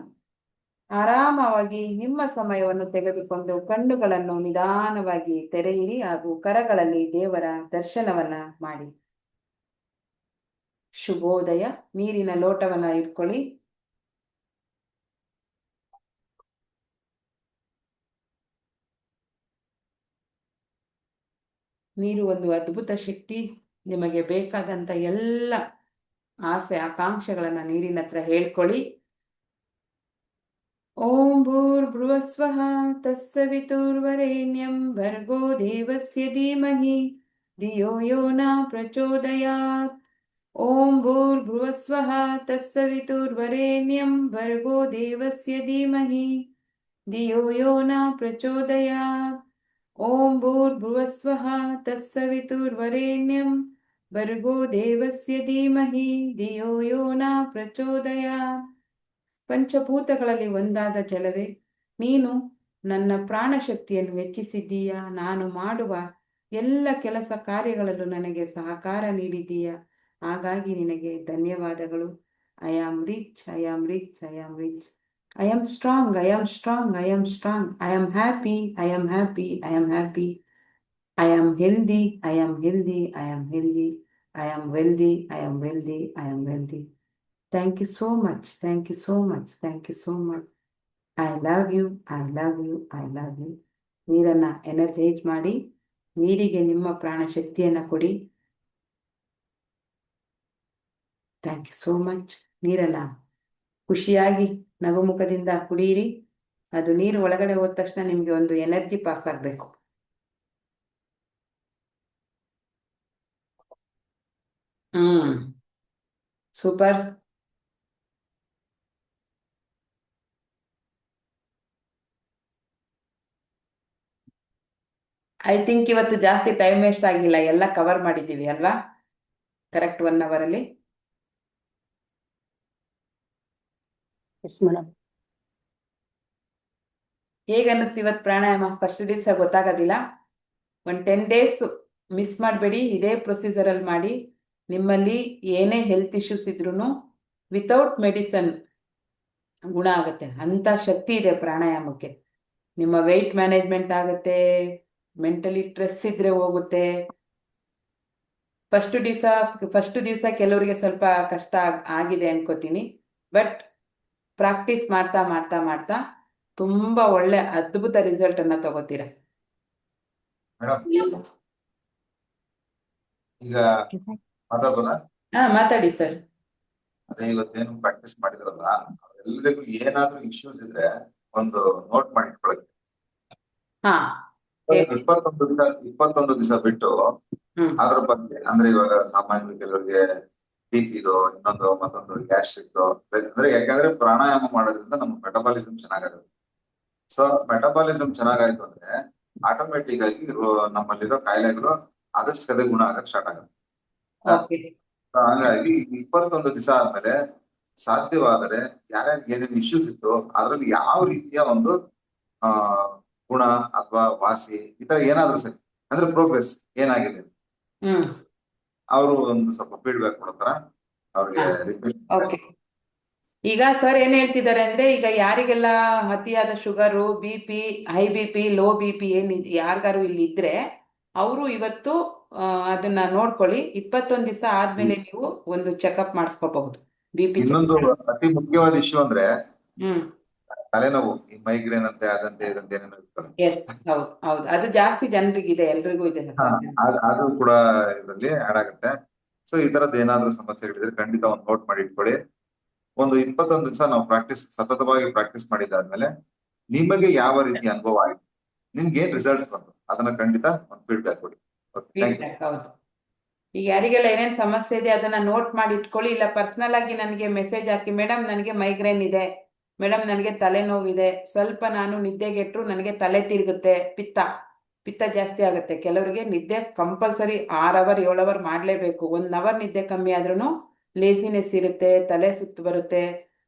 ಆರಾಮವಾಗಿ ನಿಮ್ಮ ಸಮಯವನ್ನು ತೆಗೆದುಕೊಂಡು ಕಣ್ಣುಗಳನ್ನು ನಿಧಾನವಾಗಿ ತೆರೆಯಿರಿ ಹಾಗೂ ಕರಗಳಲ್ಲಿ ದೇವರ ದರ್ಶನವನ್ನ ಮಾಡಿ. ಶುಭೋದಯ. ನೀರಿನ ಲೋಟವನ್ನ ಇಟ್ಕೊಳ್ಳಿ. ನೀರು ಒಂದು ಅದ್ಭುತ ಶಕ್ತಿ. ನಿಮಗೆ ಬೇಕಾದಂಥ ಎಲ್ಲ ಆಸೆ ಆಕಾಂಕ್ಷೆಗಳನ್ನು ನೀರಿನ ಹತ್ರ ಹೇಳ್ಕೊಳ್ಳಿ. ಓಂ ಭೂರ್ಭುವಸ್ವಃ ತತ್ಸವಿತುರ್ವರೆಣ್ಯಂ ಭರ್ಗೋ ದೇವಸ್ಯ ಧೀಮಹಿ ಧಿಯೋ ಯೋ ನ ಪ್ರಚೋದಯಾತ್. ಓಂ ಭೂರ್ಭುವಸ್ವಃ ತತ್ಸವಿತುರ್ವರೆಣ್ಯಂ ಭರ್ಗೋ ದೇವಸ್ಯ ಧೀಮಹಿ ಧಿಯೋ ಯೋ ನ ಪ್ರಚೋದಯಾತ್. ಓಂ ಭೂರ್ಭುವಸ್ವಃ ತತ್ಸವಿತುರ್ವರೆಣ್ಯಂ ಭರ್ಗೋ ದೇವಸ್ಯ ಧೀಮಹಿ ಧಿಯೋ ಯೋ ನ ಪ್ರಚೋದಯಾತ್. ಪಂಚಭೂತಗಳಲ್ಲಿ ಒಂದಾದ ಜಲವೇ, ನೀನು ನನ್ನ ಪ್ರಾಣಶಕ್ತಿಯನ್ನು ಹೆಚ್ಚಿಸಿದ್ದೀಯಾ. ನಾನು ಮಾಡುವ ಎಲ್ಲ ಕೆಲಸ ಕಾರ್ಯಗಳಲ್ಲೂ ನನಗೆ ಸಹಕಾರ ನೀಡಿದ್ದೀಯಾ. ಹಾಗಾಗಿ ನಿನಗೆ ಧನ್ಯವಾದಗಳು. I am rich, I am rich, I am rich. I am strong, I am strong, I am strong. I am happy, I am happy, I am happy. I am healthy, I am healthy, I am healthy. I am wealthy, I am wealthy, I am wealthy. Thank you so much, thank you so much, thank you so much. I love you, I love you, I love you. ನೀರನ್ನು energise ಮಾಡಿ, ನೀರಿಗೆ ನಿಮ್ಮ ಪ್ರಾಣ ಶಕ್ತಿಯನ್ನು ಕೊಡಿ. Thank you so much. ನೀರನ್ನು ಖುಷಿಯಾಗಿ ನಗುಮುಖದಿಂದ ಕುಡಿಯಿರಿ. ಅದು ನೀರು ಒಳಗಡೆ ಹೋದ ತಕ್ಷಣ ನಿಮಗೆ ಒಂದು ಎನರ್ಜಿ ಪಾಸ್ ಆಗಬೇಕು. ಸೂಪರ್. ಐ ಥಿಂಕ್ ಇವತ್ತು ಜಾಸ್ತಿ ಟೈಮ್ ವೇಸ್ಟ್ ಆಗಿಲ್ಲ, ಎಲ್ಲ ಕವರ್ ಮಾಡಿದ್ದೀವಿ ಅಲ್ವಾ? ಕರೆಕ್ಟ್ 1 hour ಅಲ್ಲಿ. Yes madam. ಹೇಗೆ ಅನ್ನಿಸ್ತು ಇವತ್ತು ಪ್ರಾಣಾಯಾಮ? ಫಸ್ಟ್ ದಿವಸ ಗೊತ್ತಾಗೋದಿಲ್ಲ. ಒಂದು 10 days ಮಿಸ್ ಮಾಡಬೇಡಿ. ಇದೇ ಪ್ರೊಸೀಜರಲ್ಲಿ ಮಾಡಿ. ನಿಮ್ಮಲ್ಲಿ ಏನೇ ಹೆಲ್ತ್ ಇಶ್ಯೂಸ್ ಇದ್ರೂ ವಿತೌಟ್ ಮೆಡಿಸನ್ ಗುಣ ಆಗುತ್ತೆ. ಅಂಥ ಶಕ್ತಿ ಇದೆ ಪ್ರಾಣಾಯಾಮಕ್ಕೆ. ನಿಮ್ಮ ವೆಯ್ಟ್ ಮ್ಯಾನೇಜ್ಮೆಂಟ್ ಆಗುತ್ತೆ, ಮೆಂಟಲಿ ಸ್ಟ್ರೆಸ್ ಇದ್ರೆ ಹೋಗುತ್ತೆ. ಫಸ್ಟ್ ದಿವಸ ಕೆಲವರಿಗೆ ಸ್ವಲ್ಪ ಕಷ್ಟ ಆಗಿದೆ ಅನ್ಕೋತೀನಿ. ಬಟ್ ಪ್ರಾಕ್ಟೀಸ್ ಮಾಡ್ತಾ ಮಾಡ್ತಾ ಮಾಡ್ತಾ ತುಂಬ ಒಳ್ಳೆ ಅದ್ಭುತ ರಿಸಲ್ಟ್ ಅನ್ನ ತಗೋತೀರ. ಮೇಡಮ್ ಈಗ ಮಾತಾಡ್ಬೋದಾ? ಮಾತಾಡಿ ಸರ್. ಅದೇ ಇವತ್ತೇನು ಪ್ರಾಕ್ಟೀಸ್ ಮಾಡಿದ್ರಲ್ಲ, ಎಲ್ರಿಗೂ ಏನಾದ್ರೂ ಇಶ್ಯೂಸ್ ಇದ್ರೆ ಒಂದು ನೋಟ್ ಮಾಡಿ ಇಟ್ಕೊಳಕ್ಕೆ. ಹಾ 21 ದಿವಸ ಬಿಟ್ಟು ಅದ್ರ ಬಗ್ಗೆ, ಅಂದ್ರೆ ಇವಾಗ ಸಾಮಾನ್ಯ ಕೆಲವರಿಗೆ ಬಿಪಿದು, ಇನ್ನೊಂದು ಮತ್ತೊಂದು ಗ್ಯಾಸ್ಟ್ರಿಕ್, ಅಂದ್ರೆ ಯಾಕಂದ್ರೆ ಪ್ರಾಣಾಯಾಮ ಮಾಡೋದ್ರಿಂದ ನಮ್ಮ ಮೆಟಬಾಲಿಸಮ್ ಚೆನ್ನಾಗಾಗುತ್ತೆ. ಸೊ ಮೆಟಬಾಲಿಸಮ್ ಚೆನ್ನಾಗಾಯ್ತು ಅಂದ್ರೆ ಆಟೋಮೆಟಿಕ್ ಆಗಿ ನಮ್ಮಲ್ಲಿರೋ ಕಾಯಿಲೆಗಳು ಆದಷ್ಟು ಕದೆ ಗುಣ ಆಗಕ್ ಸ್ಟಾರ್ಟ್ ಆಗುತ್ತೆ. ಹಾಗಾಗಿ 21 ದಿವಸ ಆದ್ಮೇಲೆ ಸಾಧ್ಯವಾದರೆ ಯಾರ್ಯಾರಿಗೆ ಏನೇನು ಇಶ್ಯೂಸ್ ಇತ್ತು ಅದ್ರಲ್ಲಿ ಯಾವ ರೀತಿಯ ಒಂದು ಗುಣ ಅಥವಾ ವಾಸಿ ಈ ತರ ಏನಾದ್ರೂ ಸರಿ, ಅಂದ್ರೆ ಪ್ರೋಗ್ರೆಸ್ ಏನಾಗಿದೆ ಅವರು ಒಂದು ಸ್ವಲ್ಪ ಫೀಡ್ಬ್ಯಾಕ್ ಕೊಡ್ತಾರ ಅವ್ರಿಗೆ ರಿಕ್ವೆಸ್ಟ್. ಈಗ ಸರ್ ಏನ್ ಹೇಳ್ತಿದ್ದಾರೆ ಅಂದ್ರೆ, ಈಗ ಯಾರಿಗೆಲ್ಲ ಅತಿಯಾದ sugar, BP, high BP, low BP ಯಾರಿಗಾರು ಇಲ್ಲಿ ಇದ್ರೆ ಅವರು ಇವತ್ತು ಅದನ್ನ ನೋಡ್ಕೊಳ್ಳಿ. 21 ದಿವಸ ಆದ್ಮೇಲೆ ನೀವು ಒಂದು ಚೆಕಪ್ ಮಾಡಿಸ್ಕೋಬಹುದು. BP. ಇನ್ನೊಂದು ಅತಿ ಮುಖ್ಯವಾದ ಇಶ್ಯೂ ಅಂದ್ರೆ ತಲೆನೋವು, ಈ ಮೈಗ್ರೇನ್ ಅಂತೆ ಅದಂತೆ ಇದಂತೆ ಏನೇನೋ ಇರ್ತದೆ. ಎಸ್, ಹೌದು ಹೌದು, ಅದು ಜಾಸ್ತಿ ಜನರಿಗಿದೆ, ಎಲ್ರಿಗೂ ಇದೆ. ಅದು ಕೂಡ ಇದರಲ್ಲಿ ಆಡ್ ಆಗುತ್ತೆ. ಸೊ ಈ ತರದ್ ಏನಾದ್ರೂ ಸಮಸ್ಯೆಗಳಿದ್ರೆ ಖಂಡಿತ ಒಂದು ನೋಟ್ ಮಾಡಿ ಇಟ್ಕೊಳ್ಳಿ. ಒಂದು 21 ದಿವಸ ನಾವು ಸತತವಾಗಿ ಪ್ರಾಕ್ಟೀಸ್ ಮಾಡಿದಾದ್ಮೇಲೆ ನಿಮಗೆ ಯಾವ ರೀತಿ ಅನುಭವ ಆಯ್ತು, ನಿಮ್ಗೆ ಏನ್ ರಿಸಲ್ಟ್ಸ್ ಬಂತು, ಅದನ್ನ ಖಂಡಿತ ಒಂದು ಫೀಡ್ಬ್ಯಾಕ್ ಕೊಡಿ. ಹೌದು. ಈಗ ಯಾರಿಗೆಲ್ಲ ಏನೇನ್ ಸಮಸ್ಯೆ ಇದೆ ಅದನ್ನ ನೋಟ್ ಮಾಡಿ ಇಟ್ಕೊಳ್ಳಿ. ಇಲ್ಲ ಪರ್ಸನಲ್ ಆಗಿ ನನಗೆ ಮೆಸೇಜ್ ಹಾಕಿ, ಮೇಡಮ್ ನನಗೆ ಮೈಗ್ರೇನ್ ಇದೆ, ಮೇಡಮ್ ನನಗೆ ತಲೆನೋವಿದೆ, ಸ್ವಲ್ಪ ನಾನು ನಿದ್ದೆಗೆಟ್ರು ನನಗೆ ತಲೆ ತಿರುಗುತ್ತೆ, ಪಿತ್ತ ಜಾಸ್ತಿ ಆಗುತ್ತೆ. ಕೆಲವರಿಗೆ ನಿದ್ದೆ ಕಂಪಲ್ಸರಿ 6 hour 7 hour ಮಾಡಲೇಬೇಕು. 1 hour ನಿದ್ದೆ ಕಮ್ಮಿ ಆದ್ರೂ ಲೇಜಿನೆಸ್ ಇರುತ್ತೆ, ತಲೆ ಸುತ್ತು ಬರುತ್ತೆ.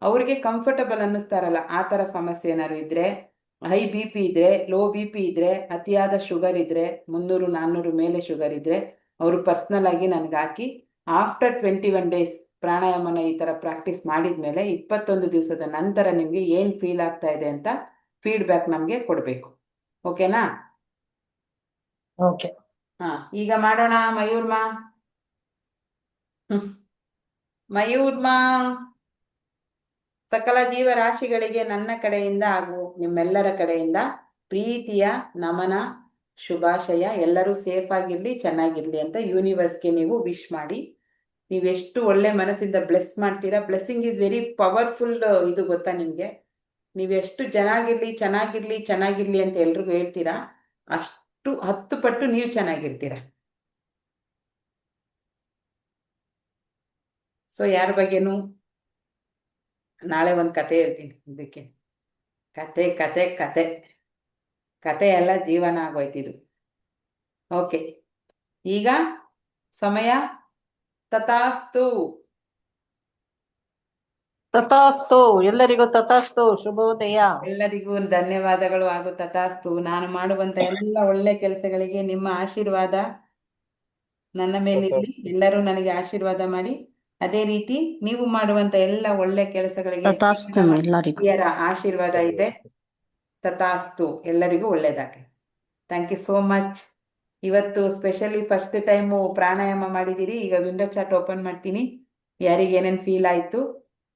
ಅವ್ರಿಗೆ ಕಂಫರ್ಟಬಲ್ ಅನ್ನಿಸ್ತಾರಲ್ಲ, ಆ ಥರ ಸಮಸ್ಯೆ ಏನಾದ್ರು ಇದ್ರೆ, ಹೈ BP ಇದ್ರೆ, ಲೋ BP ಇದ್ರೆ, ಅತಿಯಾದ ಶುಗರ್ ಇದ್ರೆ, 300-400 ಮೇಲೆ ಶುಗರ್ ಇದ್ರೆ ಅವರು ಪರ್ಸ್ನಲ್ ಆಗಿ ನನಗೆ ಹಾಕಿ, ಆಫ್ಟರ್ 21 days ಪ್ರಾಣಾಯಾಮನ ಈ ಥರ ಪ್ರಾಕ್ಟೀಸ್ ಮಾಡಿದ್ಮೇಲೆ 21 ದಿವಸದ ನಂತರ ನಿಮಗೆ ಏನು ಫೀಲ್ ಆಗ್ತಾ ಇದೆ ಅಂತ ಫೀಡ್ಬ್ಯಾಕ್ ನಮಗೆ ಕೊಡಬೇಕು. ಓಕೆನಾ? ಓಕೆ. ಈಗ ಮಾಡೋಣ ಮಯೂರ್ಮಾ. ಸಕಲ ಜೀವರಾಶಿಗಳಿಗೆ ನನ್ನ ಕಡೆಯಿಂದ ಹಾಗೂ ನಿಮ್ಮೆಲ್ಲರ ಕಡೆಯಿಂದ ಪ್ರೀತಿಯ ನಮನ, ಶುಭಾಶಯ. ಎಲ್ಲರೂ ಸೇಫ್ ಆಗಿರ್ಲಿ, ಚೆನ್ನಾಗಿರ್ಲಿ ಅಂತ ಯೂನಿವರ್ಸ್ಗೆ ನೀವು ವಿಶ್ ಮಾಡಿ. ನೀವೆಷ್ಟು ಒಳ್ಳೆ ಮನಸ್ಸಿಂದ ಬ್ಲೆಸ್ ಮಾಡ್ತೀರಾ. Blessing is very powerful. ಇದು ಗೊತ್ತಾ ನಿಮಗೆ? ನೀವೆಷ್ಟು ಚೆನ್ನಾಗಿರ್ಲಿ ಅಂತ ಎಲ್ರಿಗೂ ಹೇಳ್ತೀರಾ, ಅಷ್ಟು 10 ಪಟ್ಟು ನೀವು ಚೆನ್ನಾಗಿರ್ತೀರ. ಸೊ ಯಾರ ಬಗ್ಗೆನೂ ನಾಳೆ ಒಂದು ಕತೆ ಹೇಳ್ತೀನಿ ಇದಕ್ಕೆ. ಕತೆ ಕತೆ ಕತೆ ಕತೆ ಎಲ್ಲ ಜೀವನ ಆಗೋಯ್ತಿದು. ಓಕೆ, ಈಗ ಸಮಯ ತಥಾಸ್ತು. ತಥಾಸ್ತು, ಎಲ್ಲರಿಗೂ ತಥಾಸ್ತು. ಶುಭೋದಯ. ಎಲ್ಲರಿಗೂ ಧನ್ಯವಾದಗಳು ಹಾಗೂ ತಥಾಸ್ತು. ನಾನು ಮಾಡುವಂತ ಎಲ್ಲ ಒಳ್ಳೆ ಕೆಲಸಗಳಿಗೆ ನಿಮ್ಮ ಆಶೀರ್ವಾದ ನನ್ನ ಮೇಲಿರಲಿ. ಎಲ್ಲರೂ ನನಗೆ ಆಶೀರ್ವಾದ ಮಾಡಿ. ಅದೇ ರೀತಿ ನೀವು ಮಾಡುವಂತ ಎಲ್ಲ ಒಳ್ಳೆ ಕೆಲಸಗಳಿಗೆ ತಥಾಸ್ತು ಎಲ್ಲರಿಗೂ. ಹಿರಿಯರ ಆಶೀರ್ವಾದ ಇದೆ. ತಥಾಸ್ತು, ಎಲ್ಲರಿಗೂ ಒಳ್ಳೇದಾಗಲಿ. Thank you so much. ಇವತ್ತು ಸ್ಪೆಷಲಿ ಫಸ್ಟ್ ಟೈಮು ಪ್ರಾಣಾಯಾಮ ಮಾಡಿದ್ದೀರಿ. ಈಗ ವಿಂಡೋ ಚಾಟ್ ಓಪನ್ ಮಾಡ್ತೀನಿ. ಯಾರಿಗೆ ಏನೇನು ಫೀಲ್ ಆಯ್ತು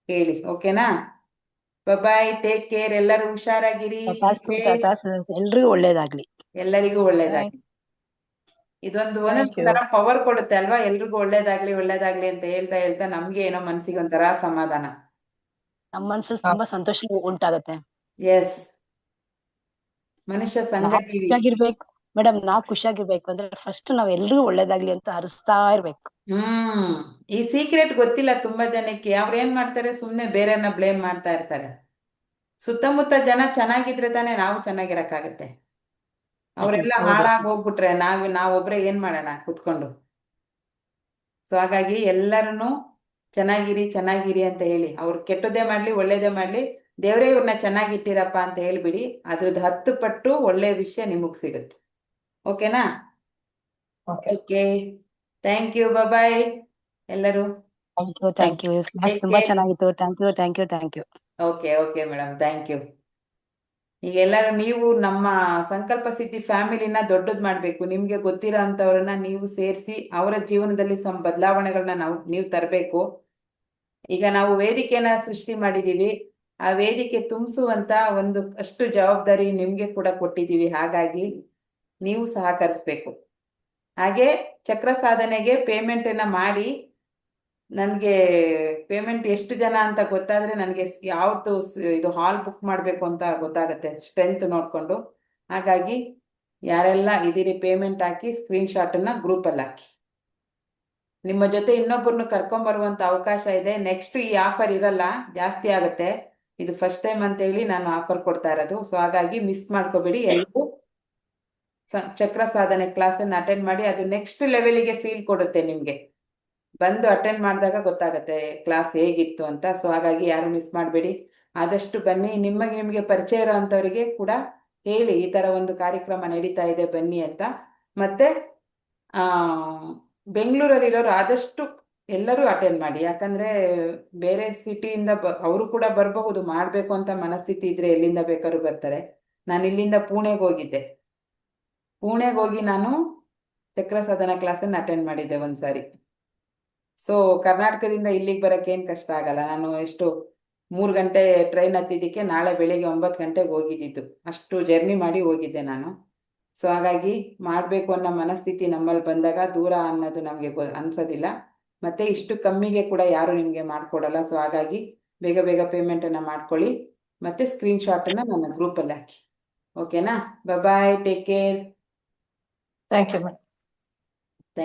ಹೇಳಿ, ಓಕೆನಾ? Bye, take care. ಎಲ್ಲರೂ ಹುಷಾರಾಗಿರಿ. ತಥಾಸ್ತು, ತಥಾಸ್ತು. ಎಲ್ರಿಗೂ ಒಳ್ಳೇದಾಗ್ಲಿ. ಎಲ್ಲರಿಗೂ ಒಳ್ಳೇದಾಗ್ಲಿ. ಇದೊಂದು ಒಂದೊಂದು ತರ ಪವರ್ ಕೊಡುತ್ತೆ ಅಲ್ವಾ? ಎಲ್ರಿಗೂ ಒಳ್ಳೇದಾಗ್ಲಿ ಒಳ್ಳೇದಾಗ್ಲಿ ಅಂತ ಹೇಳ್ತಾ ಹೇಳ್ತಾ ನಮ್ಗೆ ಏನೋ ಮನ್ಸಿಗೆ ಒಂಥರ ಸಮಾಧಾನ, ನಮ್ಮ ಮನ್ಸಲ್ಲಿ ತುಂಬಾ ಸಂತೋಷ ಉಂಟಾಗತ್ತೆ. ಎಸ್, ಮನುಷ್ಯ ಸಂಘಜೀವಿ. ಖುಷಿಯಾಗಿರ್ಬೇಕು ಮೇಡಮ್. ನಾವ್ ಖುಷಿಯಾಗಿರ್ಬೇಕು ಅಂದ್ರೆ ಫಸ್ಟ್ ನಾವ್ ಎಲ್ರಿಗೂ ಒಳ್ಳೇದಾಗ್ಲಿ ಅಂತ ಹರಿಸ್ತಾ ಇರ್ಬೇಕು. ಈ ಸೀಕ್ರೆಟ್ ಗೊತ್ತಿಲ್ಲ ತುಂಬಾ ಜನಕ್ಕೆ. ಅವ್ರು ಏನ್ ಮಾಡ್ತಾರೆ, ಸುಮ್ನೆ ಬೇರೆಯವ್ರನ್ನ ಬ್ಲೇಮ್ ಮಾಡ್ತಾ ಇರ್ತಾರೆ. ಸುತ್ತಮುತ್ತ ಜನ ಚೆನ್ನಾಗಿದ್ರೆ ತಾನೇ ನಾವು ಚೆನ್ನಾಗಿರಕ್ಕಾಗತ್ತೆ. ಅವರೆಲ್ಲ ಹಾಳಾಗಿ ಹೋಗ್ಬಿಟ್ರೆ ನಾವೊಬ್ರೆ ಏನ್ ಮಾಡೋಣ ಕುತ್ಕೊಂಡು? ಸೊ ಹಾಗಾಗಿ ಎಲ್ಲರನ್ನು ಚೆನ್ನಾಗಿರಿ ಚೆನ್ನಾಗಿರಿ ಅಂತ ಹೇಳಿ, ಅವ್ರು ಕೆಟ್ಟದ್ದೇ ಮಾಡ್ಲಿ ಒಳ್ಳೇದೇ ಮಾಡ್ಲಿ, ದೇವರೇ ಇವ್ರನ್ನ ಚೆನ್ನಾಗಿಟ್ಟಿರಪ್ಪ ಅಂತ ಹೇಳ್ಬಿಡಿ. ಅದ್ರದ್ದು 10 ಪಟ್ಟು ಒಳ್ಳೆ ವಿಷಯ ನಿಮಗ್ ಸಿಗುತ್ತೆ. ಓಕೆನಾ? Okay, thank you. ಬಾಯ್ ಎಲ್ಲರೂ. Thank you. ಕ್ಲಾಸ್ ತುಂಬಾ ಚೆನ್ನಾಗಿತ್ತು. Thank you. Okay madam, thank you. ಈಗ ಎಲ್ಲರೂ ನೀವು ನಮ್ಮ ಸಂಕಲ್ಪ ಸಿದ್ಧಿ ಫ್ಯಾಮಿಲಿನ ದೊಡ್ಡದ್ ಮಾಡ್ಬೇಕು. ನಿಮ್ಗೆ ಗೊತ್ತಿರೋ ಅಂತವ್ರನ್ನ ನೀವು ಸೇರಿಸಿ ಅವರ ಜೀವನದಲ್ಲಿ ಬದಲಾವಣೆಗಳನ್ನ ನೀವು ತರಬೇಕು. ಈಗ ನಾವು ವೇದಿಕೆನ ಸೃಷ್ಟಿ ಮಾಡಿದೀವಿ. ಆ ವೇದಿಕೆ ತುಂಬಿಸುವಂತ ಒಂದು ಅಷ್ಟು ಜವಾಬ್ದಾರಿ ನಿಮ್ಗೆ ಕೂಡ ಕೊಟ್ಟಿದ್ದೀವಿ. ಹಾಗಾಗಿ ನೀವು ಸಹಕರಿಸ್ಬೇಕು. ಹಾಗೆ ಚಕ್ರ ಸಾಧನೆಗೆ ಪೇಮೆಂಟ್ ಮಾಡಿ ನನಗೆ ಪೇಮೆಂಟ್ ಎಷ್ಟು ಜನ ಅಂತ ಗೊತ್ತಾದ್ರೆ ನನಗೆ ಯಾವತ್ತು ಇದು ಹಾಲ್ ಬುಕ್ ಮಾಡಬೇಕು ಅಂತ ಗೊತ್ತಾಗುತ್ತೆ, ಸ್ಟ್ರೆಂತ್ ನೋಡ್ಕೊಂಡು. ಹಾಗಾಗಿ ಯಾರೆಲ್ಲ ಇದೀರಿ ಪೇಮೆಂಟ್ ಹಾಕಿ ಸ್ಕ್ರೀನ್ಶಾಟನ್ನ ಗ್ರೂಪಲ್ಲಿ ಹಾಕಿ. ನಿಮ್ಮ ಜೊತೆ ಇನ್ನೊಬ್ಬರನ್ನು ಕರ್ಕೊಂಬರುವಂತ ಅವಕಾಶ ಇದೆ. ನೆಕ್ಸ್ಟ್ ಈ ಆಫರ್ ಇರಲ್ಲ, ಜಾಸ್ತಿ ಆಗುತ್ತೆ. ಇದು ಫಸ್ಟ್ ಟೈಮ್ ಅಂತ ಹೇಳಿ ನಾನು ಆಫರ್ ಕೊಡ್ತಾ ಇರೋದು. ಸೊ ಹಾಗಾಗಿ ಮಿಸ್ ಮಾಡ್ಕೋಬೇಡಿ. ಎಲ್ಲರೂ ಚಕ್ರ ಸಾಧನೆ ಕ್ಲಾಸನ್ನು ಅಟೆಂಡ್ ಮಾಡಿ. ಅದು ನೆಕ್ಸ್ಟ್ ಲೆವೆಲಿಗೆ ಫೀಲ್ ಕೊಡುತ್ತೆ ನಿಮಗೆ. ಬಂದು ಅಟೆಂಡ್ ಮಾಡಿದಾಗ ಗೊತ್ತಾಗುತ್ತೆ ಕ್ಲಾಸ್ ಹೇಗಿತ್ತು ಅಂತ. ಸೊ ಹಾಗಾಗಿ ಯಾರು ಮಿಸ್ ಮಾಡಬೇಡಿ. ಆದಷ್ಟು ಬನ್ನಿ. ನಿಮಗೆ ಪರಿಚಯ ಇರೋ ಅಂಥವರಿಗೆ ಕೂಡ ಹೇಳಿ, ಈ ಥರ ಒಂದು ಕಾರ್ಯಕ್ರಮ ನಡೀತಾ ಇದೆ ಬನ್ನಿ ಅಂತ. ಮತ್ತೆ ಬೆಂಗಳೂರಲ್ಲಿರೋರು ಆದಷ್ಟು ಎಲ್ಲರೂ ಅಟೆಂಡ್ ಮಾಡಿ. ಯಾಕಂದರೆ ಬೇರೆ ಸಿಟಿಯಿಂದ ಅವರು ಕೂಡ ಬರಬಹುದು. ಮಾಡಬೇಕು ಅಂತ ಮನಸ್ಥಿತಿ ಇದ್ರೆ ಎಲ್ಲಿಂದ ಬೇಕಾದ್ರೂ ಬರ್ತಾರೆ. ನಾನು ಇಲ್ಲಿಂದ ಪುಣೆಗೆ ಹೋಗಿ ನಾನು ಚಕ್ರ ಸಾಧನ ಕ್ಲಾಸನ್ನು ಅಟೆಂಡ್ ಮಾಡಿದ್ದೆ ಒಂದ್ಸಾರಿ. ಸೊ ಕರ್ನಾಟಕದಿಂದ ಇಲ್ಲಿಗೆ ಬರೋಕ್ಕೆ ಏನು ಕಷ್ಟ ಆಗಲ್ಲ. ನಾನು 3 ಗಂಟೆ ಟ್ರೈನ್ ಹತ್ತಿದ್ದಕ್ಕೆ ನಾಳೆ ಬೆಳಿಗ್ಗೆ 9 ಗಂಟೆಗೆ ಹೋಗಿದ್ದಿದ್ದು. ಅಷ್ಟು ಜರ್ನಿ ಮಾಡಿ ಹೋಗಿದ್ದೆ ನಾನು. ಸೊ ಹಾಗಾಗಿ ಮಾಡಬೇಕು ಅನ್ನೋ ಮನಸ್ಥಿತಿ ನಮ್ಮಲ್ಲಿ ಬಂದಾಗ ದೂರ ಅನ್ನೋದು ನಮಗೆ ಅನ್ಸೋದಿಲ್ಲ. ಮತ್ತೆ ಇಷ್ಟು ಕಮ್ಮಿಗೆ ಕೂಡ ಯಾರು ನಿಮಗೆ ಮಾಡಿಕೊಡಲ್ಲ. ಸೊ ಹಾಗಾಗಿ ಬೇಗ ಪೇಮೆಂಟನ್ನು ಮಾಡ್ಕೊಳ್ಳಿ. ಮತ್ತೆ ಸ್ಕ್ರೀನ್ಶಾಟನ್ನು ನನ್ನ ಗ್ರೂಪಲ್ಲಿ ಹಾಕಿ. ಓಕೆನಾ? Bye, take care. Thank you madam.